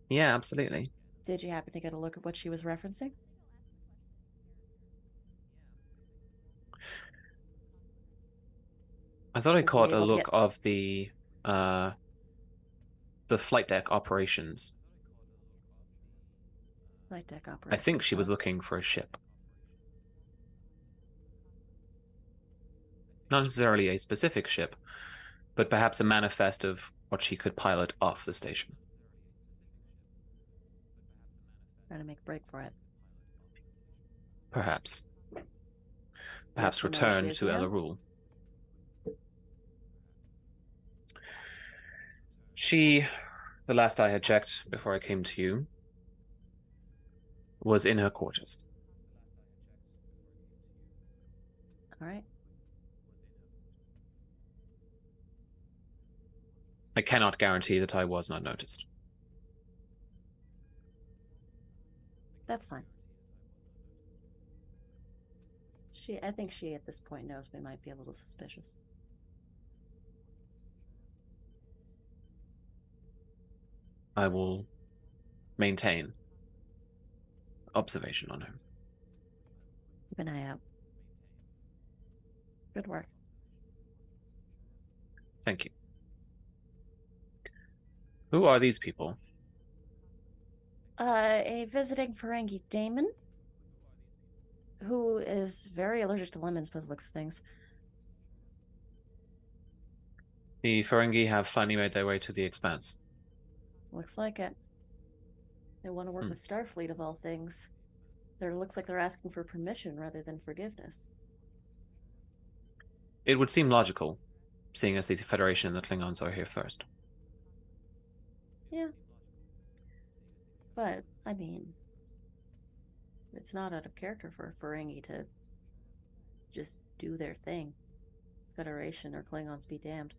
Yeah, absolutely. Did you happen to get a look at what she was referencing? I thought I caught a look get... of the flight deck operations. Flight deck operations. I think she was looking for a ship. Not necessarily a specific ship, but perhaps a manifest of what she could pilot off the station. Trying to make a break for it. Perhaps. You Perhaps also know where she return is to now? Elarul. She, the last I had checked before I came to you, was in her quarters. All right. I cannot guarantee that I was not noticed. That's fine. I think she at this point knows we might be a little suspicious. I will maintain observation on her. Keep an eye out. Good work. Thank you. Who are these people? A visiting Ferengi daemon who is very allergic to lemons by the looks of things. The Ferengi have finally made their way to the Expanse. Looks like it. They want to work with Starfleet of all things. Looks like they're asking for permission rather than forgiveness. It would seem logical, seeing as the Federation and the Klingons are here first. Yeah. But, I mean, it's not out of character for a Ferengi to just do their thing. Federation or Klingons be damned.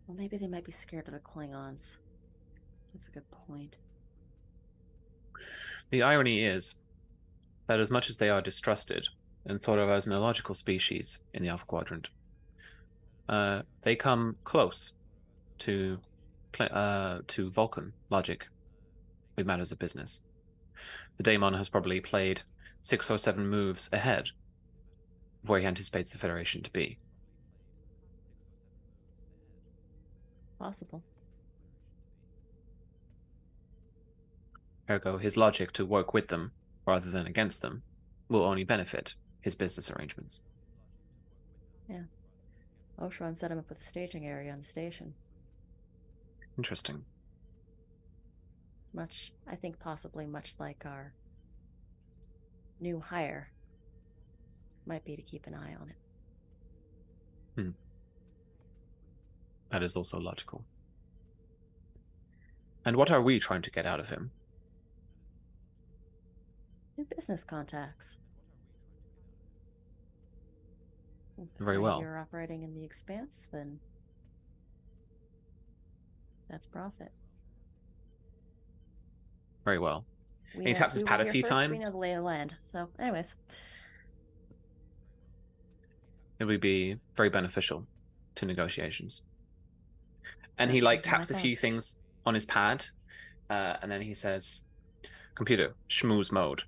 Well, maybe they might be scared of the Klingons. That's a good point. The irony is that as much as they are distrusted and thought of as an illogical species in the Alpha Quadrant, they come close to Vulcan logic with matters of business. The Daemon has probably played 6 or 7 moves ahead of where he anticipates the Federation to be. Possible. Ergo, his logic to work with them rather than against them will only benefit his business arrangements. Yeah. Oshron set him up with a staging area on the station. Interesting. I think possibly much like our new hire. Might be to keep an eye on it. That is also logical. And what are we trying to get out of him? New business contacts. Very well. If you're operating in the Expanse, then that's profit. Very well. We And he taps his pad a few We times. know the lay of the land. So, anyways. It would be very beneficial to negotiations. And he That's what like was in my taps a few thoughts. things on his pad, and then he says, "Computer, schmooze mode."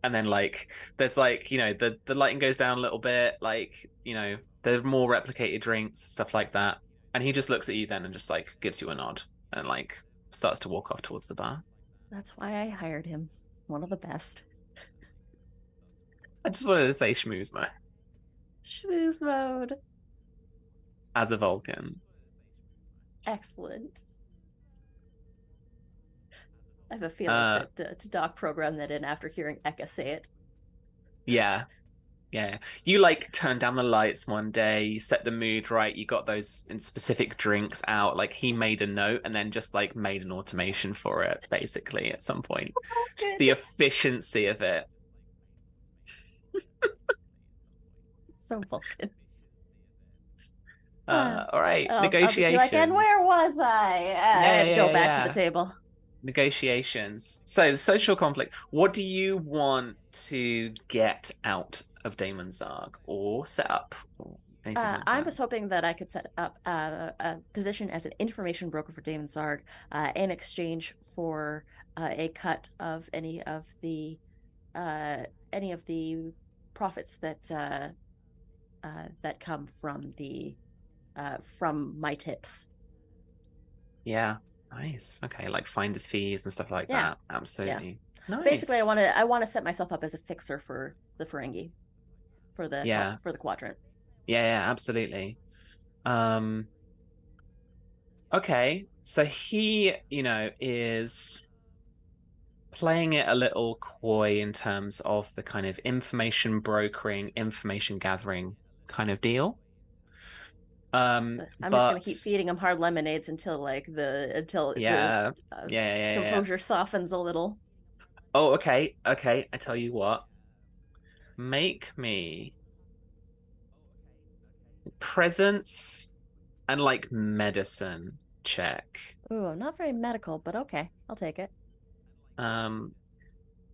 And then like there's like, you know, the lighting goes down a little bit, like, you know, there are more replicated drinks, stuff like that. And he just looks at you then and just like gives you a nod and like starts to walk off towards the bar. That's why I hired him. One of the best. I just wanted to say schmooze mode Schmooze mode. as a Vulcan. Excellent. I have a feeling that to Doc program that in after hearing Eka say it. Yeah. You like turn down the lights one day, you set the mood right, you got those specific drinks out, like he made a note and then just like made an automation for it basically at some point. Just the efficiency of it. So Vulcan. All right, I'll negotiations. just be like, and where was I? And go back to the table. Negotiations. So the social conflict. What do you want to get out of Damon Zarg or set up? Or anything like I that? was hoping that I could set up a position as an information broker for Damon Zarg in exchange for a cut of any of the profits that that come from the from my tips. Yeah. Nice. Okay, like finder's fees and stuff like that. Absolutely. Yeah. Nice. Basically, I want to set myself up as a fixer for the Ferengi, for the quadrant. Yeah, absolutely. Okay, so he, you know, is playing it a little coy in terms of the kind of information brokering, information gathering kind of deal. I'm But just gonna keep feeding him hard lemonades until yeah, the yeah. composure softens a little. Oh, okay. I tell you what. Make me presence and like medicine check. Ooh, I'm not very medical, but okay, I'll take it. Do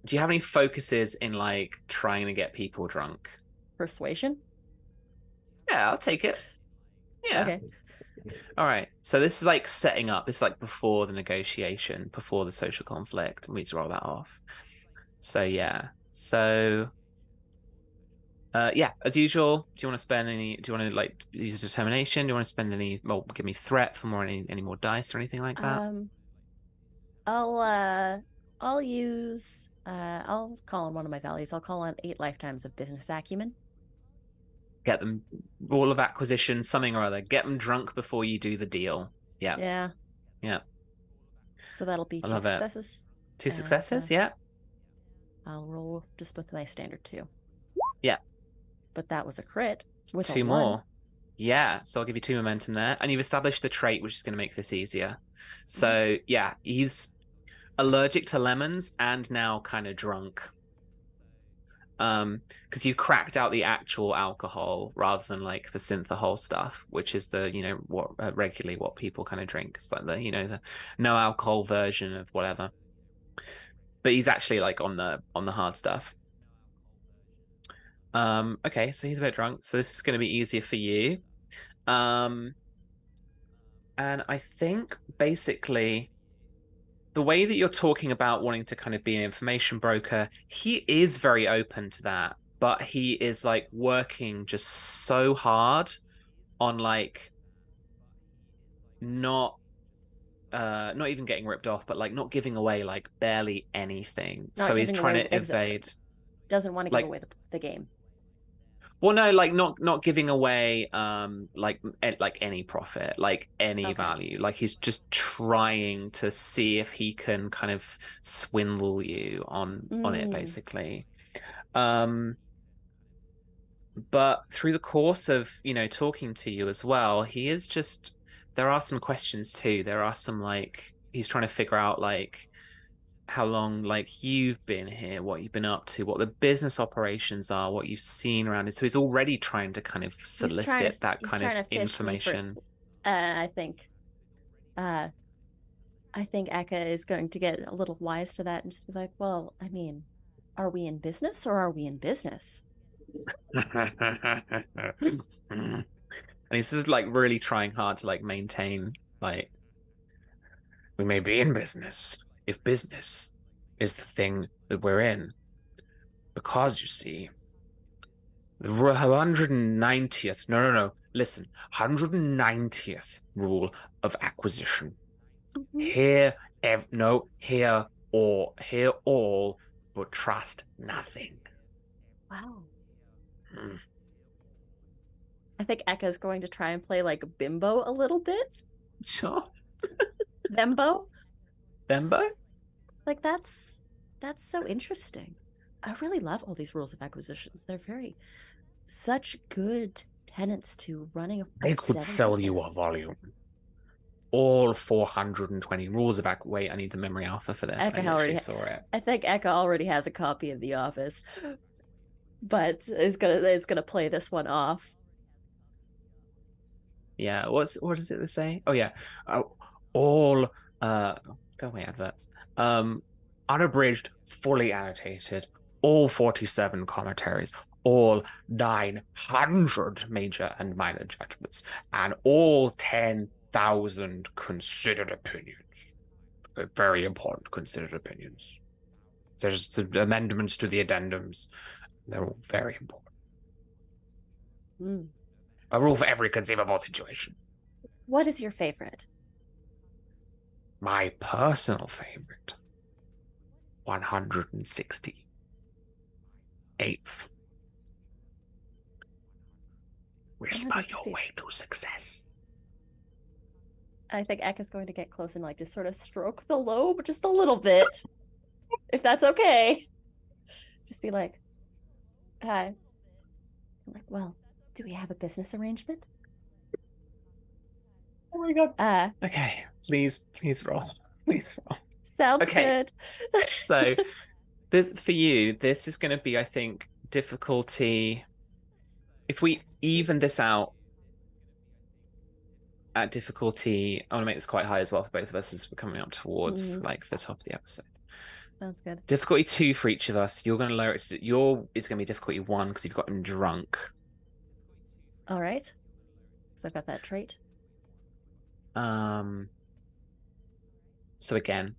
you have any focuses in like trying to get people drunk? Persuasion. Yeah, I'll take it. Yeah. Okay. All right. So this is like setting up. This is like before the negotiation, before the social conflict. We need to roll that off. So yeah. So yeah, as usual, do you want to spend any, do you want to like use determination? Do you want to spend any, well, give me threat for more, any more dice or anything like that? I'll use I'll call on one of my values. I'll call on 8 lifetimes of business acumen. Get them rule of acquisition, something or other. Get them drunk before you do the deal. Yeah. Yeah. Yeah. So that'll be I 2 love it. successes. 2 successes, yeah. I'll roll just with my standard 2. Yeah. But that was a crit with 2 a 1. more. Yeah, so I'll give you 2 momentum there. And you've established the trait, which is going to make this easier. So yeah, he's allergic to lemons and now kind of drunk. Because you cracked out the actual alcohol rather than like the synthahol stuff, which is the, you know, what regularly what people kind of drink. It's like the, you know, the no alcohol version of whatever. But he's actually like on the hard stuff. Okay, so he's a bit drunk, so this is going to be easier for you. And I think basically the way that you're talking about wanting to kind of be an information broker, he is very open to that, but he is like working just so hard on like not even getting ripped off, but like not giving away like barely anything. Not So he's giving trying away to evade. Doesn't want to like give away the game. Well, no, like not giving away like any profit, like any Okay. value. Like he's just trying to see if he can kind of swindle you on it, basically. But through the course of, you know, talking to you as well, he is just, there are some questions too. There are some like he's trying to figure out like how long like you've been here, what you've been up to, what the business operations are, what you've seen around it. So he's already trying to kind of solicit that kind of information. I think Eka is going to get a little wise to that and just be like, well, I mean, are we in business or are we in business? And he's just like really trying hard to like maintain like, we may be in business if business is the thing that we're in. Because you see, the 190th, no, listen, 190th rule of acquisition. Hear all, but trust nothing. Wow. I think Eka is going to try and play like bimbo a little bit. Sure. Bembo? Like that's so interesting. I really love all these rules of acquisitions. They're such good tenets to running a They could sell business. you a volume. All 420 rules of wait, I need the memory alpha for this. Eka I already saw it. I think Eka already has a copy in the office, but is gonna play this one off. Yeah, what does it say? Oh yeah, all go away adverts. Unabridged, fully annotated, all 47 commentaries, all 900 major and minor judgments, and all 10,000 considered opinions. Very important considered opinions. There's the amendments to the addendums. They're all very important. A rule for every conceivable situation. What is your favorite? My personal favorite. 168th. Whisper your way to success. I think Eka's going to get close and like just sort of stroke the lobe just a little bit. if that's okay. Just be like, hi. I'm like, well, do we have a business arrangement? Oh my god. Uh, Okay, please roll. Please roll. sounds Okay. good. So this for you, this is going to be, I think, difficulty. If we even this out at difficulty, I want to make this quite high as well for both of us as we're coming up towards like the top of the episode. Sounds good. Difficulty 2 for each of us. You're going to lower it to your. It's going to be difficulty 1 because you've got him drunk. All right. So I've got that trait. So again,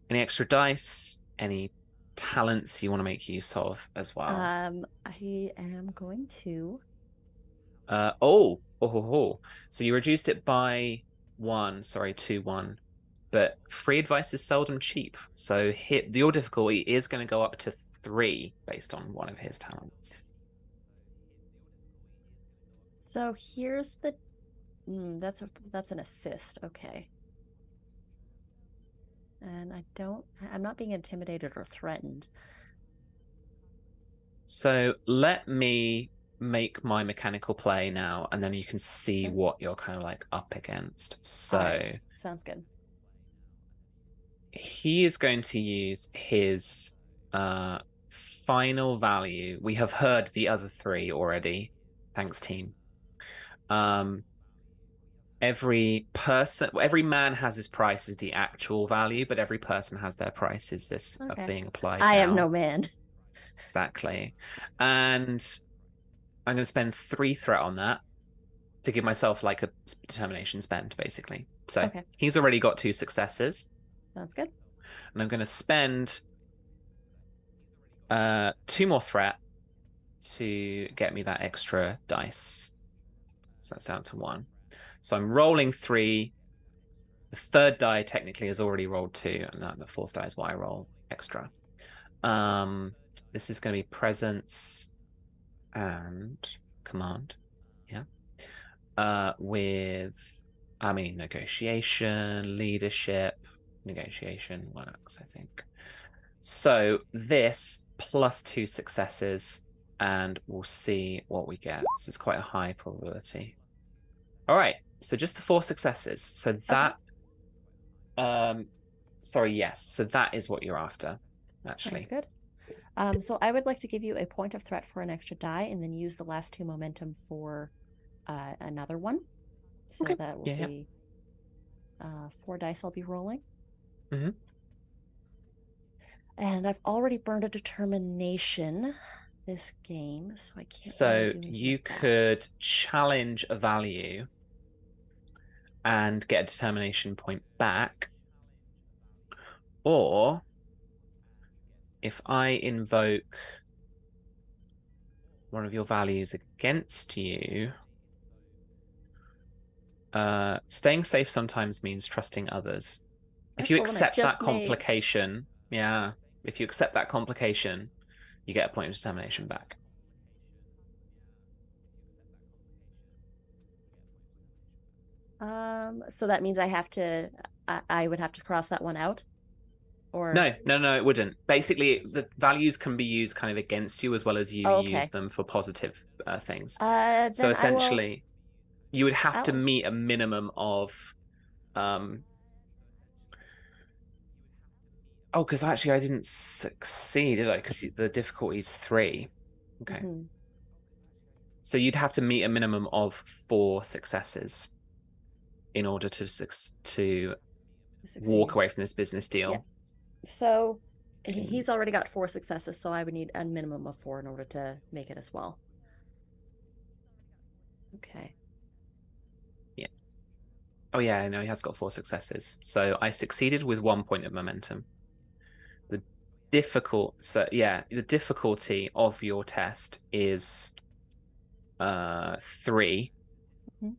any extra dice, any talents you want to make use of as well. I am going to. So you reduced it by 2-1. But free advice is seldom cheap. So your difficulty is going to go up to 3 based on one of his talents. So here's the. That's an assist. Okay. And I'm not being intimidated or threatened. So let me make my mechanical play now, and then you can see Sure. what you're kind of like up against. So right. Sounds good. he is going to use his final value. We have heard the other 3 already. Thanks, team. Every man has his price is the actual value, but every person has their price is this Okay. being applied. I am now. no man. Exactly. And I'm going to spend 3 threat on that to give myself like a determination spend, basically. So Okay. he's already got 2 successes. Sounds good. And I'm going to spend 2 more threat to get me that extra dice. So that's down to 1. So I'm rolling 3. The 3rd die technically has already rolled 2, and the 4th die is why I roll extra. This is going to be presence and command. Yeah. With, negotiation, leadership. Negotiation works, I think. So this plus 2 successes, and we'll see what we get. This is quite a high probability. All right, so just the 4 successes. So that, yes. So that is what you're after, actually. Sounds good. So I would like to give you a point of threat for an extra die, and then use the last 2 momentum for another one. So Okay. that will Yeah. be 4 dice I'll be rolling. Mhm. And I've already burned a determination this game, so I can't So really do anything you with that. could challenge a value and get a determination point back, or if I invoke one of your values against you, staying safe sometimes means trusting others. That's If you the one I accept that just made. complication, if you accept that complication, you get a point of determination back. So that means I would have to cross that one out? Or No, it wouldn't. Basically, the values can be used kind of against you as well as you use them for positive things. So essentially, you would have to meet a minimum of because actually I didn't succeed, did I? Because the difficulty is 3. Okay. Mhm. So you'd have to meet a minimum of 4 successes in order to walk away from this business deal. Yeah. So he's already got 4 successes, so I would need a minimum of 4 in order to make it as well. Okay. Yeah. Oh yeah, no, he has got 4 successes. So I succeeded with 1 point of momentum. The difficulty of your test is 3. Mhm.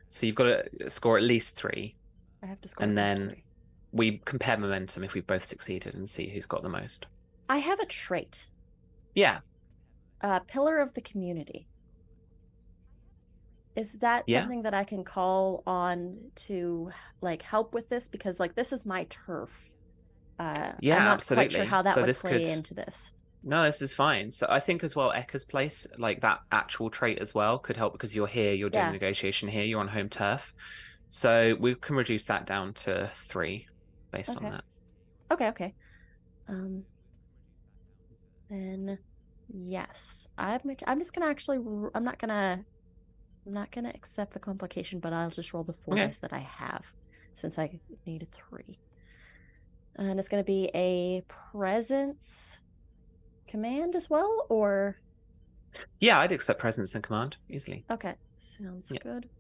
So you've got to score at least 3. I have to score and at least then 3. We compare momentum if we both succeeded and see who's got the most. I have a trait. Yeah. Pillar of the community. Is that something that I can call on to like help with this? Because like this is my turf. Yeah, I'm not absolutely. quite sure how that So would this play could into this. No, this is fine. So I think as well, Ekka's place, like that actual trait as well, could help because you're here, you're doing Yeah. negotiation here, you're on home turf. So we can reduce that down to 3 based on Okay. that. Okay. Then yes, I'm just gonna actually I'm not gonna accept the complication, but I'll just roll the 4 Okay. dice that I have since I need a 3. And it's gonna be a presence command as well, or Yeah, I'd accept presence and command easily. okay, sounds Yeah. good.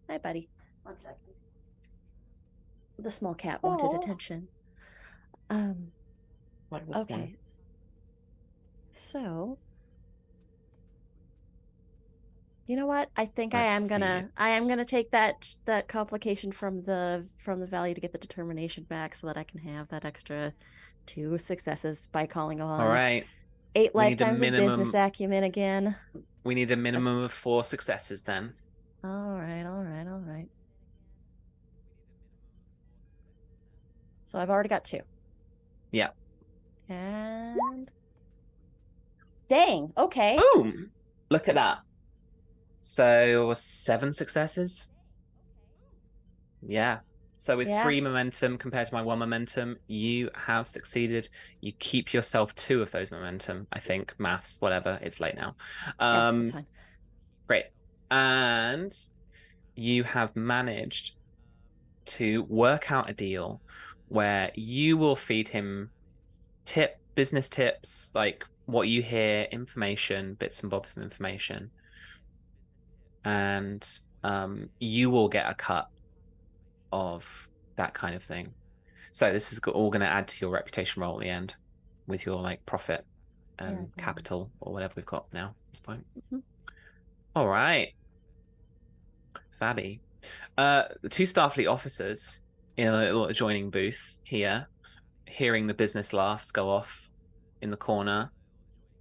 Hi, buddy. 1 second. The small cat wanted Aw. attention. Like this one. Okay. So, you know what? I think Let's I am see gonna it. take that complication from the value to get the determination back so that I can have that extra 2 successes by calling on All right. 8 We need a lifetimes of business minimum. acumen again. We need a minimum of 4 successes then. All right. So I've already got 2. Yeah. And dang, okay. Boom! Look at that. So 7 successes. Yeah. So with Yeah. 3 momentum compared to my 1 momentum, you have succeeded. You keep yourself 2 of those momentum, I think. Maths, whatever. It's late now. Yeah, that's fine. Great. And you have managed to work out a deal where you will feed him business tips, like what you hear, information, bits and bobs of information. And you will get a cut of that kind of thing. So this is all going to add to your reputation roll at the end with your like profit and capital or whatever we've got now at this point. All right. Fabby. The 2 Starfleet officers in a little adjoining booth here, hearing the business laughs go off in the corner,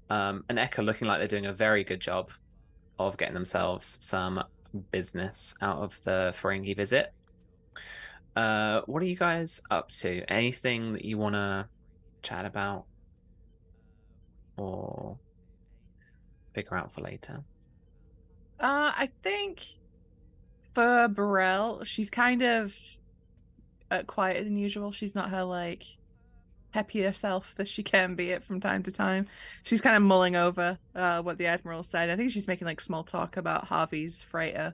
and Ekka looking like they're doing a very good job of getting themselves some business out of the Ferengi visit. What are you guys up to? Anything that you want to chat about or figure out for later? I think for Burrell, she's kind of quieter than usual. She's not her like happier self that she can be at from time to time. She's kind of mulling over what the Admiral said. I think she's making like small talk about Harvey's freighter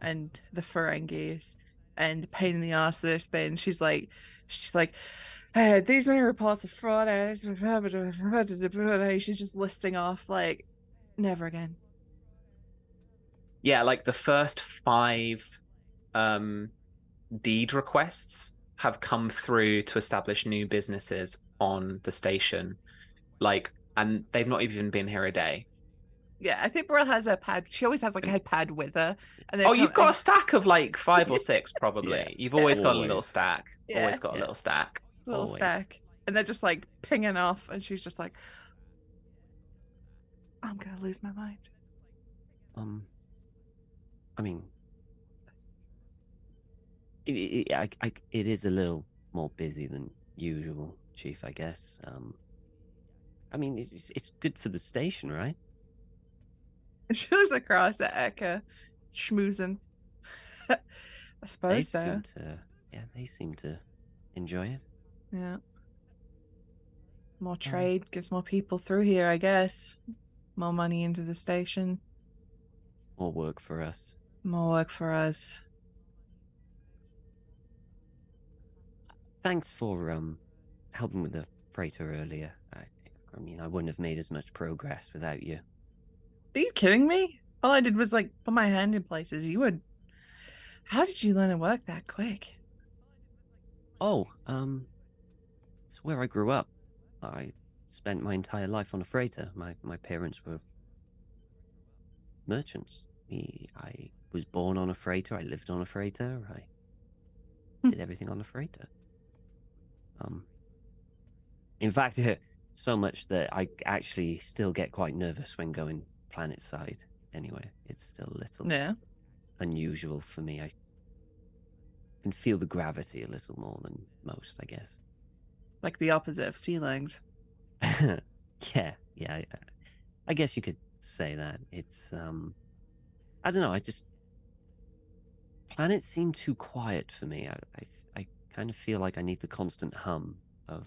and the Ferengis and the pain in the ass that it's been. She's like, I had these many reports of fraud. She's just listing off like, never again. Yeah, like the first 5 deed requests have come through to establish new businesses on the station, like, and they've not even been here a day. Yeah, I think Burrell has a pad. She always has like a pad with her. And you've got a stack of like 5 or 6 probably. Yeah, You've always got a little always. stack. Yeah, Always got a little stack. little always. stack. And they're just like pinging off, and she's just like, I'm gonna lose my mind. I mean, it is a little more busy than usual, Chief, I guess. I mean, it's good for the station, right? And she looks across at Eka, schmoozing. I suppose so. They seem to enjoy it. Yeah. More trade gets more people through here, I guess. More money into the station. More work for us. More work for us. Thanks for helping with the freighter earlier. I mean, I wouldn't have made as much progress without you. Are you kidding me? All I did was like put my hand in places. How did you learn to work that quick? Oh, it's where I grew up. I spent my entire life on a freighter. My parents were merchants. I was born on a freighter. I lived on a freighter. I did everything on a freighter. In fact, so much that I actually still get quite nervous when going planet side. Anyway, it's still a little. Yeah. unusual for me. I can feel the gravity a little more than most, I guess. Like the opposite of sea legs. Yeah. I guess you could say that. It's I don't know. Planets seem too quiet for me. I kind of feel like I need the constant hum of.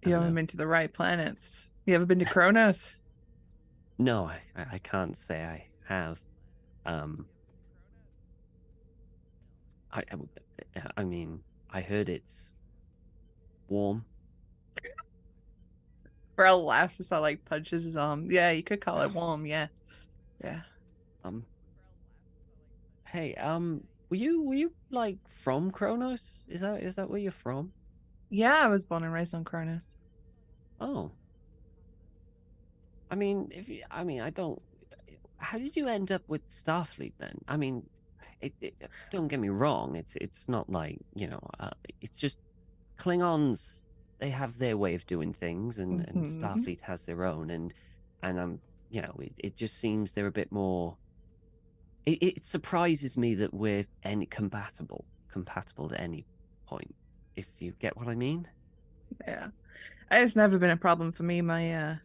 You haven't been to the right planets. You ever been to Kronos? No, I can't say I have. I, I mean, I heard it's warm. Burl laughs as I like punches his arm. Yeah, you could call it warm. Yeah. Hey, were you like from Kronos? Is that where you're from? Yeah, I was born and raised on Kronos. Oh, I mean, I don't. How did you end up with Starfleet then? I mean, don't get me wrong. It's not like it's just Klingons. They have their way of doing things, and Starfleet has their own, and it just seems they're a bit more. It surprises me that we're compatible at any point, if you get what I mean. Yeah. It's never been a problem for me. My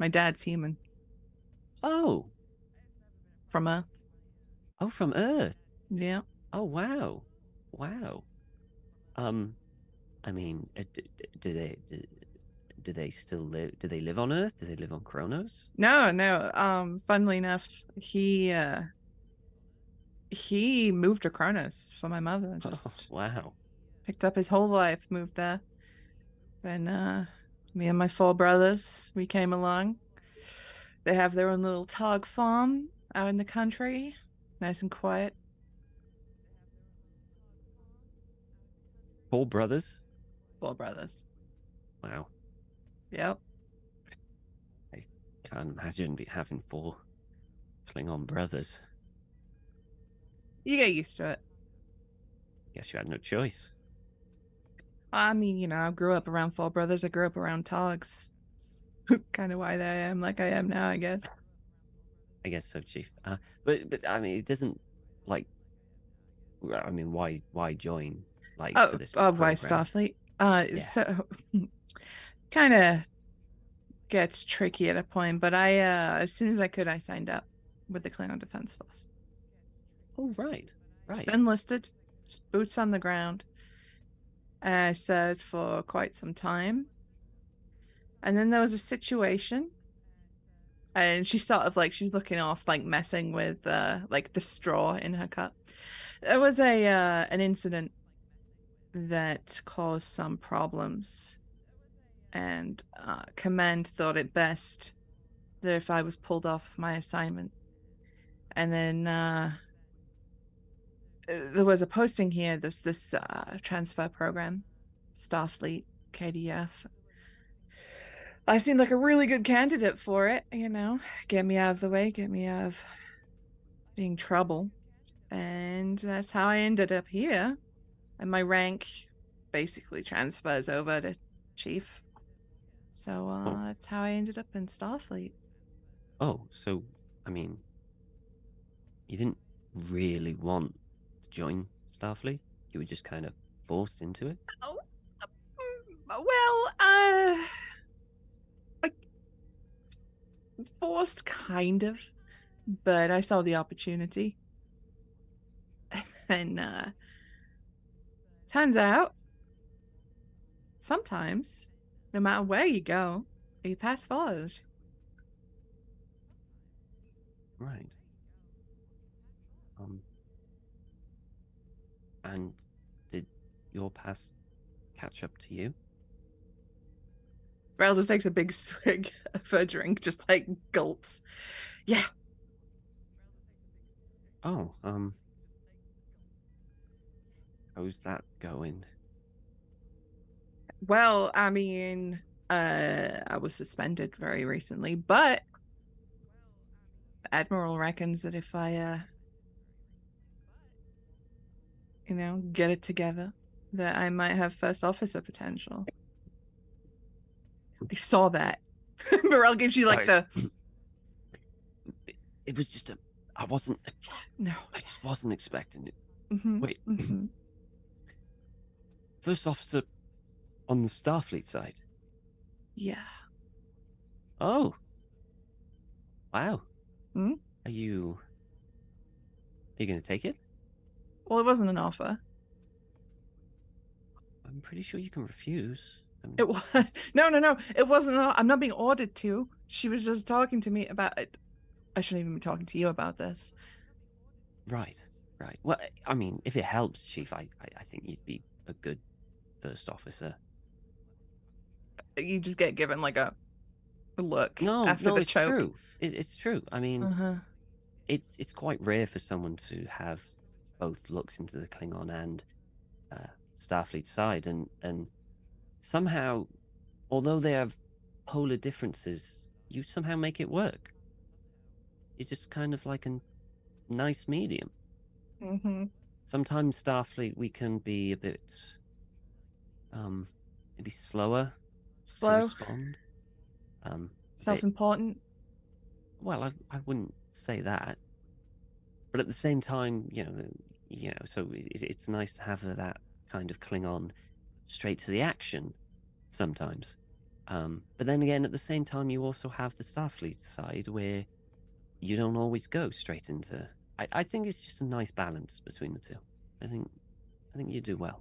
dad's human Oh, from Earth. oh, from Earth. Yeah. Oh, wow, wow. I mean, do they still live? Do they live on Earth? Do they live on Kronos? No. Funnily enough, he moved to Kronos for my mother. Just Wow. picked up his whole life, moved there. Then me and my 4 brothers, we came along. They have their own little tog farm out in the country, nice and quiet. 4 brothers. 4 brothers. Wow. Yep. I can't imagine having 4 Klingon brothers. You get used to it. Guess you had no choice. I mean, I grew up around 4 brothers. I grew up around togs. Kind of why I am like I am now, I guess. I guess so, Chief. But I mean, it doesn't like. I mean, why join for this why program? Starfleet? Yeah. So kind of gets tricky at a point, but I as soon as I could, I signed up with the Klingon Defense Force. Oh, right. Just enlisted, just boots on the ground. I served for quite some time. And then there was a situation, and she's sort of like, she's looking off, like messing with like the straw in her cup. There was an incident that caused some problems, and command thought it best that if I was pulled off my assignment. And then there was a posting here, this transfer program, Starfleet, KDF. I seemed like a really good candidate for it, get me out of the way, get me out of being trouble. And that's how I ended up here. And my rank basically transfers over to Chief. So that's how I ended up in Starfleet. Oh, so, I mean, you didn't really want to join Starfleet? You were just kind of forced into it? Oh, well, like, forced kind of, but I saw the opportunity. And turns out, sometimes, no matter where you go, you pass FOS. Right. And did your pass catch up to you? Rel just takes a big swig of her drink, just like gulps. Yeah. Oh, how's that going? Well, I mean, I was suspended very recently, but the Admiral reckons that if I, get it together, that I might have first officer potential. I saw that. Burrell gives you like Sorry. It was just No. I just wasn't expecting it. Mhm, Wait. mhm. First officer on the Starfleet side. Yeah. Oh. Wow. Hmm? Are you going to take it? Well, it wasn't an offer. I'm pretty sure you can refuse. It was no. It wasn't. I'm not being ordered to. She was just talking to me about it. I shouldn't even be talking to you about this. Right. Well, I mean, if it helps, Chief, I think you'd be a good first officer. You just get given like a look No, after the it's choke. true. It's true. I mean, Uh-huh. it's quite rare for someone to have both looks into the Klingon and Starfleet side, and somehow, although they have polar differences, you somehow make it work. You're just kind of like a nice medium. Mm-hmm. Sometimes Starfleet we can be a bit maybe slower to Slow, respond. A bit, self-important. well, I wouldn't say that, but at the same time, so it's nice to have that kind of Klingon straight to the action sometimes. But then again, at the same time, you also have the Starfleet side where you don't always go straight into. I think it's just a nice balance between the two. I think you do well.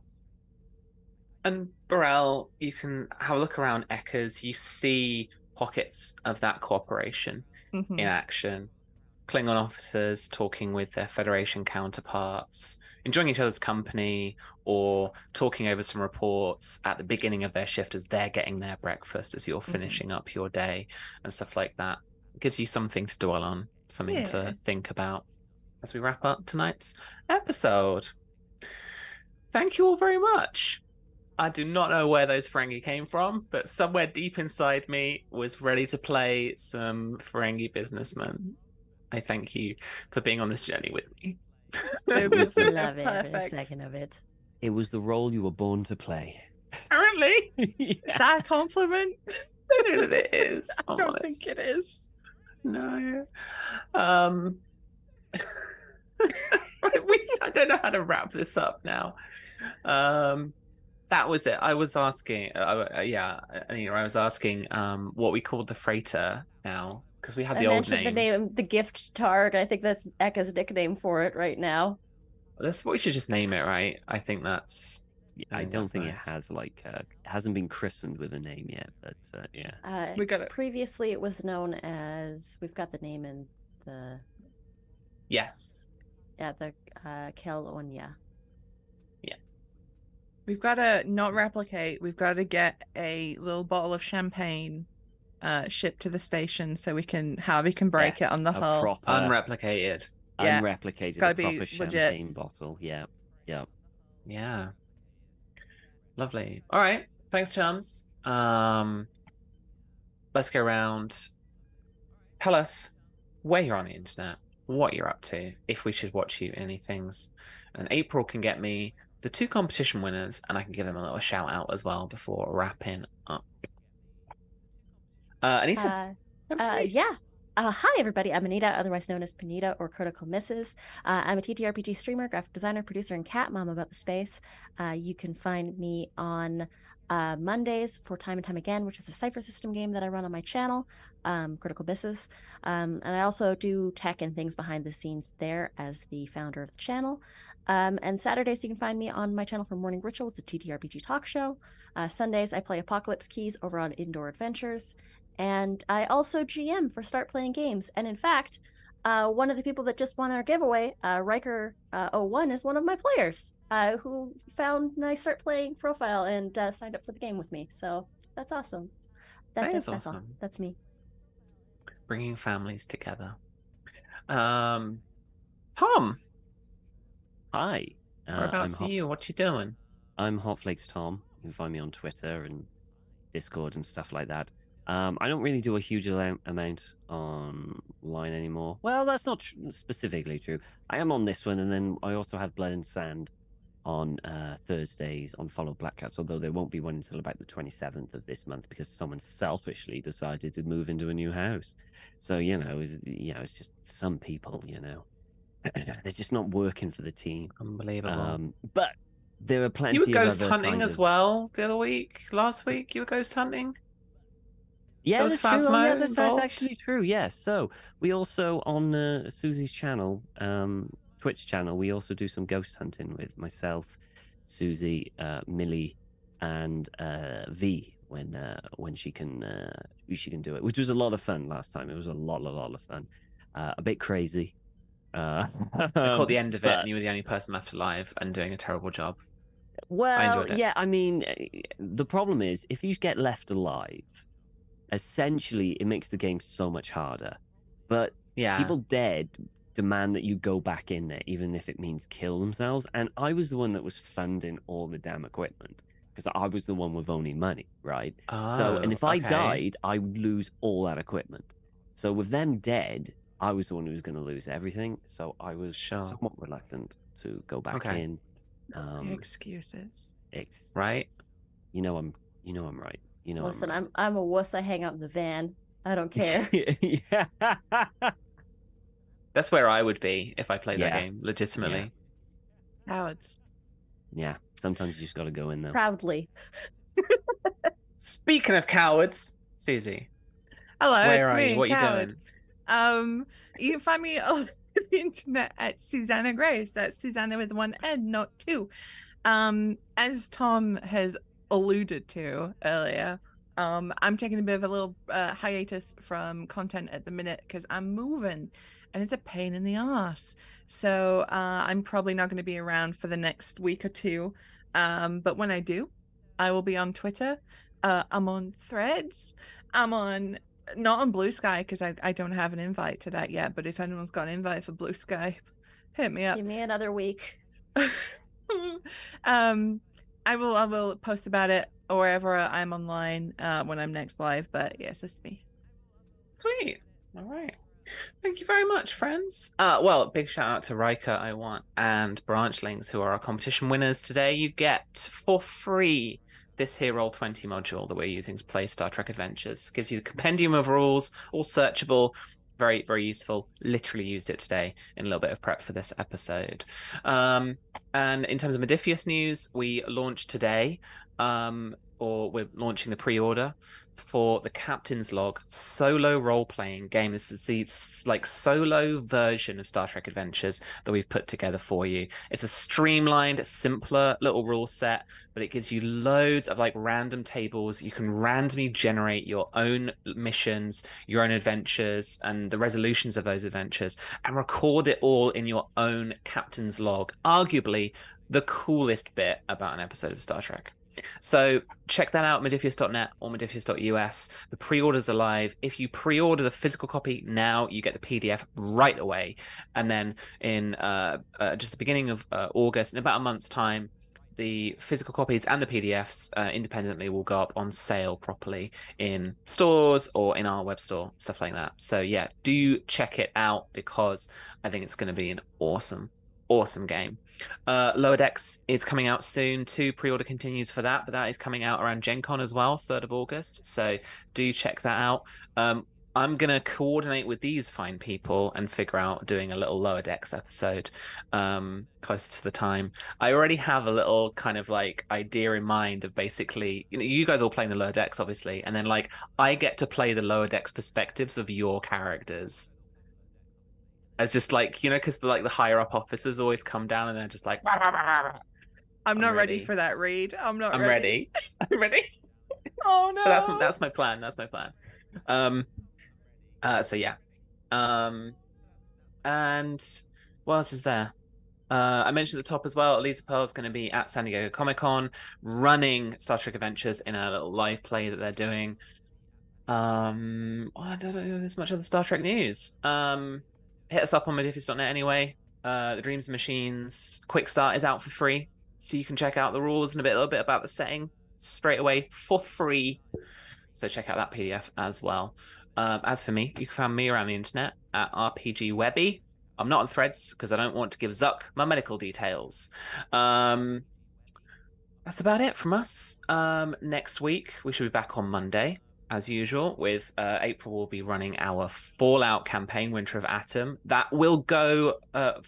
And Burrell, you can have a look around Eckers. You see pockets of that cooperation Mm-hmm. in action. Klingon officers talking with their Federation counterparts, enjoying each other's company, or talking over some reports at the beginning of their shift as they're getting their breakfast, as you're finishing up your day and stuff like that. It gives you something to dwell on, something Yeah. to think about as we wrap up tonight's episode. Thank you all very much. I do not know where those Ferengi came from, but somewhere deep inside me was ready to play some Ferengi businessmen. I thank you for being on this journey with me. It was Love every perfect. second of it. It was the role you were born to play. Apparently, Is that a compliment? I don't know that it is. I don't think it is. No. I don't know how to wrap this up now. That was it. I was asking, Anita, I was asking what we called the freighter now, because we had I the old mentioned the name, the gift targ. I think that's Ekka's nickname for it right now. That's what we should just name it, right? I think that's. I don't that's think nice. it has it hasn't been christened with a name yet, but yeah. We got it. Previously, it was known as. We've got the name in the. Yes. Yeah, the Kel Onya. We've got to not replicate. We've got to get a little bottle of champagne shipped to the station so Harvey can break it Yes, on the a hull. proper Unreplicated. Yeah. unreplicated, gotta a be proper legit. champagne bottle. Yeah. Yeah. Lovely. All right. Thanks, chums. Let's go around. Tell us where you're on the internet, what you're up to, if we should watch you, any things. And April can get me the 2 competition winners, and I can give them a little shout out as well before wrapping up. Anita. Yeah. Hi, everybody. I'm Anita, otherwise known as Panita or Critical Misses. I'm a TTRPG streamer, graphic designer, producer, and cat mom about the space. You can find me on Mondays for Time and Time Again, which is a cipher system game that I run on my channel, Critical Misses. And I also do tech and things behind the scenes there as the founder of the channel. And Saturdays, you can find me on my channel for Morning Rituals, the TTRPG talk show. Sundays, I play Apocalypse Keys over on Indoor Adventures. And I also GM for Start Playing Games. And in fact, one of the people that just won our giveaway, Riker01, is one of my players who found my Start Playing profile and signed up for the game with me. So that's awesome. That's all. Awesome. That's me. Bringing families together. Tom. Hi. Whereabouts are you? What you doing? I'm Hotflakes Tom. You can find me on Twitter and Discord and stuff like that. I don't really do a huge amount online anymore. Well, that's not specifically true. I am on this one, and then I also have Blood and Sand on Thursdays on Follow Black Cats, although there won't be one until about the 27th of this month because someone selfishly decided to move into a new house. So, it's just some people, they're just not working for the team. Unbelievable. But there are plenty You were of ghost other hunting kind as of... well the other week. Last week, you were ghost hunting. Yeah, was that's true. Oh, yeah, Phasmo that's involved? actually true. Yes. So we also on Susie's channel, Twitch channel, we also do some ghost hunting with myself, Susie, Millie, and V when she can do it, which was a lot of fun last time. It was a lot of fun. A bit crazy. I caught the end of it, but- and you were the only person left alive and doing a terrible job. Well, enjoyed it. yeah. I mean, the problem is if you get left alive, essentially it makes the game so much harder. But Yeah. people dead demand that you go back in there, even if it means kill themselves. And I was the one that was funding all the damn equipment because I was the one with only money, right? And if I okay. died, I would lose all that equipment. So with them dead, I was the one who was going to lose everything. So I was Sure. somewhat reluctant to go back Okay. in. Excuses. Right? I'm right. Listen, I'm right. I'm a wuss. I hang out in the van. I don't care. Yeah. That's where I would be if I played that Yeah. game, legitimately. Cowards. Yeah. Sometimes you just got to go in there. Proudly. Speaking of cowards, Susie, Hello, where it's are me, you? What are you Coward. doing? You can find me on the internet at Susanna Grace. That's Susanna with one N, not two. As Tom has alluded to earlier, I'm taking a bit of a little hiatus from content at the minute because I'm moving and it's a pain in the ass. So I'm probably not going to be around for the next week or two. But when I do, I will be on Twitter. I'm on Threads. I'm on not on Blue Sky because I don't have an invite to that yet. But if anyone's got an invite for Blue Sky, hit me up. Give me another week. I will post about it wherever I'm online when I'm next live. But yes, it's me. Sweet. All right. Thank you very much, friends. Well, big shout out to Riker, I Want, and Branchlings, who are our competition winners today. You get for free this here Roll20 module that we're using to play Star Trek Adventures. Gives you the compendium of rules, all searchable. Very, very useful. Literally used it today in a little bit of prep for this episode. And in terms of Modiphius news, we launched today, or we're launching the pre-order for the Captain's Log solo role-playing game. This is the solo version of Star Trek Adventures that we've put together for you. It's a streamlined, simpler little rule set, but it gives you loads of random tables. You can randomly generate your own missions, your own adventures, and the resolutions of those adventures, and record it all in your own Captain's Log. Arguably the coolest bit about an episode of Star Trek. So check that out, Modiphius.net or Modiphius.us. The pre-orders are live. If you pre-order the physical copy now, you get the PDF right away. And then in just the beginning of August, in about a month's time, the physical copies and the PDFs independently will go up on sale properly in stores or in our web store, stuff like that. So yeah, do check it out because I think it's going to be an awesome game. Lower Decks is coming out soon too. Pre-order continues for that, but that is coming out around Gen Con as well, 3rd of August. So do check that out. I'm going to coordinate with these fine people and figure out doing a little Lower Decks episode closer to the time. I already have a little kind of idea in mind of basically, you guys all playing the Lower Decks, obviously, and then I get to play the Lower Decks perspectives of your characters. As just because the higher up officers always come down and they're just like, "Rah, rah, rah, rah." I'm not ready ready for that read. I'm ready. I'm ready. Oh no. But that's my plan. That's my plan. So yeah. And what else is there? I mentioned at the top as well, Elisa Pearl is going to be at San Diego Comic-Con running Star Trek Adventures in a little live play that they're doing. I don't know if there's much other Star Trek news. Hit us up on Modiphius.net anyway. The Dreams Machines Quick Start is out for free, so you can check out the rules and a little bit about the setting straight away for free. So check out that PDF as well. As for me, you can find me around the internet at RPG Webby. I'm not on Threads because I don't want to give Zuck my medical details. That's about it from us. Next week we should be back on Monday as usual. With April, will be running our Fallout campaign, Winter of Atom. That will go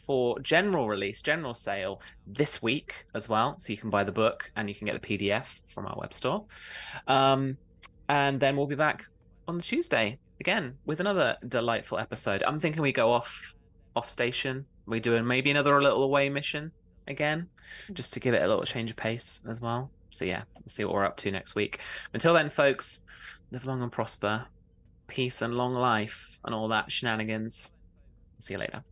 for general release, general sale this week as well. So you can buy the book and you can get the PDF from our web store. And then we'll be back on the Tuesday again with another delightful episode. I'm thinking we go off station. We do maybe another little away mission again, just to give it a little change of pace as well. So yeah, we'll see what we're up to next week. Until then, folks, live long and prosper, peace and long life, and all that shenanigans. See you later.